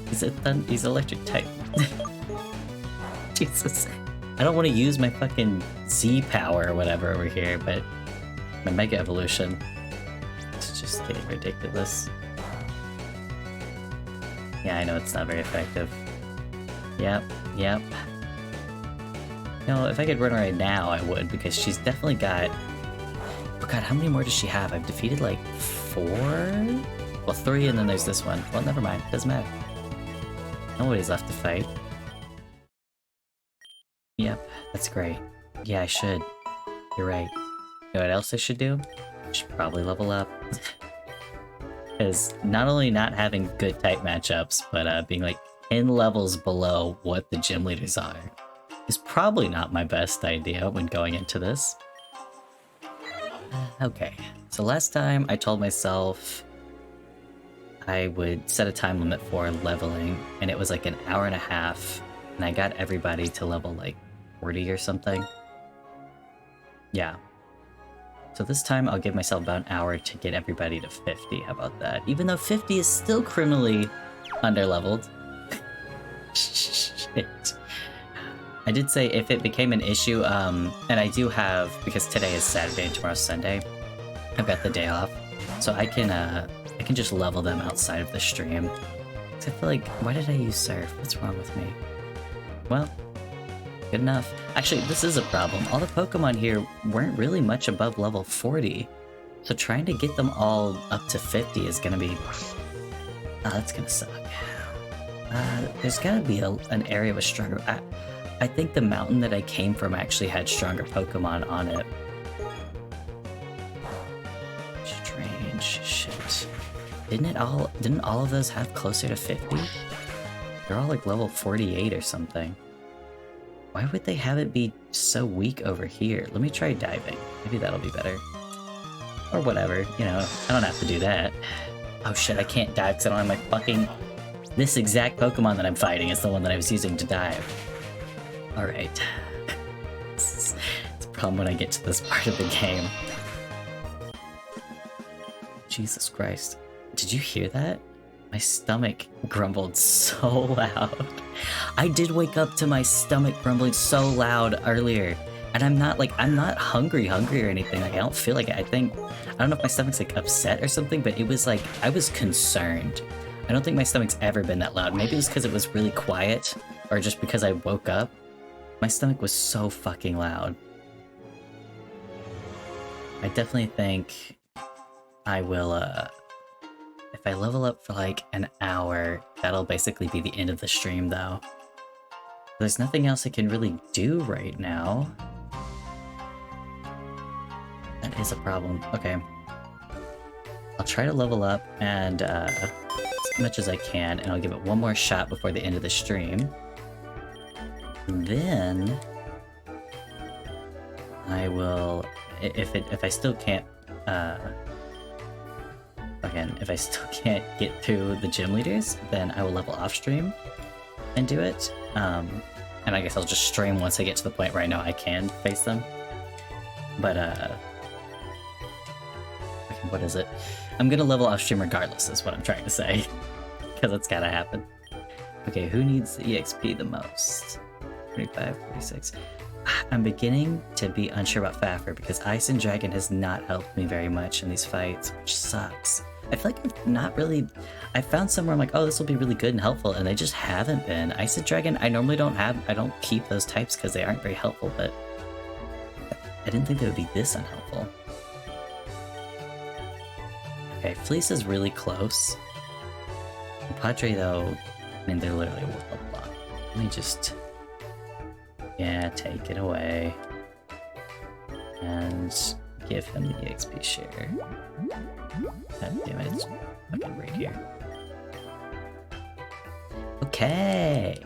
He's electric type. Jesus. I don't want to use my fucking Z power or whatever over here, but my Mega Evolution. It's just getting ridiculous. Yeah, I know it's not very effective. Yep, yep. No, if I could run her right now, I would, because she's definitely got... Oh god, how many more does she have? I've defeated like 4? Well, 3 and then there's this one. Well, never mind. Doesn't matter. Nobody's left to fight. Yep, that's great. Yeah, I should. You're right. You know what else I should do? I should probably level up. Because not only not having good type matchups, but being like 10 levels below what the gym leaders are is probably not my best idea when going into this. Okay, so last time I told myself I would set a time limit for leveling, and it was like an hour and a half, and I got everybody to level like 40 or something. Yeah. So this time I'll give myself about an hour to get everybody to 50. How about that? Even though 50 is still criminally underleveled. Shit. I did say if it became an issue, and I do have, because today is Saturday and tomorrow's Sunday, I've got the day off, so I can just level them outside of the stream. Cause I feel like, why did I use Surf? What's wrong with me? Well, good enough. Actually, this is a problem. All the Pokemon here weren't really much above level 40. So trying to get them all up to 50 is gonna be... Oh, that's gonna suck. There's gotta be an area with stronger... I think the mountain that I came from actually had stronger Pokemon on it. Strange shit. Didn't all of those have closer to 50? They're all like level 48 or something. Why would they have it be so weak over here? Let me try diving. Maybe that'll be better. Or whatever, you know, I don't have to do that. Oh shit, I can't dive because I don't have my fucking... This exact Pokemon that I'm fighting is the one that I was using to dive. Alright. It's a problem when I get to this part of the game. Jesus Christ. Did you hear that? My stomach grumbled so loud. I did wake up to my stomach grumbling so loud earlier. And I'm not hungry or anything. Like, I don't feel like it. I don't know if my stomach's like upset or something, but it was like, I was concerned. I don't think my stomach's ever been that loud. Maybe it was because it was really quiet, or just because I woke up. My stomach was so fucking loud. I definitely think I will, if I level up for like an hour, that'll basically be the end of the stream though. There's nothing else I can really do right now. That is a problem. Okay. I'll try to level up and as much as I can, and I'll give it one more shot before the end of the stream. Then I will, if I still can't, again, if I still can't get through the gym leaders, then I will level off stream and do it. And I guess I'll just stream once I get to the point where I know I can face them. But okay, what is it? I'm gonna level off stream regardless, is what I'm trying to say, because it's gotta happen. Okay, who needs the EXP the most? 25, 46. I'm beginning to be unsure about Faffer because Ice and Dragon has not helped me very much in these fights, which sucks. I feel like I've not really... I found somewhere I'm like, oh, this will be really good and helpful, and they just haven't been. Ice and Dragon, I normally don't keep those types because they aren't very helpful, but I didn't think they would be this unhelpful. Okay, Fleece is really close. Padre, though, I mean, they're literally worth a lot. Let me just... Yeah, take it away. And give him the XP share. God damn it, it's fucking right here. Okay.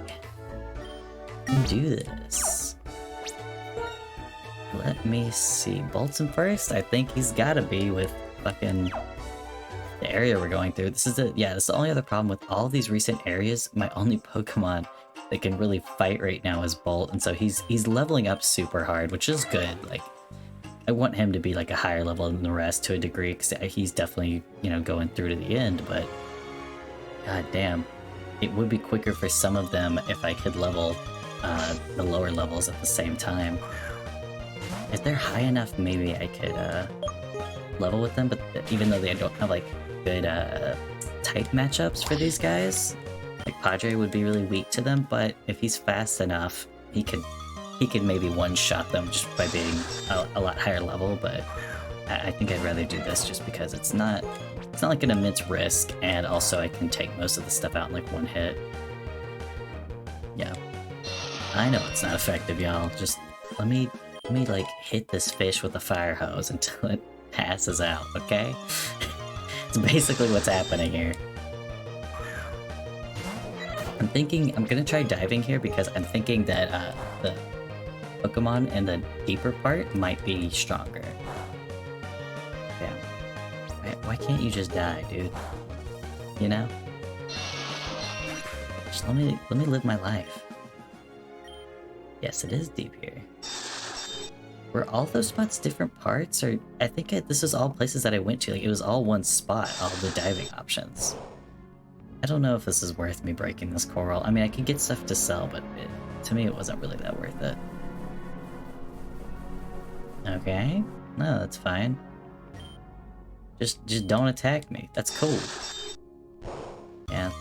We can do this. Let me see. Bolton first? I think he's gotta be with fucking the area we're going through. This is the only other problem with all these recent areas. My only Pokemon that can really fight right now is Bolt, and so he's leveling up super hard, which is good. Like, I want him to be like a higher level than the rest to a degree, because he's definitely, you know, going through to the end, but god damn. It would be quicker for some of them if I could level the lower levels at the same time. If they're high enough, maybe I could level with them, but even though they don't have like good type matchups for these guys, like Padre would be really weak to them, but if he's fast enough, he could maybe one-shot them just by being a lot higher level, but I think I'd rather do this just because it's not like an immense risk, and also I can take most of the stuff out in like one hit. Yeah. I know it's not effective, y'all. Just let me like hit this fish with a fire hose until it passes out, okay? It's basically what's happening here. I'm gonna try diving here because I'm thinking that the Pokemon in the deeper part might be stronger. Yeah. Why can't you just die, dude? You know? Just let me live my life. Yes, it is deep here. Were all those spots different parts, or I think this is all places that I went to. Like, it was all one spot, all the diving options. I don't know if this is worth me breaking this coral. I mean, I could get stuff to sell, but to me it wasn't really that worth it. Okay. No, that's fine. Just don't attack me. That's cool. Yeah.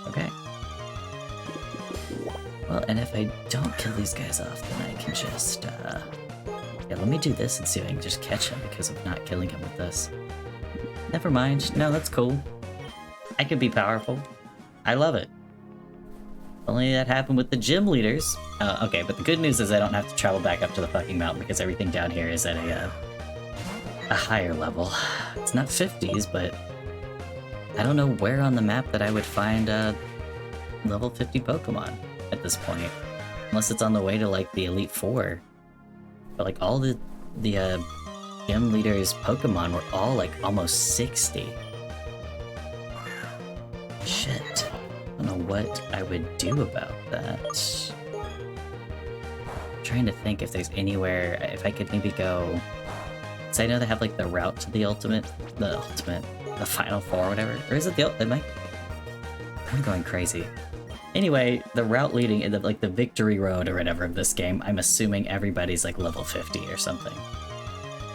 Okay. Well, and if I don't kill these guys off, then I can just, yeah, let me do this and see if I can just catch him because of not killing him with this. Never mind. No, that's cool. I could be powerful. I love it. Only that happened with the gym leaders. Okay, but the good news is I don't have to travel back up to the fucking mountain because everything down here is at a higher level. It's not 50s, but I don't know where on the map that I would find level 50 Pokemon at this point. Unless it's on the way to like the Elite Four. But like all the gym leaders Pokemon were all like almost 60. Shit. I don't know what I would do about that. I'm trying to think if there's anywhere, if I could maybe go... So I know they have like the route to the Final Four or whatever. Or is it I'm going crazy. Anyway, the route leading into like the victory road or whatever of this game, I'm assuming everybody's like level 50 or something.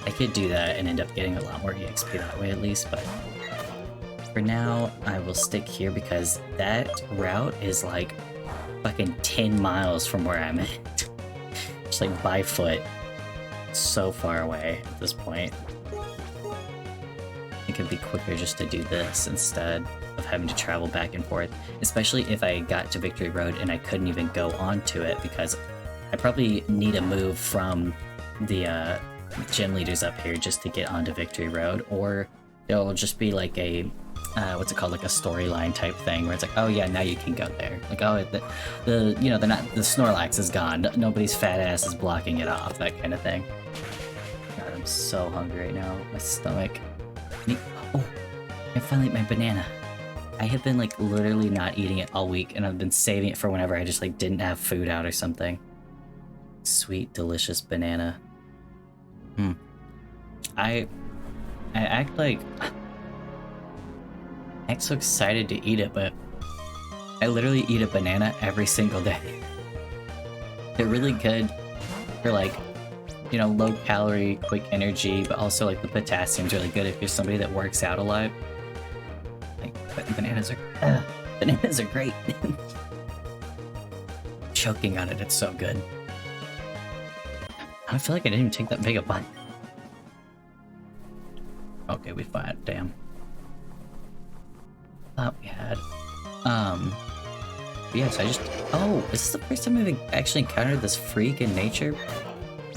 I could do that and end up getting a lot more EXP that way at least, but for now, I will stick here because that route is like fucking 10 miles from where I'm at. Just like by foot. So far away at this point. I think it'd be quicker just to do this instead of having to travel back and forth, especially if I got to Victory Road and I couldn't even go onto it because I probably need a move from the gym leaders up here just to get onto Victory Road, or it'll just be like a what's it called, like a storyline type thing where it's like, oh yeah, now you can go there. Like, oh, the you know, the Snorlax is gone. Nobody's fat ass is blocking it off, that kind of thing. God, I'm so hungry right now. My stomach. Oh, I finally ate my banana. I have been like literally not eating it all week, and I've been saving it for whenever I just like didn't have food out or something. Sweet, delicious banana. I act like I'm so excited to eat it, but I literally eat a banana every single day. They're really good for like, you know, low calorie, quick energy, but also like the potassium's really good if you're somebody that works out a lot. Like, bananas are great. Choking on it, it's so good. I feel like I didn't even take that big a bite. Okay, we fought, damn. Thought we had. Yes, I just... Oh, is this the first time we've actually encountered this freak in nature?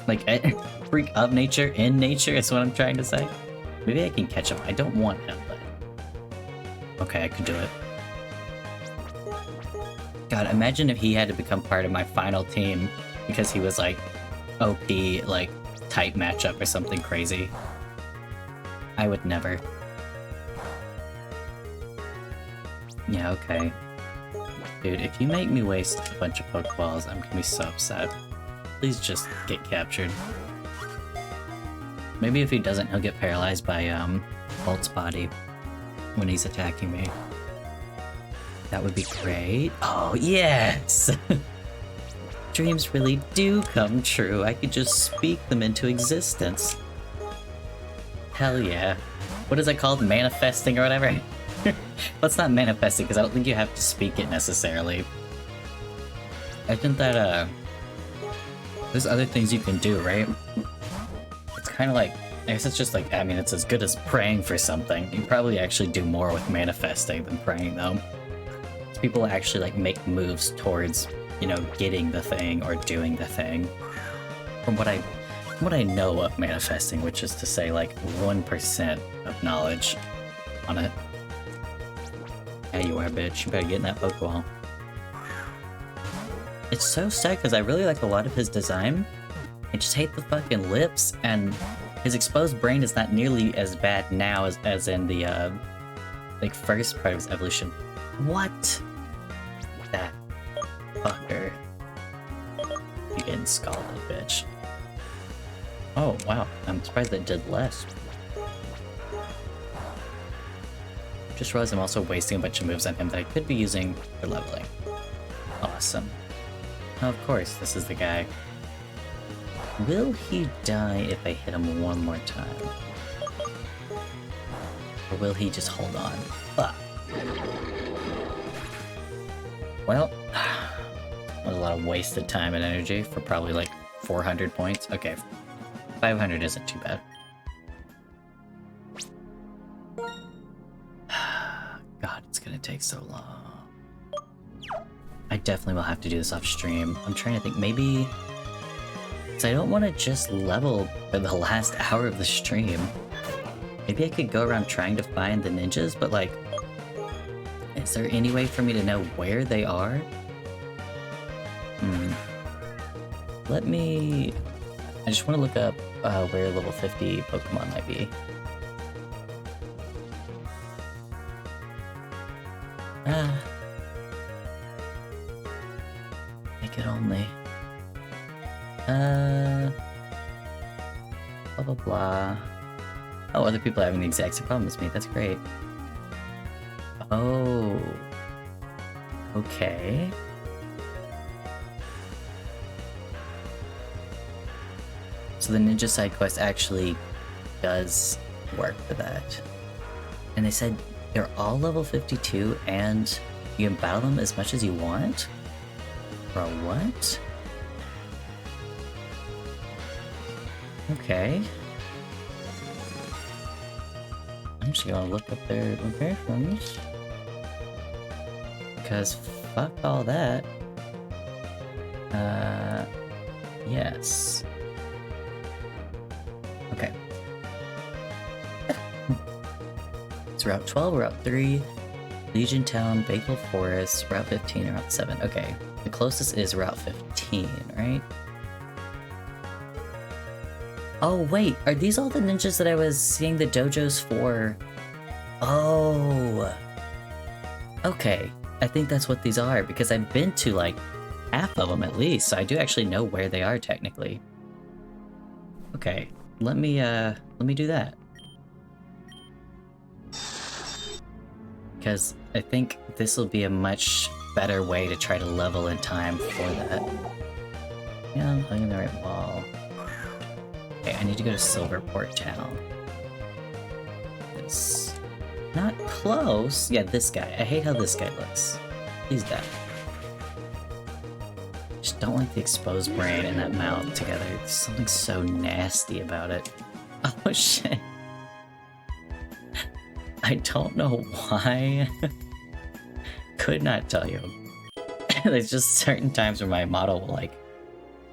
Like, freak of nature in nature is what I'm trying to say. Maybe I can catch him. I don't want him, but... Okay, I could do it. God, imagine if he had to become part of my final team because he was, like, OP, like, type matchup or something crazy. I would never. Yeah, okay. Dude, if you make me waste a bunch of Pokeballs, I'm gonna be so upset. Please just get captured. Maybe if he doesn't, he'll get paralyzed by, Bolt's body when he's attacking me. That would be great. Oh, yes! Dreams really do come true. I could just speak them into existence. Hell yeah. What is it called? Manifesting or whatever? Well, it's not manifesting, because I don't think you have to speak it necessarily. I think that, there's other things you can do, right? It's kind of like, I guess it's just like, I mean, it's as good as praying for something. You can probably actually do more with manifesting than praying, though. People actually, like, make moves towards, you know, getting the thing or doing the thing. From what I know of manifesting, which is to say, like, 1% of knowledge on it. Yeah, you are, bitch. You better get in that Pokeball. It's so sad, because I really like a lot of his design. I just hate the fucking lips, and his exposed brain is not nearly as bad now as in the, like, first part of his evolution. What? That fucker. You're getting scalded, bitch. Oh, wow. I'm surprised that did less. Just realized I'm also wasting a bunch of moves on him that I could be using for leveling. Awesome. Oh, of course, this is the guy. Will he die if I hit him one more time? Or will he just hold on? Fuck. Well, that was a lot of wasted time and energy for probably like 400 points. Okay, 500 isn't too bad. God, it's gonna take so long. I definitely will have to do this off stream. I'm trying to think, maybe... because I don't want to just level for the last hour of the stream. Maybe I could go around trying to find the ninjas, but like... is there any way for me to know where they are? Let me... I just want to look up where level 50 Pokemon might be. Make it only. Blah blah blah. Oh, other people are having the exact same problem as me. That's great. Oh. Okay. So the ninja side quest actually does work for that. And they said they're all level 52 and you can battle them as much as you want? Bro, what? Okay. I'm just gonna look up their locations. Because fuck all that. Yes. Okay. It's Route 12, Route 3, Legion Town, Bakewell Forest, Route 15, and Route 7. Okay. The closest is Route 15, right? Oh, wait. Are these all the ninjas that I was seeing the dojos for? Oh. Okay. I think that's what these are, because I've been to, like, half of them at least, so I do actually know where they are, technically. Okay. Let me do that. Because I think this will be a much better way to try to level in time for that. Yeah, I'm hugging the right wall. Okay, I need to go to Silverport Town. It's not close. Yeah, this guy. I hate how this guy looks. He's dead. Just don't like the exposed brain and that mouth together. There's something so nasty about it. Oh shit. I don't know why. Could not tell you. There's just certain times where my model will like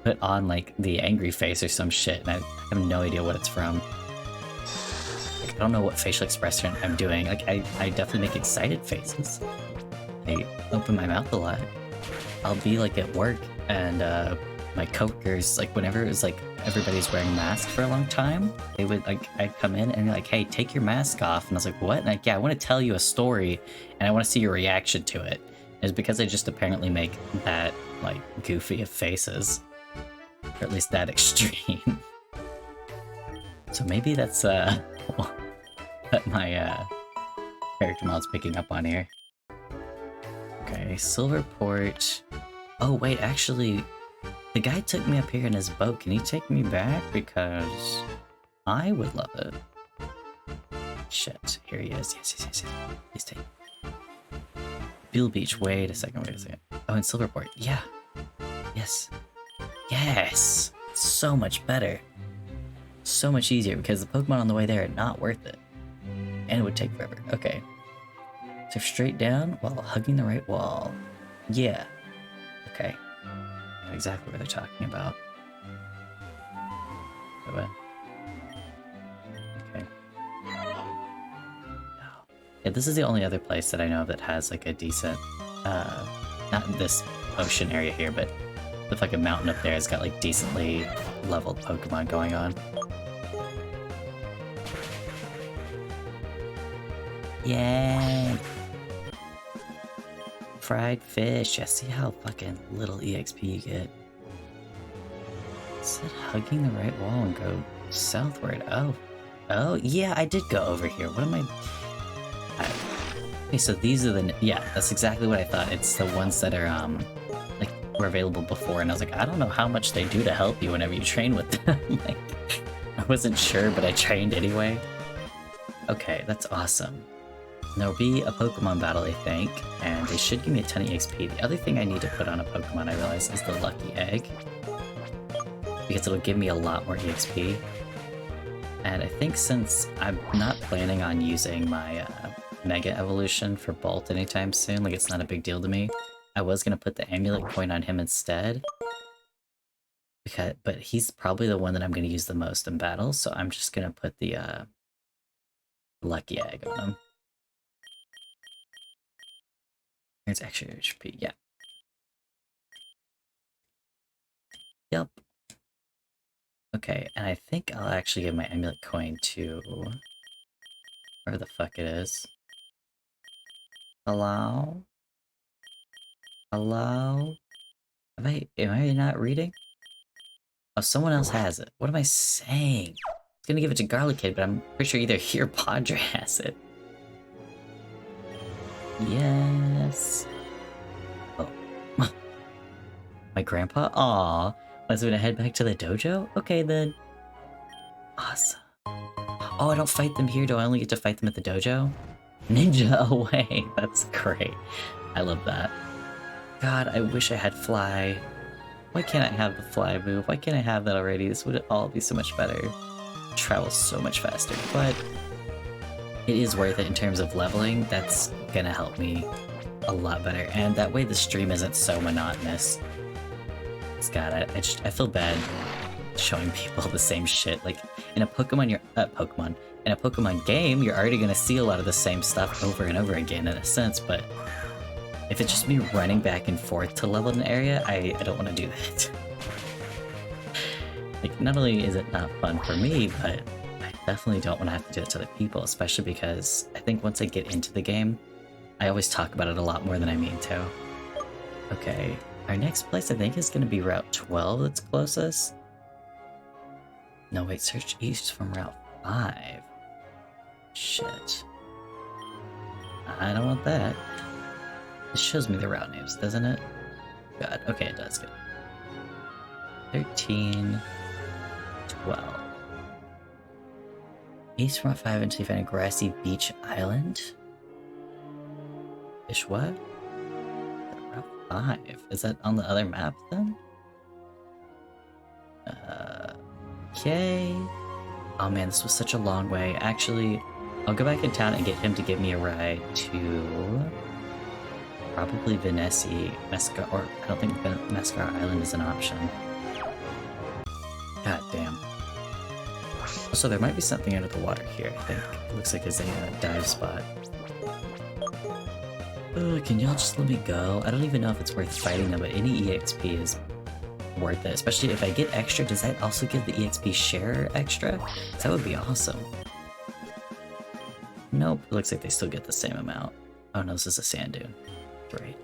put on like the angry face or some shit and I have no idea what it's from. Like, I don't know what facial expression I'm doing. Like I definitely make excited faces. I open my mouth a lot. I'll be like at work and my coworkers, like whenever it was like everybody's wearing masks for a long time, they would like, I'd come in and be like, hey, take your mask off. And I was like, what? And like, yeah, I want to tell you a story and I want to see your reaction to it. And it's because I just apparently make that like goofy of faces, or at least that extreme. So maybe that's what my character mod's picking up on here. Okay, Silverport. Oh wait, actually, the guy took me up here in his boat. Can he take me back? Because I would love it. Shit, here he is. Yes. Please take. Beale Beach. Wait a second. Oh, in Silverport. Yeah. Yes. Yes. So much better. So much easier because the Pokemon on the way there are not worth it. And it would take forever. Okay. So straight down while hugging the right wall. Yeah. Okay. Not exactly what they're talking about. Okay. Yeah, this is the only other place that I know that has like a decent, not in this ocean area here, but with like a mountain up there, it's got like decently leveled Pokemon going on. Yay! Fried fish. I see how fucking little EXP you get. It said hugging the right wall and go southward. Oh, yeah, I did go over here. What am I... Okay, so these are the... Yeah, that's exactly what I thought. It's the ones that are, like, were available before, and I was like, I don't know how much they do to help you whenever you train with them. Like, I wasn't sure, but I trained anyway. Okay, that's awesome. There'll be a Pokemon battle, I think, and they should give me a ton of EXP. The other thing I need to put on a Pokemon, I realize, is the Lucky Egg. Because it'll give me a lot more EXP. And I think since I'm not planning on using my Mega Evolution for Bolt anytime soon, like it's not a big deal to me, I was going to put the Amulet Coin on him instead. But he's probably the one that I'm going to use the most in battle, so I'm just going to put the Lucky Egg on him. There's extra HP, yeah. Yep. Okay, and I think I'll actually give my Amulet Coin to... where the fuck it is. Hello? Hello? Am I not reading? Oh, someone else has it. What am I saying? I was gonna give it to Garlic Kid, but I'm pretty sure either he or Padre has it. Yes. Oh. My grandpa? Aw. Was gonna head back to the dojo? Okay then. Awesome. Oh, I don't fight them here. Do I only get to fight them at the dojo? Ninja away. That's great. I love that. God, I wish I had fly. Why can't I have the fly move? Why can't I have that already? This would all be so much better. Travel so much faster, but it is worth it in terms of leveling. That's gonna help me a lot better, and that way the stream isn't so monotonous. God, I feel bad showing people the same shit. Like in a Pokemon, in a Pokemon game, you're already gonna see a lot of the same stuff over and over again in a sense. But if it's just me running back and forth to level an area, I don't want to do that. Like, not only is it not fun for me, but I definitely don't want to have to do it to other people, especially because I think once I get into the game, I always talk about it a lot more than I mean to. Okay, our next place I think is going to be Route 12 that's closest. No, wait, search east from Route 5. Shit. I don't want that. It shows me the route names, doesn't it? God, okay, it does, good. 13... 12. East from Route 5 until you find a grassy beach island? Fish what? Route 5. Is that on the other map then? Okay. Oh man, this was such a long way. Actually, I'll go back in town and get him to give me a ride to... probably Venessi, Mescar, or I don't think Mescar Island is an option. God damn. Also, there might be something under the water here, I think. It looks like it's a dive spot. Can y'all just let me go? I don't even know if it's worth fighting them, but any EXP is worth it. Especially if I get extra, does that also give the EXP share extra? That would be awesome. Nope, it looks like they still get the same amount. Oh no, this is a sand dune. Great.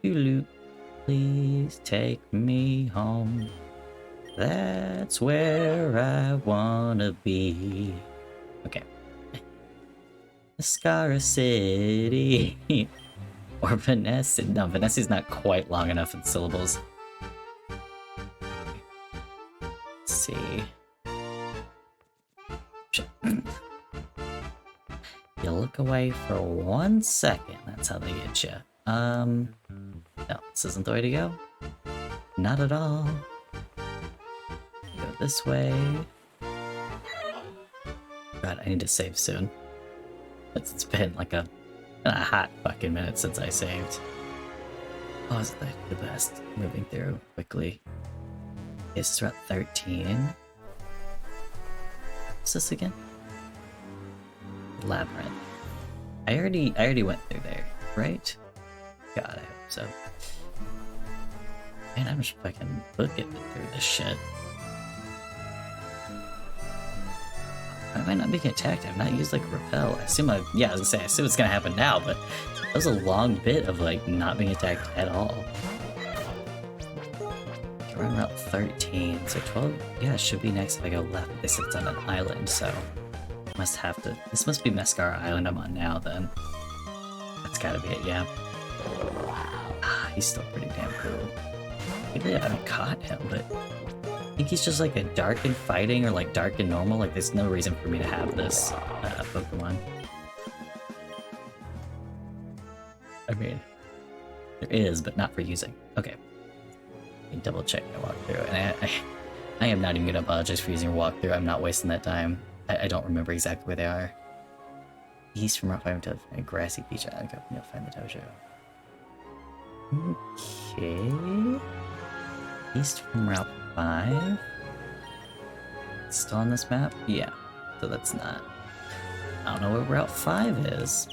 Hulu, please take me home. That's where I wanna be. Okay. Mascara City. Or Vanessa. No, Vanessa's not quite long enough in syllables. Let's see. You look away for 1 second. That's how they get you. No, this isn't the way to go. Not at all. Go this way. God, I need to save soon. It's been like a hot fucking minute since I saved. Oh, is that the best? Moving through quickly. This is Route 13. What's this again? Labyrinth. I already went through there, right? God, I hope so. Man, I'm just fucking booking through this shit. I might not be attacked. I've not used like repel. I assume yeah, I was gonna say I assume it's gonna happen now, but that was a long bit of like not being attacked at all. We're on Route 13, so 12. Yeah, it should be next if I go left. They said it's on an island, so must have to. This must be Mascara Island I'm on now. Then that's gotta be it. Yeah. Ah, he's still pretty damn cool. Maybe I haven't caught him, but I think he's just like a dark and fighting or like dark and normal. Like there's no reason for me to have this Pokemon. I mean, there is, but not for using. Okay. Let me double check my walkthrough. And I am not even gonna apologize for using your walkthrough. I'm not wasting that time. I don't remember exactly where they are. East from Route 5 to a grassy beach island. You'll find the dojo. Okay. East from Route 5. Still on this map? Yeah. So that's not. I don't know what Route 5 is.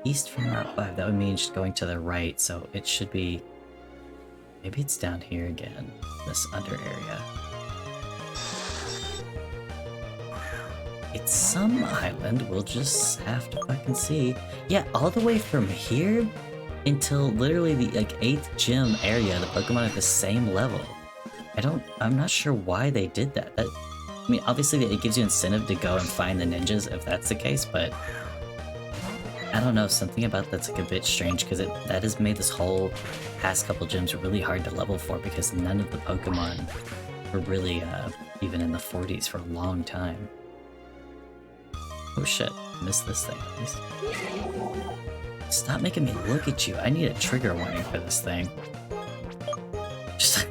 East from Route 5. That would mean just going to the right, so it should be. Maybe it's down here again. This under area. It's some island, we'll just have to fucking see. Yeah, all the way from here until literally the like 8th gym area, the Pokemon at the same level. I'm not sure why they did that. I mean, obviously it gives you incentive to go and find the ninjas if that's the case, but I don't know, something about that's like a bit strange because that has made this whole past couple gyms really hard to level for because none of the Pokemon were really even in the 40s for a long time. Oh shit, missed this thing at least. Stop making me look at you. I need a trigger warning for this thing. Just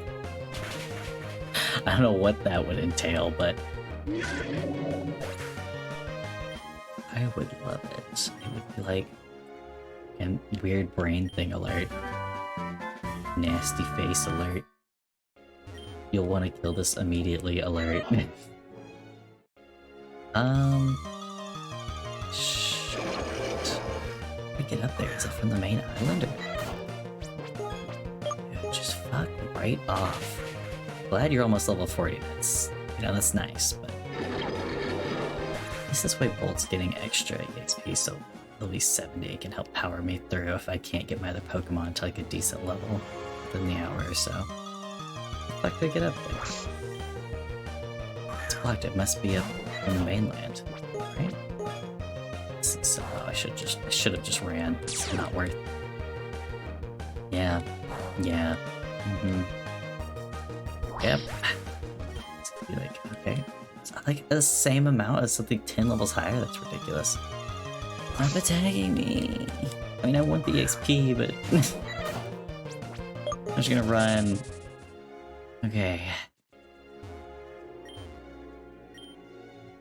I don't know what that would entail, but I would love it. It would be like a weird brain thing alert. Nasty face alert. You'll want to kill this immediately alert. Shit. How do we get up there? Is it from the main island or? Dude, just fuck right off. Glad you're almost level 40. That's, you know, that's nice, but at least this way Bolt's getting extra EXP, so at least 70 can help power me through if I can't get my other Pokemon to like a decent level within the hour or so. How the fuck do I get up there? It's blocked. It must be up in the mainland, right? So I should have just ran. It's not worth. Yeah. Yep. It's gonna be like, okay. It's not like the same amount as something 10 levels higher. That's ridiculous. Stop attacking me. I mean, I want the XP, but I'm just gonna run. Okay.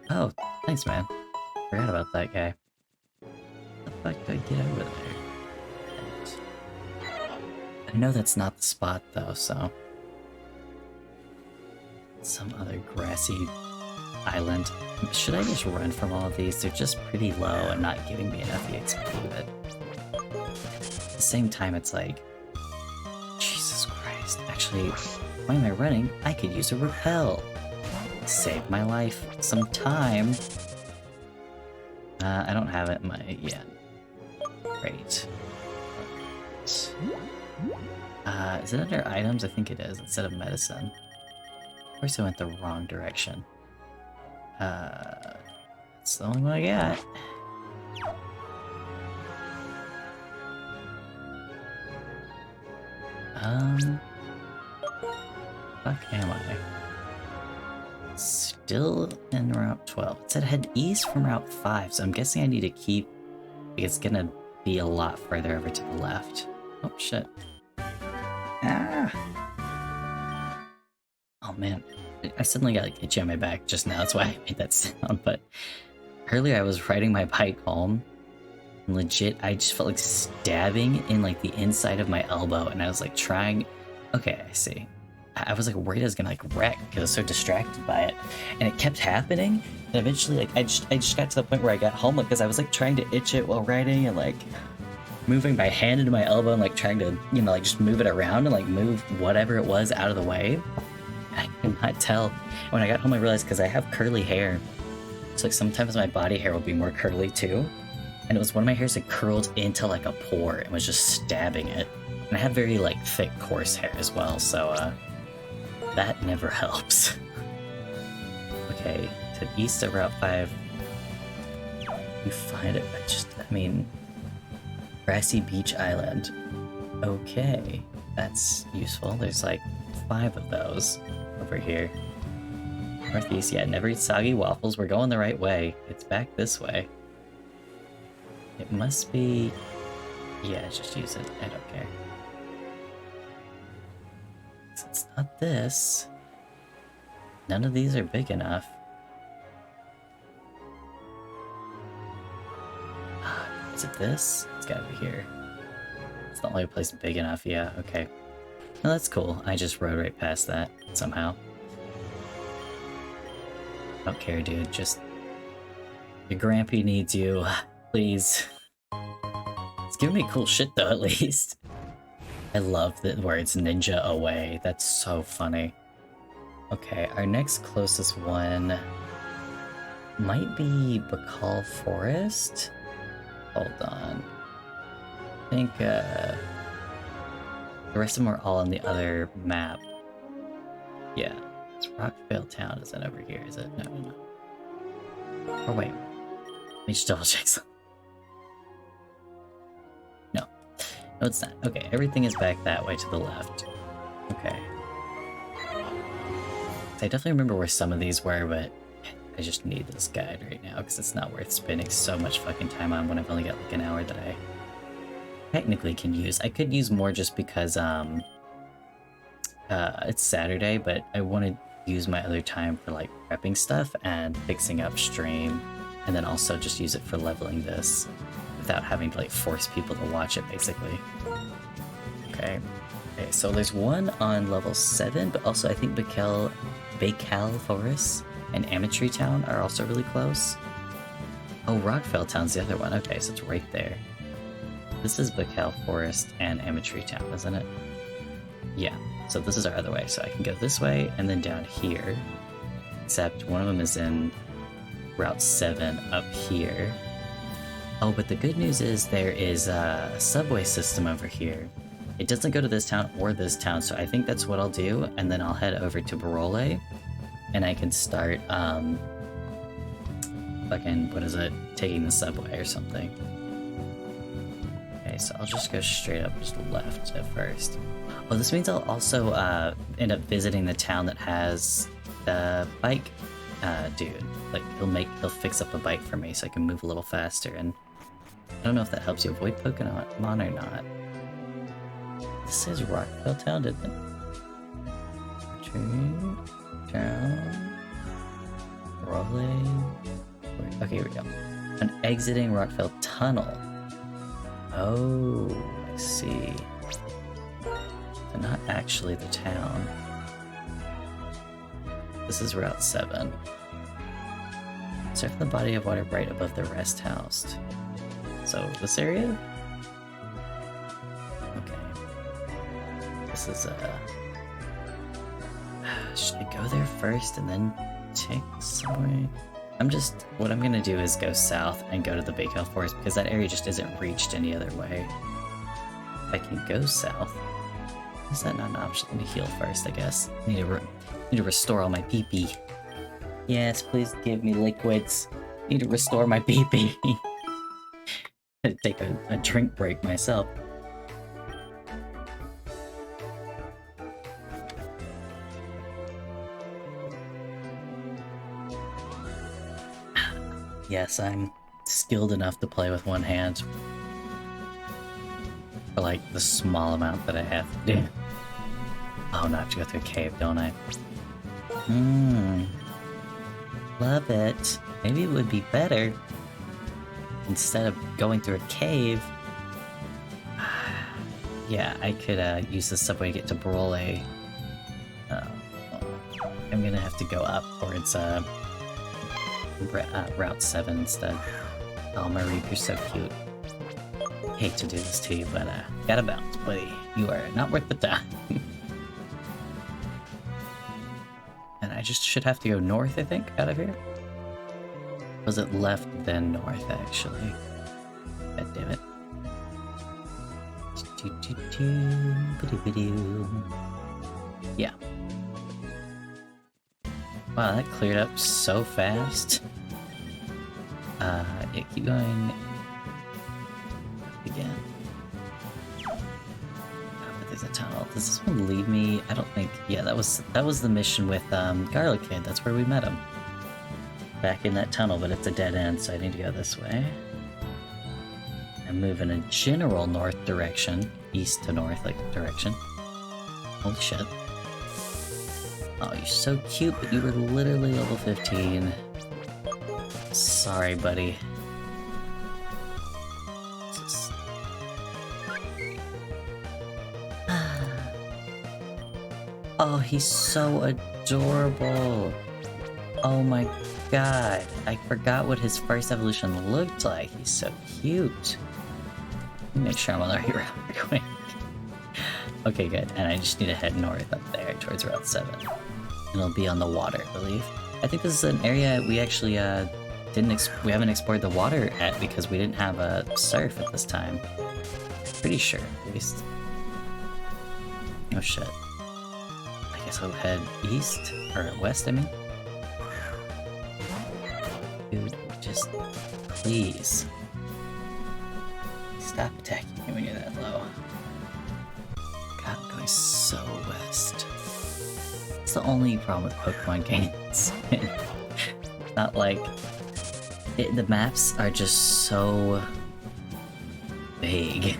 Oh, thanks, man. Forgot about that guy. How the fuck do I get over there? I know that's not the spot, though, so. Some other grassy island. Should I just run from all of these? They're just pretty low and not giving me enough EXP, but at the same time, it's like, actually, why am I running? I could use a repel. Save my life some time. I don't have it in my... yeah. Great. Is it under items? I think it is, instead of medicine. Of course I went the wrong direction. That's the only one I got. Fuck am I? Still in Route 12. It said head east from Route 5, so I'm guessing I need to keep... it's gonna be a lot further over to the left. Oh, shit. Ah! Oh, man. I suddenly got like itchy on my back just now, that's why I made that sound, but... earlier I was riding my bike home, and legit, I just felt like stabbing in like the inside of my elbow, and I was like trying... okay, I see. I was like worried I was gonna like wreck because I was so distracted by it, and it kept happening. And eventually, like I just got to the point where I got home because I was like trying to itch it while riding and like moving my hand into my elbow and like trying to, you know, like just move it around and like move whatever it was out of the way. I could not tell. When I got home, I realized because I have curly hair, so like sometimes my body hair will be more curly too, and it was one of my hairs that curled into like a pore and was just stabbing it. And I have very like thick, coarse hair as well, so that never helps. Okay, to the east of Route 5. You find it, I mean... Grassy Beach Island. Okay, that's useful. There's like 5 of those over here. Northeast, yeah, never eat soggy waffles. We're going the right way. It's back this way. It must be... yeah, just use it. I don't care. It's not this. None of these are big enough. Is it this? It's gotta be here. It's the only place big enough, yeah, okay. No, that's cool. I just rode right past that, somehow. Don't care, dude. Just... your Grampy needs you. Please. It's giving me cool shit, though, at least. I love the words ninja away. That's so funny. Okay, our next closest one might be Bacall Forest? Hold on. I think, the rest of them are all on the other map. Yeah. It's Rockvale Town isn't over here, is it? No. Oh, wait. Let me just double check something. No, it's not. Okay, everything is back that way to the left. Okay. I definitely remember where some of these were, but I just need this guide right now because it's not worth spending so much fucking time on when I've only got like an hour that I technically can use. I could use more just because it's Saturday, but I want to use my other time for like prepping stuff and fixing up stream, and then also just use it for leveling this without having to like force people to watch it, basically. Okay, so there's one on level 7, but also I think Bacall Forest and Ametry Town are also really close. Oh, Rockvale Town's the other one. Okay, so it's right there. This is Bacall Forest and Ametry Town, isn't it? Yeah, so this is our other way, so I can go this way and then down here. Except one of them is in Route 7 up here. Oh, but the good news is there is a subway system over here. It doesn't go to this town or this town, so I think that's what I'll do, and then I'll head over to Barole, and I can start, fucking, what is it, taking the subway or something. Okay, so I'll just go straight up, just left at first. Oh, this means I'll also, end up visiting the town that has the bike, dude. Like, he'll fix up a bike for me so I can move a little faster, and I don't know if that helps you avoid Pokemon or not. This is Rockvale Town, didn't it? Town. Rolling. Okay, here we go. I'm exiting Rockvale Tunnel. Oh, I see. So not actually the town. This is Route 7. Surf the body of water right above the rest house. So, this area? Okay. This is, Should I go there first and then take somewhere? What I'm gonna do is go south and go to the Big Hill Forest because that area just isn't reached any other way. If I can go south. Is that not an option? Let me heal first, I guess. I need to restore all my PP. Yes, please give me liquids. I need to restore my PP. I'm gonna take a drink break myself. Yes, I'm skilled enough to play with one hand. For like the small amount that I have to do. Oh no, I have to go through a cave, don't I? Love it. Maybe it would be better instead of going through a cave. Yeah, I could use the subway to get to Brole. I'm gonna have to go up towards Route 7 instead. Oh, Mareep, you're so cute. Hate to do this to you, but gotta bounce, buddy. You are not worth the time. And I just should have to go north, I think, out of here. Was it left then north, actually? God damn it. Yeah. Wow, that cleared up so fast. Yeah, keep going. Again. Oh, but there's a tunnel. Does this one lead me? I don't think. Yeah, that was the mission with Garlic Kid. That's where we met him. Back in that tunnel, but it's a dead end, so I need to go this way. And move in a general north direction, east to north, like direction. Holy shit. Oh, you're so cute, but you were literally level 15. Sorry, buddy. Oh, he's so adorable. Oh my god. I forgot what his first evolution looked like. He's so cute. Let me make sure I'm on the right route real quick. Okay, good. And I just need to head north up there towards Route 7. And it'll be on the water, I believe. I think this is an area we actually we haven't explored the water at because we didn't have a surf at this time. Pretty sure, at least. Oh shit. I guess I'll head east, or west, I mean. Dude, just please. Stop attacking me when you're that low. God, I'm going so west. It's the only problem with Pokemon games. Not like... the maps are just so... vague.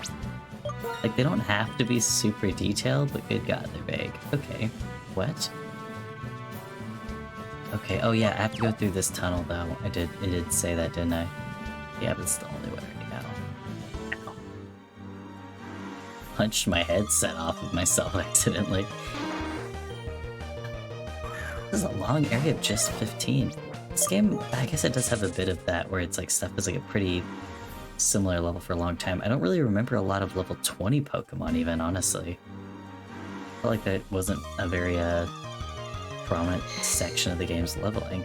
Like, they don't have to be super detailed, but good god, they're vague. Okay. What? Okay, oh yeah, I have to go through this tunnel, though. It did say that, didn't I? Yeah, but it's the only way right now. Ow. Punched my headset off of myself accidentally. This is a long area of just 15. This game, I guess it does have a bit of that, where it's like stuff is like a pretty similar level for a long time. I don't really remember a lot of level 20 Pokemon even, honestly. I felt like that wasn't a very prominent section of the game's leveling.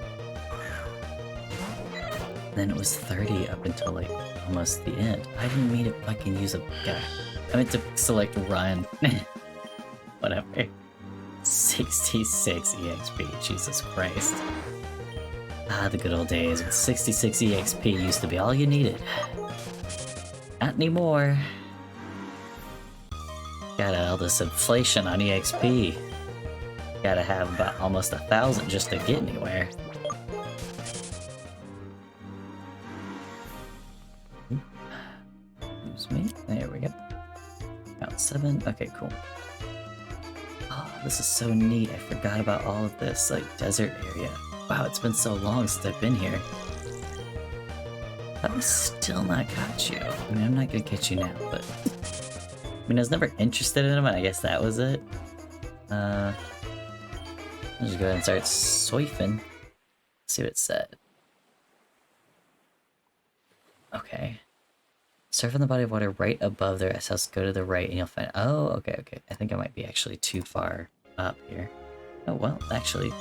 And then it was 30 up until like almost the end. I didn't mean to fucking use a guy. I meant to select run. Whatever. 66 EXP, Jesus Christ. Ah, the good old days when 66 EXP used to be all you needed. Not anymore. Got all this inflation on EXP. Gotta have about almost 1,000 just to get anywhere. Excuse me. There we go. Route 7. Okay, cool. Oh, this is so neat. I forgot about all of this, like, desert area. Wow, it's been so long since I've been here. I've still not got you. I mean, I'm not gonna get you now, but... I mean, I was never interested in him, and I guess that was it. I'll just go ahead and start swiping. See what it said. Okay. Surf in the body of water right above their S house. Go to the right and you'll find... Oh, okay, okay. I think I might be actually too far up here. Oh, well, actually,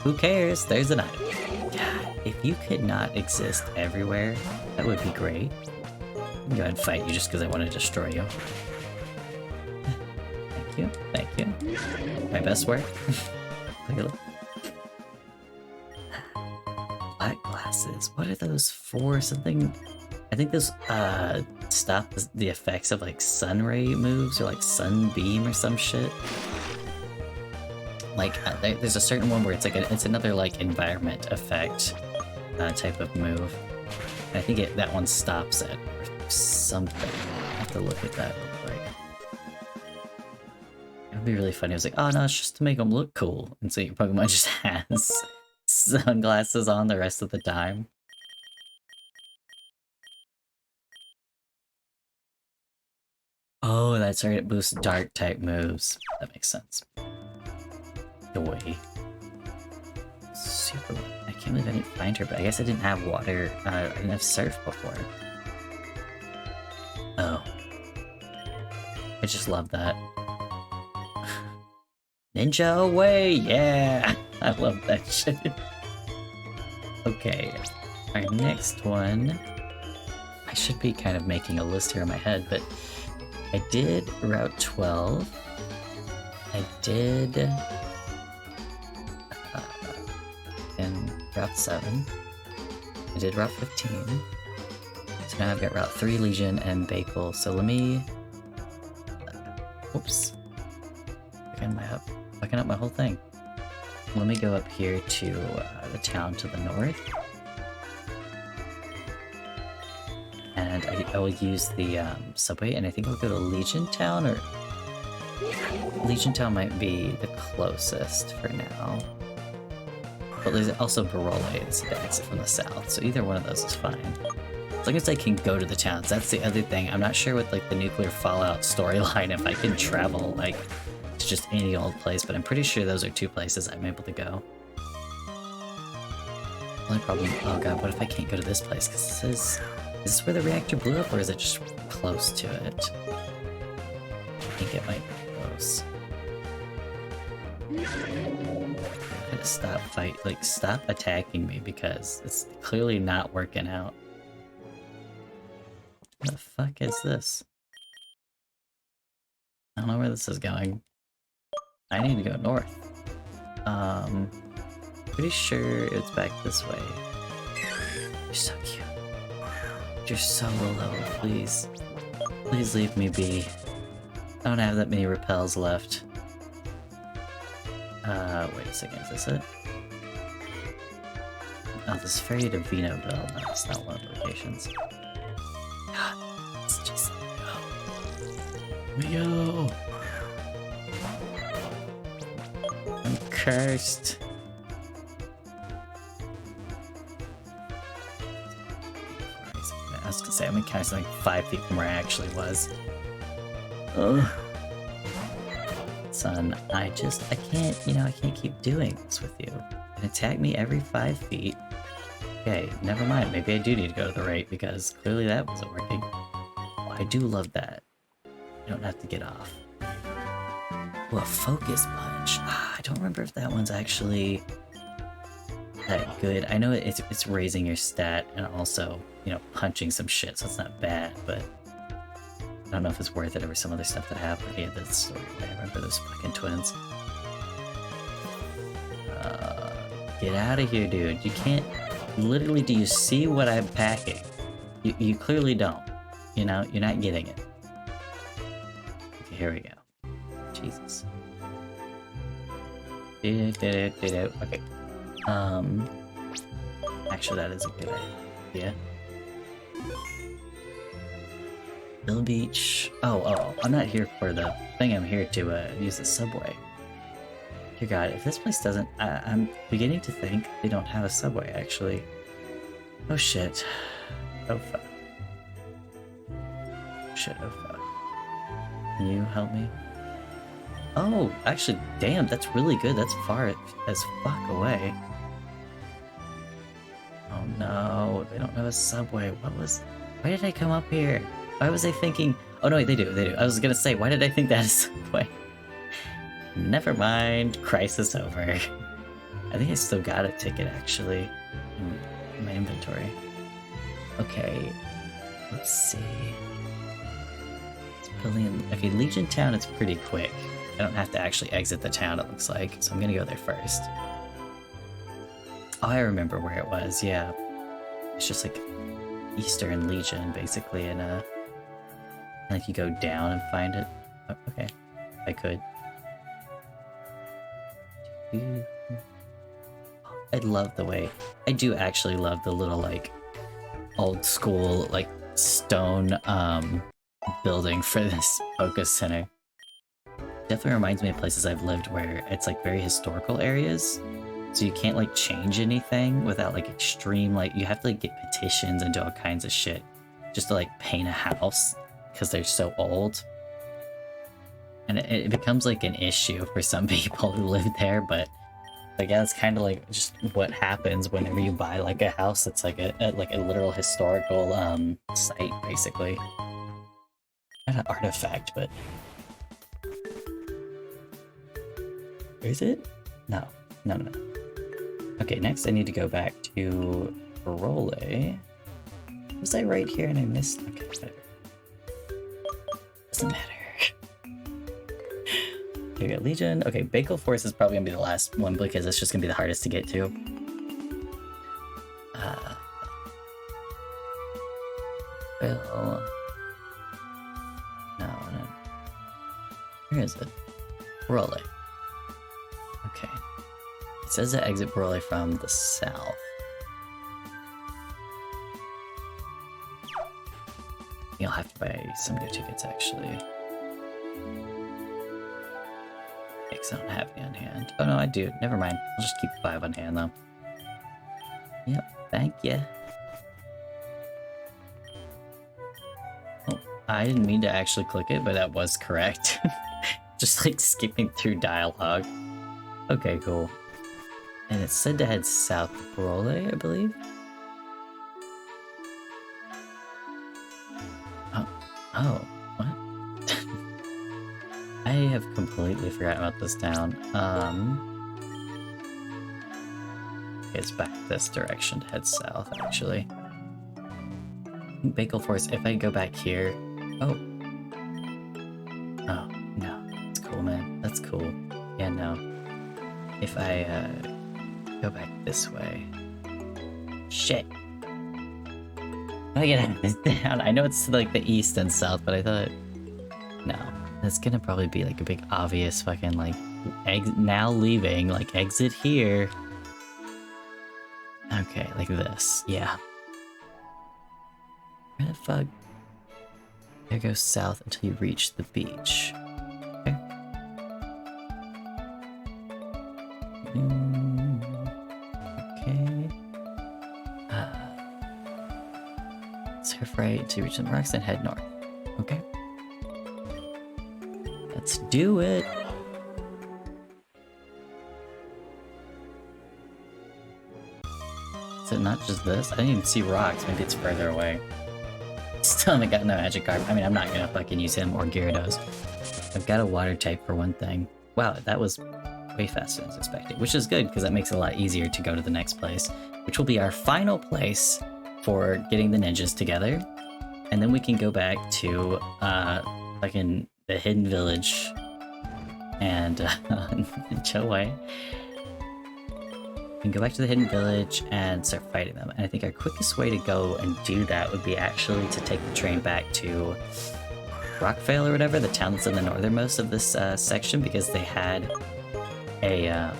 who cares? There's an item. God, if you could not exist everywhere, that would be great. I'll go ahead and fight you just because I want to destroy you. Thank you, thank you. My best work. Clearly. Black glasses. What are those for? Something... I think those stop the effects of like sun ray moves or like sunbeam or some shit. Like there's a certain one where it's like it's another like environment effect type of move. And I think that one stops it or something. I have to look at that real quick. It would be really funny. I was like, oh no, it's just to make them look cool. And so your Pokemon just has sunglasses on the rest of the time. Oh, that's right, it boosts dark type moves. That makes sense. Joy. Super. I can't believe I didn't find her, but I guess I didn't have water. I didn't have surf before. Oh. I just love that. Ninja away! Yeah! I love that shit. Okay. Our next one... I should be kind of making a list here in my head, but... I did Route 12. I did... and Route 7. I did Route 15. So now I've got Route 3, Legion, and Bakewell. So let me... Oops. Fucking up my whole thing. Let me go up here to the town to the north. And I will use the subway, and I think I'll go to Legion Town, or... Legion Town might be the closest for now. But there's also Barole, it's the exit from the south, so either one of those is fine. As long as I can go to the towns, that's the other thing. I'm not sure with like the nuclear fallout storyline if I can travel like to just any old place, but I'm pretty sure those are two places I'm able to go. Only problem, oh god, what if I can't go to this place? Because this is this where the reactor blew up, or is it just close to it? I think it might be close. Gotta stop attacking me because it's clearly not working out. What the fuck is this? I don't know where this is going. I need to go north. Pretty sure it's back this way. You're so cute. You're so low, please. Please leave me be. I don't have that many repels left. Wait a second, is this it? Oh, this is Ferry to Vinoville. No, it's not one of the locations. God, it's just... Let me go! I'm cursed. I was gonna say, I'm encountering like 5 feet from where I actually was. Ugh. Son, I can't, I can't keep doing this with you. And attack me every 5 feet. Okay, never mind. Maybe I do need to go to the right because clearly that wasn't working. Oh, I do love that. You don't have to get off. Oh, a focus punch. I don't remember if that one's actually that good. I know it's raising your stat and also, punching some shit, so it's not bad, but I don't know if it's worth it over some other stuff that happened. Yeah, that's story. I remember those fucking twins. Get out of here, dude. You can't... Literally, do you see what I'm packing? You clearly don't. You're not getting it. Okay, here we go. Jesus. Okay. Actually, that is a good idea. Bill Beach. Oh, I'm not here for the thing. I'm here to use the subway. Dear God, if this place doesn't... I'm beginning to think they don't have a subway, actually. Oh shit. Oh fuck. Shit, oh fuck. Can you help me? Oh, actually, damn, that's really good. That's far as fuck away. Oh no, they don't have a subway. Why did I come up here? Why was I thinking... Oh no, wait, they do. I was gonna say, why did I think that is a subway? Never mind. Crisis over. I think I still got a ticket, actually, in my inventory. Okay. Let's see. It's okay, Legion Town, it's pretty quick. I don't have to actually exit the town, it looks like, so I'm gonna go there first. Oh, I remember where it was, yeah. It's just like Eastern Legion, basically, and like you go down and find it. Oh, okay, I could. I love the way, I do actually love the little, like, old school, like, stone, building for this Poké Center. Definitely reminds me of places I've lived where it's, like, very historical areas. So you can't, like, change anything without, like, extreme, like, you have to, like, get petitions and do all kinds of shit just to, like, paint a house because they're so old. And it becomes, like, an issue for some people who live there, but I guess it's kind of like just what happens whenever you buy, like, a house that's, like, a literal historical, site, basically. Not an artifact, but... Is it? No. No. Okay, next I need to go back to Barole. Was I right here and I missed? Okay, whatever. Doesn't matter. Here we go, Legion. Okay, Bakal Force is probably gonna be the last one because it's just gonna be the hardest to get to. Well... No. Where is it? Barole. Okay. It says to exit Barole from the south. You'll have to buy some new tickets, actually. Because I don't have any on hand. Oh no, I do. Never mind. I'll just keep 5 on hand, though. Yep, thank you. Oh, I didn't mean to actually click it, but that was correct. Just like skipping through dialogue. Okay, cool. And it's said to head south to Barole, I believe? Oh, what? I have completely forgotten about this town. It's back this direction to head south, actually. Bakal Force, if I go back here... Oh. Oh, no. That's cool, man. That's cool. Yeah, no. If I, go back this way... Shit! How do I get out of this town? I know it's like the east and south, but I thought... No. That's gonna probably be like a big obvious fucking like... now leaving, like exit here. Okay, like this. Yeah. Where the fuck? There goes south until you reach the beach. Okay. Okay. Surf right to reach the rocks and head north. Okay. Let's do it. Is it not just this? I didn't even see rocks. Maybe it's further away. Still haven't got no Magikarp. I mean, I'm not gonna fucking use him or Gyarados. I've got a water type for one thing. Wow, that was way faster than I was expecting, which is good because that makes it a lot easier to go to the next place, which will be our final place for getting the ninjas together. And then we can go back to fucking the hidden village and chill away. We can go back to the hidden village and start fighting them. And I think our quickest way to go and do that would be actually to take the train back to Rockvale or whatever, the town that's in the northernmost of this section, because they had a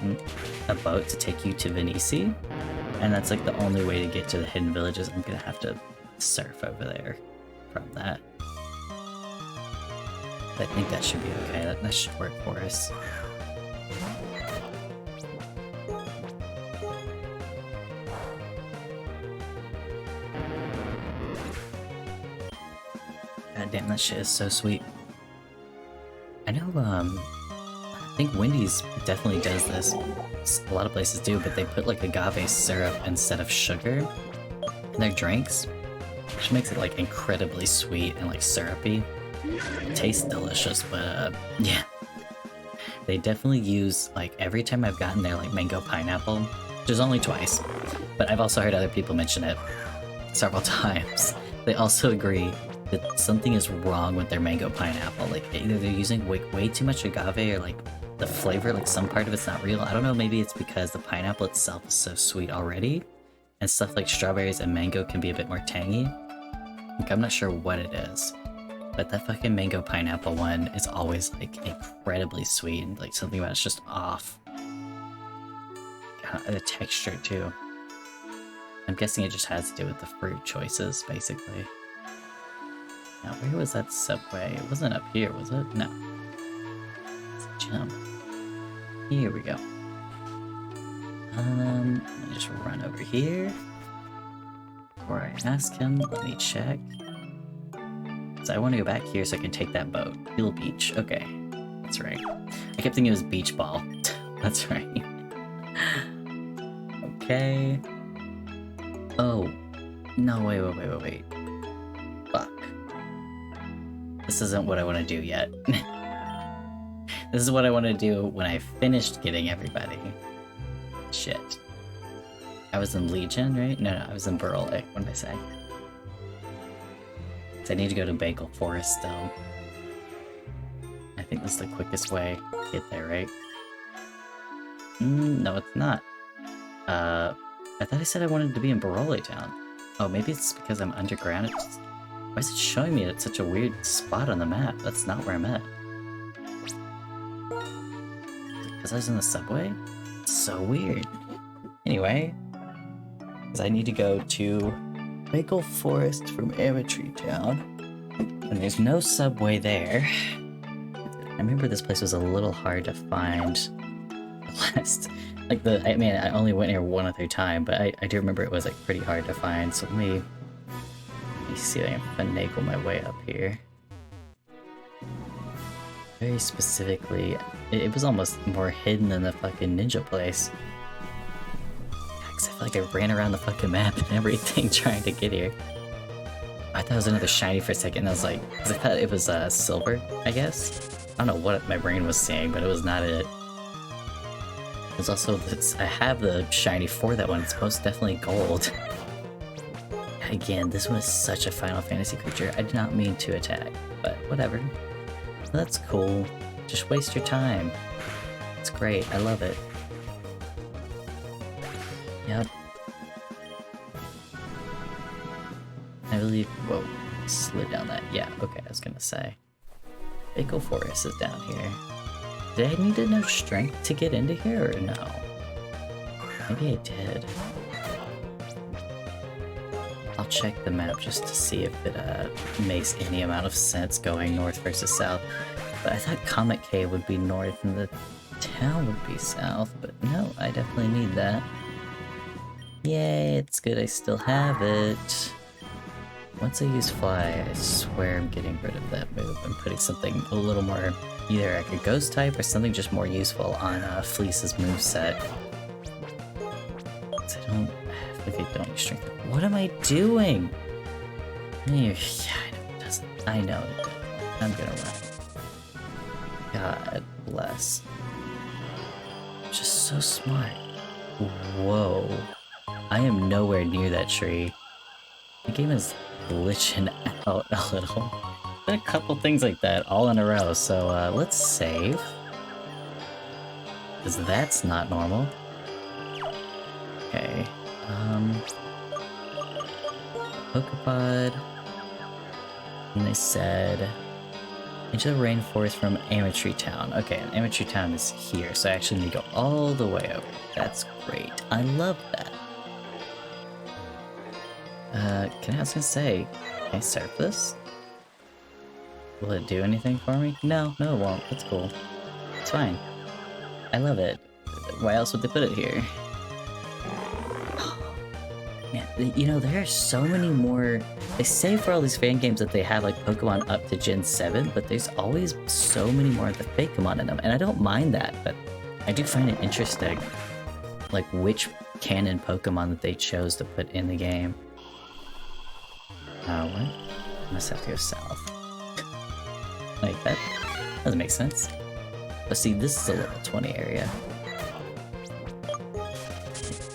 boat to take you to Venice. And that's like the only way to get to the hidden villages. I'm gonna have to surf over there from that. But I think that should be okay. That should work for us. God damn, that shit is so sweet. I know, I think Wendy's definitely does this. A lot of places do, but they put like agave syrup instead of sugar in their drinks, which makes it like incredibly sweet and like syrupy. It tastes delicious, but yeah. they definitely use, like, every time I've gotten their, like, mango pineapple, which is only twice, but I've also heard other people mention it several times. They also agree that something is wrong with their mango pineapple. Like, either they're using way too much agave, or, like, the flavor, like, some part of it's not real. I don't know, maybe it's because the pineapple itself is so sweet already, and stuff like strawberries and mango can be a bit more tangy. Like, I'm not sure what it is. But that fucking mango pineapple one is always, like, incredibly sweet. Like, something about it's just off. The texture, too. I'm guessing it just has to do with the fruit choices, basically. Now, where was that subway? It wasn't up here, was it? No. It's a jump. Here we go. Let me just run over here. Before I ask him, let me check. So I want to go back here so I can take that boat. Hill Beach. Okay. That's right. I kept thinking it was beach ball. That's right. Okay. Oh. No, wait. Fuck. This isn't what I want to do yet. This is what I want to do when I finished getting everybody. Shit. I was in Legion, right? No, I was in Burl. What did I say? I need to go to Bagel Forest, though. I think that's the quickest way to get there, right? No, it's not. I thought I said I wanted to be in Barole Town. Oh, maybe it's because I'm underground. Why is it showing me at such a weird spot on the map? That's not where I'm at. Because I was in the subway? It's so weird. Anyway, because I need to go to Bagel Forest from Amatree Town, and there's no subway there. I remember this place was a little hard to find last, like I only went here one other time, but I do remember it was like pretty hard to find, so let me see if I can finagle my way up here. Very specifically, it was almost more hidden than the fucking ninja place. I feel like I ran around the fucking map and everything trying to get here. I thought it was another shiny for a second, and I was like, because I thought it was silver, I guess? I don't know what my brain was saying, but it was not it. There's also this, I have the shiny for that one, it's most definitely gold. Again, this one is such a Final Fantasy creature, I did not mean to attack, but whatever. That's cool, just waste your time. It's great, I love it. Yep. I believe. Whoa. Slid down that. Yeah, okay, I was gonna say. Bagel Forest is down here. Did I need to know strength to get into here or no? Maybe I did. I'll check the map just to see if it makes any amount of sense going north versus south. But I thought Comet Cave would be north and the town would be south, but no, I definitely need that. Yay, it's good I still have it. Once I use Fly, I swear I'm getting rid of that move and putting something a little more, either like a ghost type or something just more useful on Fleece's moveset. I don't use strength. What am I doing? Yeah, it doesn't. I know it doesn't. I'm gonna run. God bless. Just so smart. Whoa. I am nowhere near that tree. The game is glitching out a little. Been a couple things like that all in a row, so let's save. Because that's not normal. Okay. Pokepod. And they said into the rainforest from Amatree Town. Okay, and Amatree Town is here, so I actually need to go all the way over. That's great. I love that. I was gonna say, can I surf this? Will it do anything for me? No, it won't. That's cool. It's fine. I love it. Why else would they put it here? Man, you know, there are so many more... They say for all these fan games that they have, like, Pokemon up to Gen 7, but there's always so many more of the Fakemon in them, and I don't mind that, but I do find it interesting, like, which canon Pokemon that they chose to put in the game. What? I must have to go south. Like, that doesn't make sense. But see, this is a level 20 area.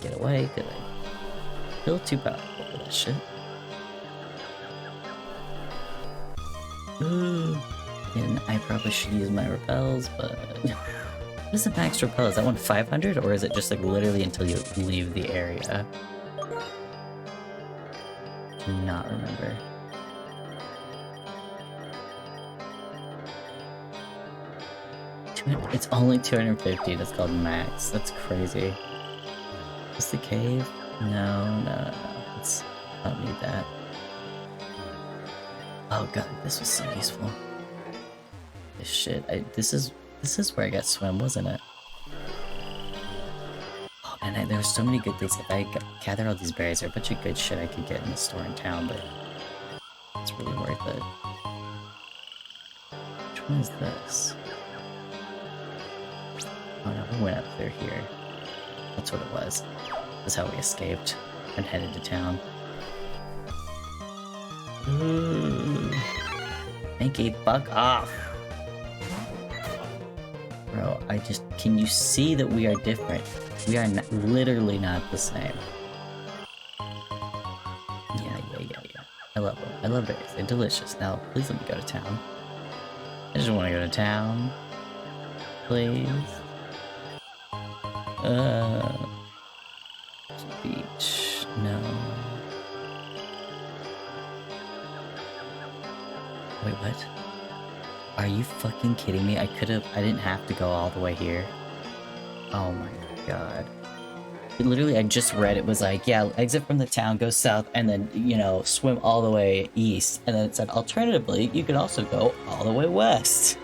Get away, because I feel too powerful for that shit. Ooh. And I probably should use my repels, but... What is the max repel? Is that one 500, or is it just like literally until you leave the area? Do not remember. It's only 250, that's called max. That's crazy. Is the cave? No. I don't need that. Oh god, this was so useful. This shit, this is where I got swim, wasn't it? Oh man, there were so many good things. If I gather all these berries, there are a bunch of good shit I could get in the store in town, but it's really worth it. Which one is this? Oh no, we went up through here. That's what it was. That's how we escaped and headed to town. Mankey, fuck off! Bro, can you see that we are different? We are literally not the same. Yeah. I love them. I love berries. They're delicious. Now, please let me go to town. I just want to go to town. Please. Beach. No. Wait, what? Are you fucking kidding me? I didn't have to go all the way here. Oh my god. Literally, I just read it was like, yeah, exit from the town, go south, and then, you know, swim all the way east. And then it said, alternatively, you can also go all the way west.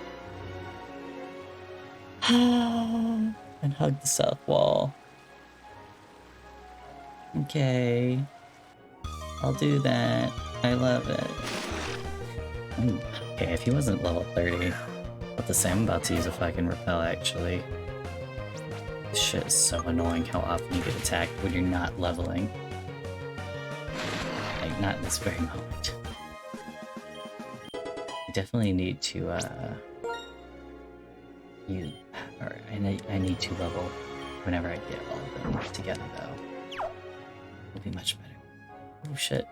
And hug the south wall. Okay. I'll do that. I love it. Okay, if he wasn't level 30, about the same, I'm about to use a fucking repel, actually. This shit is so annoying how often you get attacked when you're not leveling. Like, not in this very moment. I definitely need to, I need to level whenever I get all of them together, though. It'll be much better. Oh shit.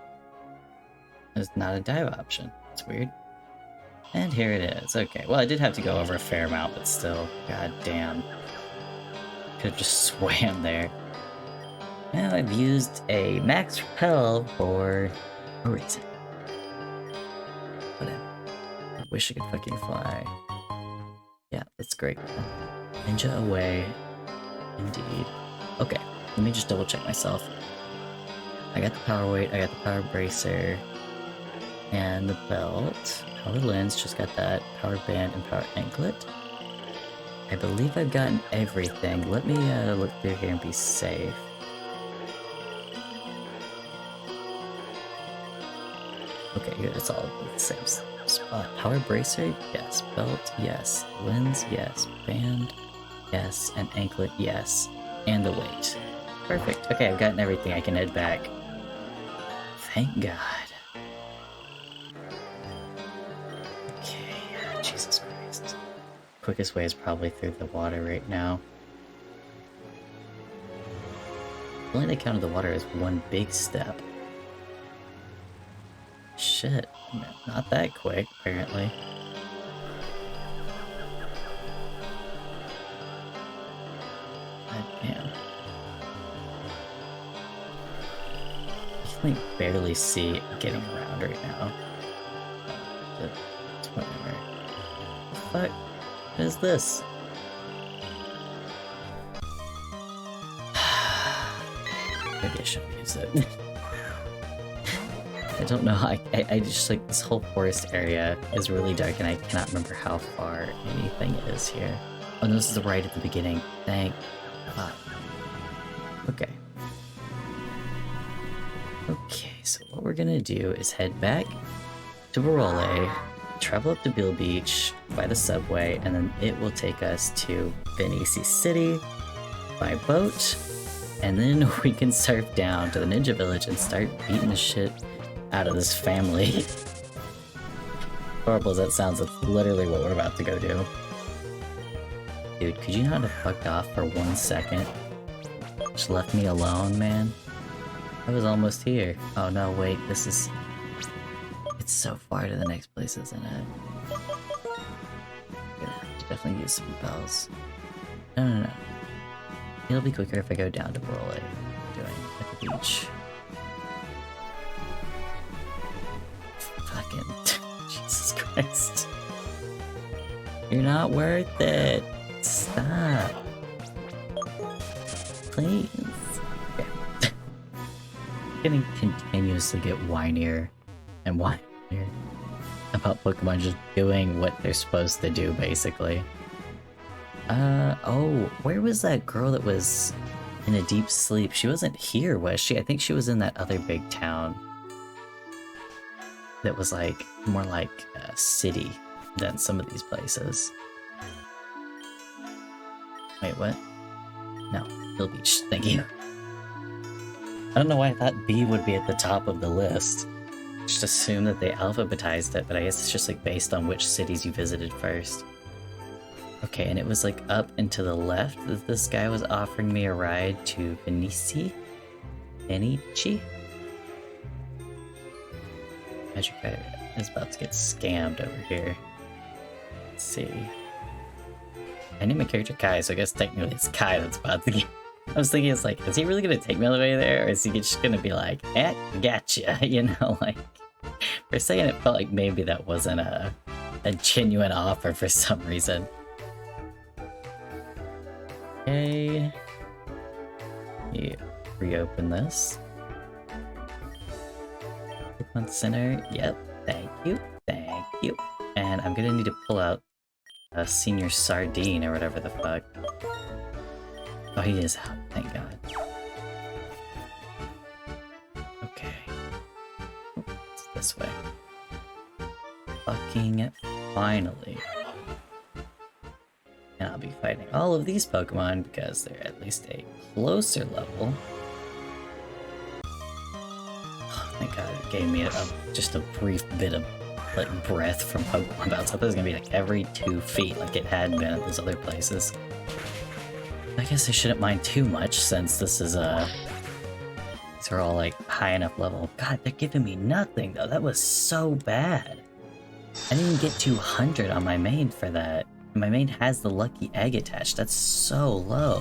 There's not a dive option. It's weird. And here it is. Okay, well I did have to go over a fair amount, but still, god damn. Could've just swam there. Now I've used a max repel for a reason. Whatever. I wish I could fucking fly. Yeah, it's great. Ninja away. Indeed. Okay, let me just double check myself. I got the power weight, I got the power bracer, and the belt. Power lens, just got that. Power band and power anklet. I believe I've gotten everything. Let me look through here and be safe. Okay, good. It's all the same spot. Power bracer? Yes. Belt? Yes. Lens? Yes. Band? Yes. And anklet? Yes. And the weight. Perfect. Okay, I've gotten everything. I can head back. Thank God. Okay, Jesus Christ. Quickest way is probably through the water right now. Only they counted the water as one big step. Shit, not that quick, apparently. God damn. I can like barely see getting around right now. But it's whatever. The fuck? What is this? Maybe I shouldn't use it. I don't know, I just like, this whole forest area is really dark and I cannot remember how far anything is here. Oh no, this is right at the beginning. Thank God. Okay. Okay, so what we're gonna do is head back to Barole, travel up to Bill Beach by the subway, and then it will take us to Benici City by boat, and then we can surf down to the Ninja Village and start beating the shit out of this family. Horrible as that sounds, that's literally what we're about to go do. Dude, could you not have fucked off for 1 second? Just left me alone, man. I was almost here. Oh no, wait, this is... It's so far to the next place, isn't it? I'm gonna have to definitely use some bells. No. It'll be quicker if I go down to roll it. Doing at the beach. Fucking... Jesus Christ. You're not worth it. Stop. Please. Okay. Getting continuously get whinier and whinier about Pokemon just doing what they're supposed to do, basically. Oh, where was that girl that was in a deep sleep? She wasn't here, was she? I think she was in that other big town. That was like, more like a city than some of these places. Wait, what? No, Hill Beach, thank you. I don't know why I thought B would be at the top of the list. Just assume that they alphabetized it, but I guess it's just like based on which cities you visited first. Okay, and it was like up and to the left that this guy was offering me a ride to Benici? Magic Rider is about to get scammed over here. Let's see. I named my character Kai, so I guess technically it's Kai that's about to get... I was thinking, it's like, is he really gonna take me all the way there, or is he just gonna be like, eh, gotcha, you know, like... For a second it felt like maybe that wasn't a genuine offer for some reason. Okay. You reopen this. Pokemon Center, yep, thank you. And I'm gonna need to pull out a Senior Sardine or whatever the fuck. Oh, he is out, thank god. Okay. It's this way. Fucking finally. And I'll be fighting all of these Pokemon because they're at least a closer level. Oh, thank god it gave me just a brief bit of like breath from Pokemon Bounce. I thought it was gonna be like every 2 feet like it had been at those other places. I guess I shouldn't mind too much since this is these are all like high enough level. God, they're giving me nothing though. That was so bad. I didn't even get 200 on my main for that. My main has the lucky egg attached. That's so low.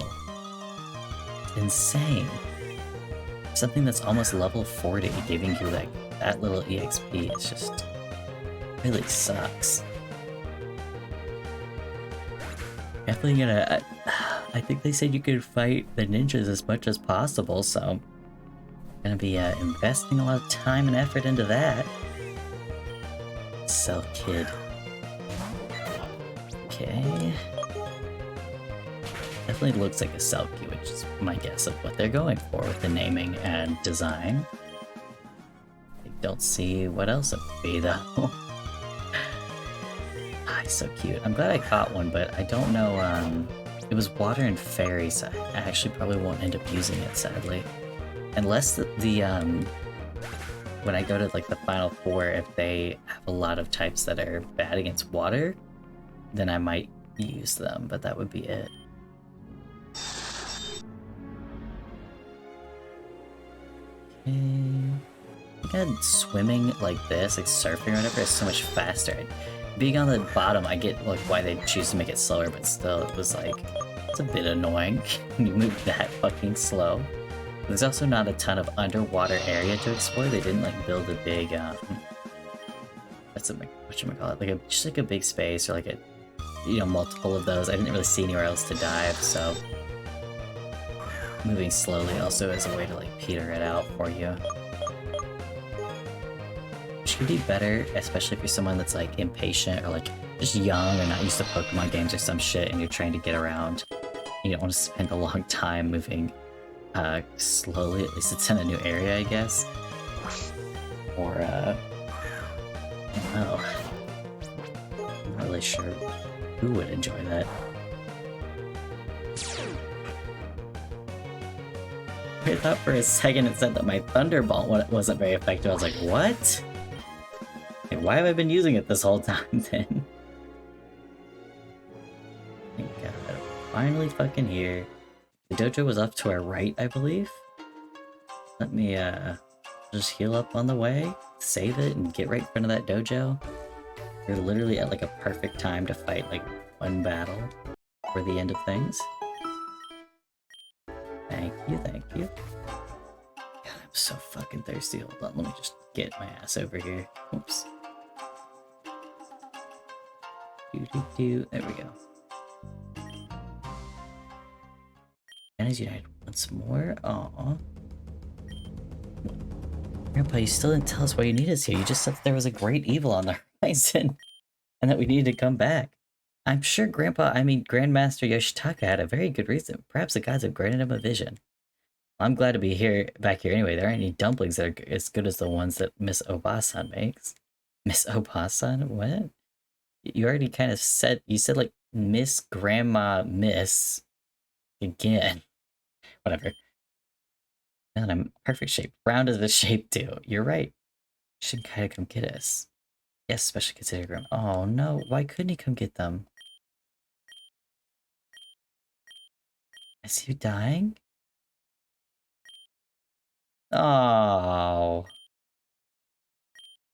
Insane. Something that's almost level 40 giving you like that little EXP is just really sucks. Definitely gonna... I think they said you could fight the ninjas as much as possible, so I'm gonna be investing a lot of time and effort into that. Cell Kid. Okay. Definitely looks like a Selkie, which is my guess of what they're going for with the naming and design. I don't see what else it would be though. Ah, he's so cute. I'm glad I caught one, but I don't know, it was water and fairy, so I actually probably won't end up using it, sadly. Unless when I go to like the final 4, if they have a lot of types that are bad against water, then I might use them, but that would be it. Okay. I think swimming like this, like surfing or whatever, is so much faster. Being on the bottom, I get like why they choose to make it slower, but still, it was like, it's a bit annoying when you move that fucking slow. There's also not a ton of underwater area to explore. They didn't like build a big, whatchamacallit, like just like a big space or like a, you know, multiple of those. I didn't really see anywhere else to dive, so moving slowly also is a way to like peter it out for you. Which could be better, especially if you're someone that's like impatient or like just young or not used to Pokemon games or some shit and you're trying to get around. You don't want to spend a long time moving slowly, at least it's in a new area, I guess. Or, I don't know. I'm not really sure who would enjoy that. I thought for a second it said that my Thunderbolt wasn't very effective. I was like, what? Like, why have I been using it this whole time then? Thank God. finally fucking here. The dojo was up to our right, I believe. Let me, just heal up on the way, save it, and get right in front of that dojo. We're literally at, like, a perfect time to fight, like, one battle for the end of things. Thank you, thank you. God, I'm so fucking thirsty. Hold on, let me just get my ass over here. Oops. There we go. And as united once more. Aww. Grandpa, you still didn't tell us why you need us here. You just said that there was a great evil on the horizon and that we needed to come back. I'm sure Grandmaster Yoshitaka had a very good reason. Perhaps the gods have granted him a vision. I'm glad to be back here anyway. There aren't any dumplings that are as good as the ones that Miss Obasan makes. Miss Obasan? What? You already kind of said, you said like Miss Grandma Miss again. Whatever. Man, I'm perfect shape. Round is the shape too. You're right. Should kind of come get us. Yes, especially considering Grandma. Oh no, why couldn't he come get them? Is he dying? Oh.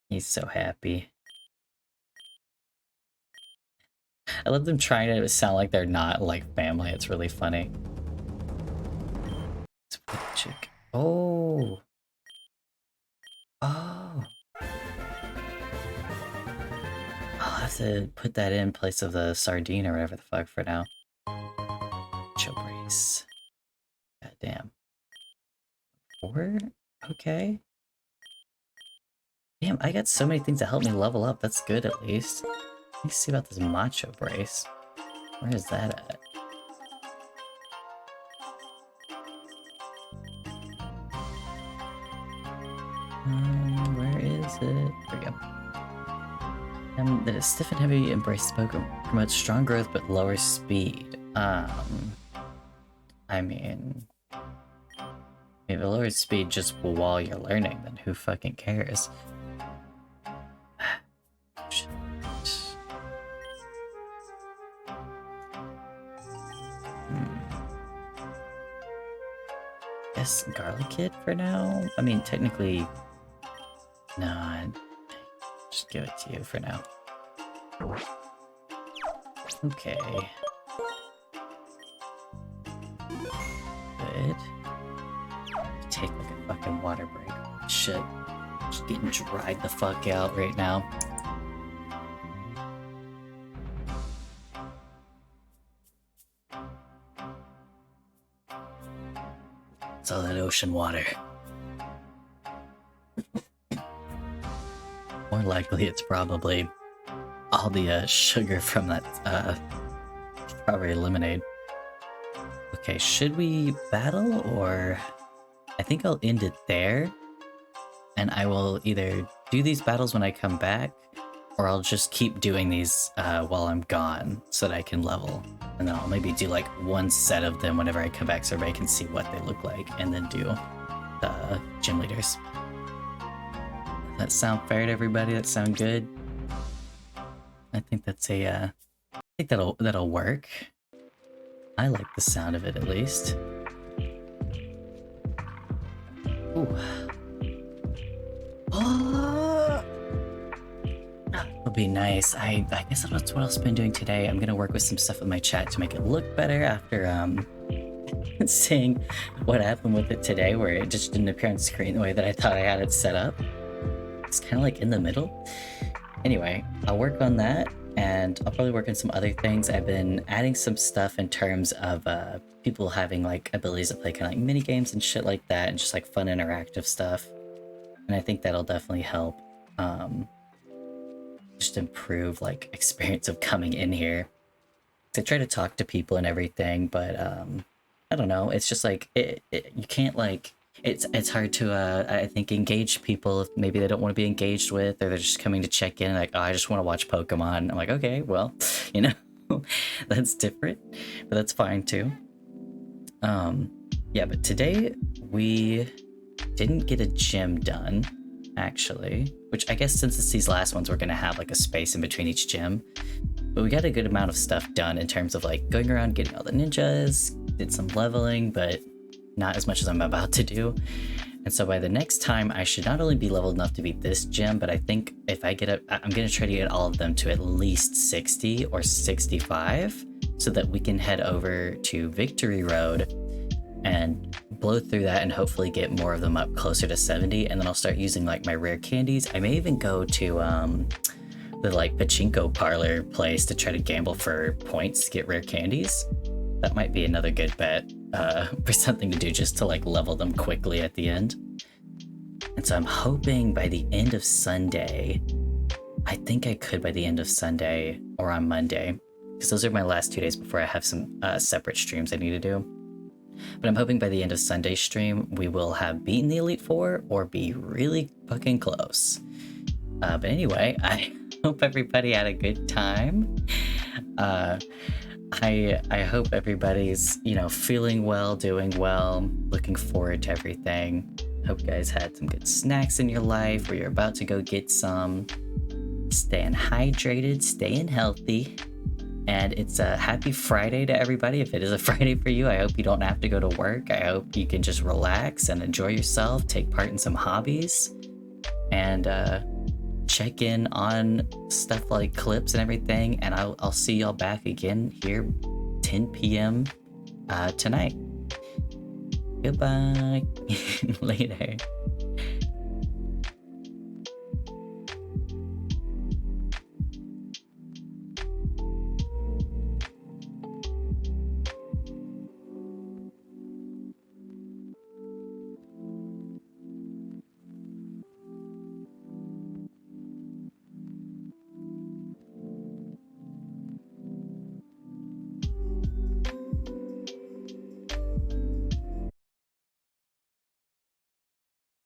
He's so happy. I love them trying to sound like they're not like family. It's really funny. Let's put the chick. Oh. Oh. I'll have to put that in place of the sardine or whatever the fuck for now. Chill brace. God damn. 4? Okay. Damn, I got so many things to help me level up. That's good at least. Let me see about this macho brace. Where is that at? Where is it? There we go. The stiff and heavy embrace Pokemon promotes strong growth but lower speed. I mean, if it lowers speed just while you're learning, then who fucking cares? Guess Garlic Kid for now? I mean, technically, no, I'd just give it to you for now. Okay. Good. Take like a fucking water break. Shit. Just getting dried the fuck out right now. It's all that ocean water. More likely it's probably all the sugar from that strawberry lemonade. Okay, should we battle or... I think I'll end it there. And I will either do these battles when I come back, or I'll just keep doing these while I'm gone so that I can level. And then I'll maybe do like one set of them whenever I come back so everybody can see what they look like, and then do the gym leaders. Does that sound fair to everybody? That sound good? I think that's a, I think that'll work. I like the sound of it at least. Ooh. Oh! That'll be nice. I guess that's what else I've been doing today. I'm gonna work with some stuff with my chat to make it look better after seeing what happened with it today, where it just didn't appear on screen the way that I thought I had it set up. It's kind of like in the middle. Anyway, I'll work on that, and I'll probably work on some other things. I've been adding some stuff in terms of people having like abilities to play kind of like mini games and shit like that, and just like fun interactive stuff. And I think that'll definitely help just improve like experience of coming in here. I try to talk to people and everything, but I don't know. It's just like you can't like. It's hard to I think engage people if maybe they don't want to be engaged with, or they're just coming to check in like, oh, I just want to watch Pokemon. I'm like, okay, well, you know, that's different, but that's fine too. Yeah, but today we didn't get a gym done, actually, which I guess since it's these last ones, we're gonna have like a space in between each gym. But we got a good amount of stuff done in terms of like going around getting all the ninjas, did some leveling, but not as much as I'm about to do. And so by the next time, I should not only be leveled enough to beat this gym, but I think if I get up, I'm going to try to get all of them to at least 60 or 65 so that we can head over to Victory Road and blow through that and hopefully get more of them up closer to 70. And then I'll start using like my rare candies. I may even go to the like pachinko parlor place to try to gamble for points to get rare candies. That might be another good bet for something to do just to like level them quickly at the end. And so I'm hoping by the end of Sunday, I think I could by the end of Sunday or on Monday, because those are my last 2 days before I have some separate streams I need to do. But I'm hoping by the end of Sunday's stream, we will have beaten the Elite Four or be really fucking close. But anyway, I hope everybody had a good time. I hope everybody's, feeling well, doing well, looking forward to everything. Hope you guys had some good snacks in your life or you're about to go get some. Staying hydrated, staying healthy. And it's a happy Friday to everybody. If it is a Friday for you, I hope you don't have to go to work. I hope you can just relax and enjoy yourself, take part in some hobbies, and check in on stuff like clips and everything. And I'll see y'all back again here 10 p.m. Tonight. Goodbye. Later.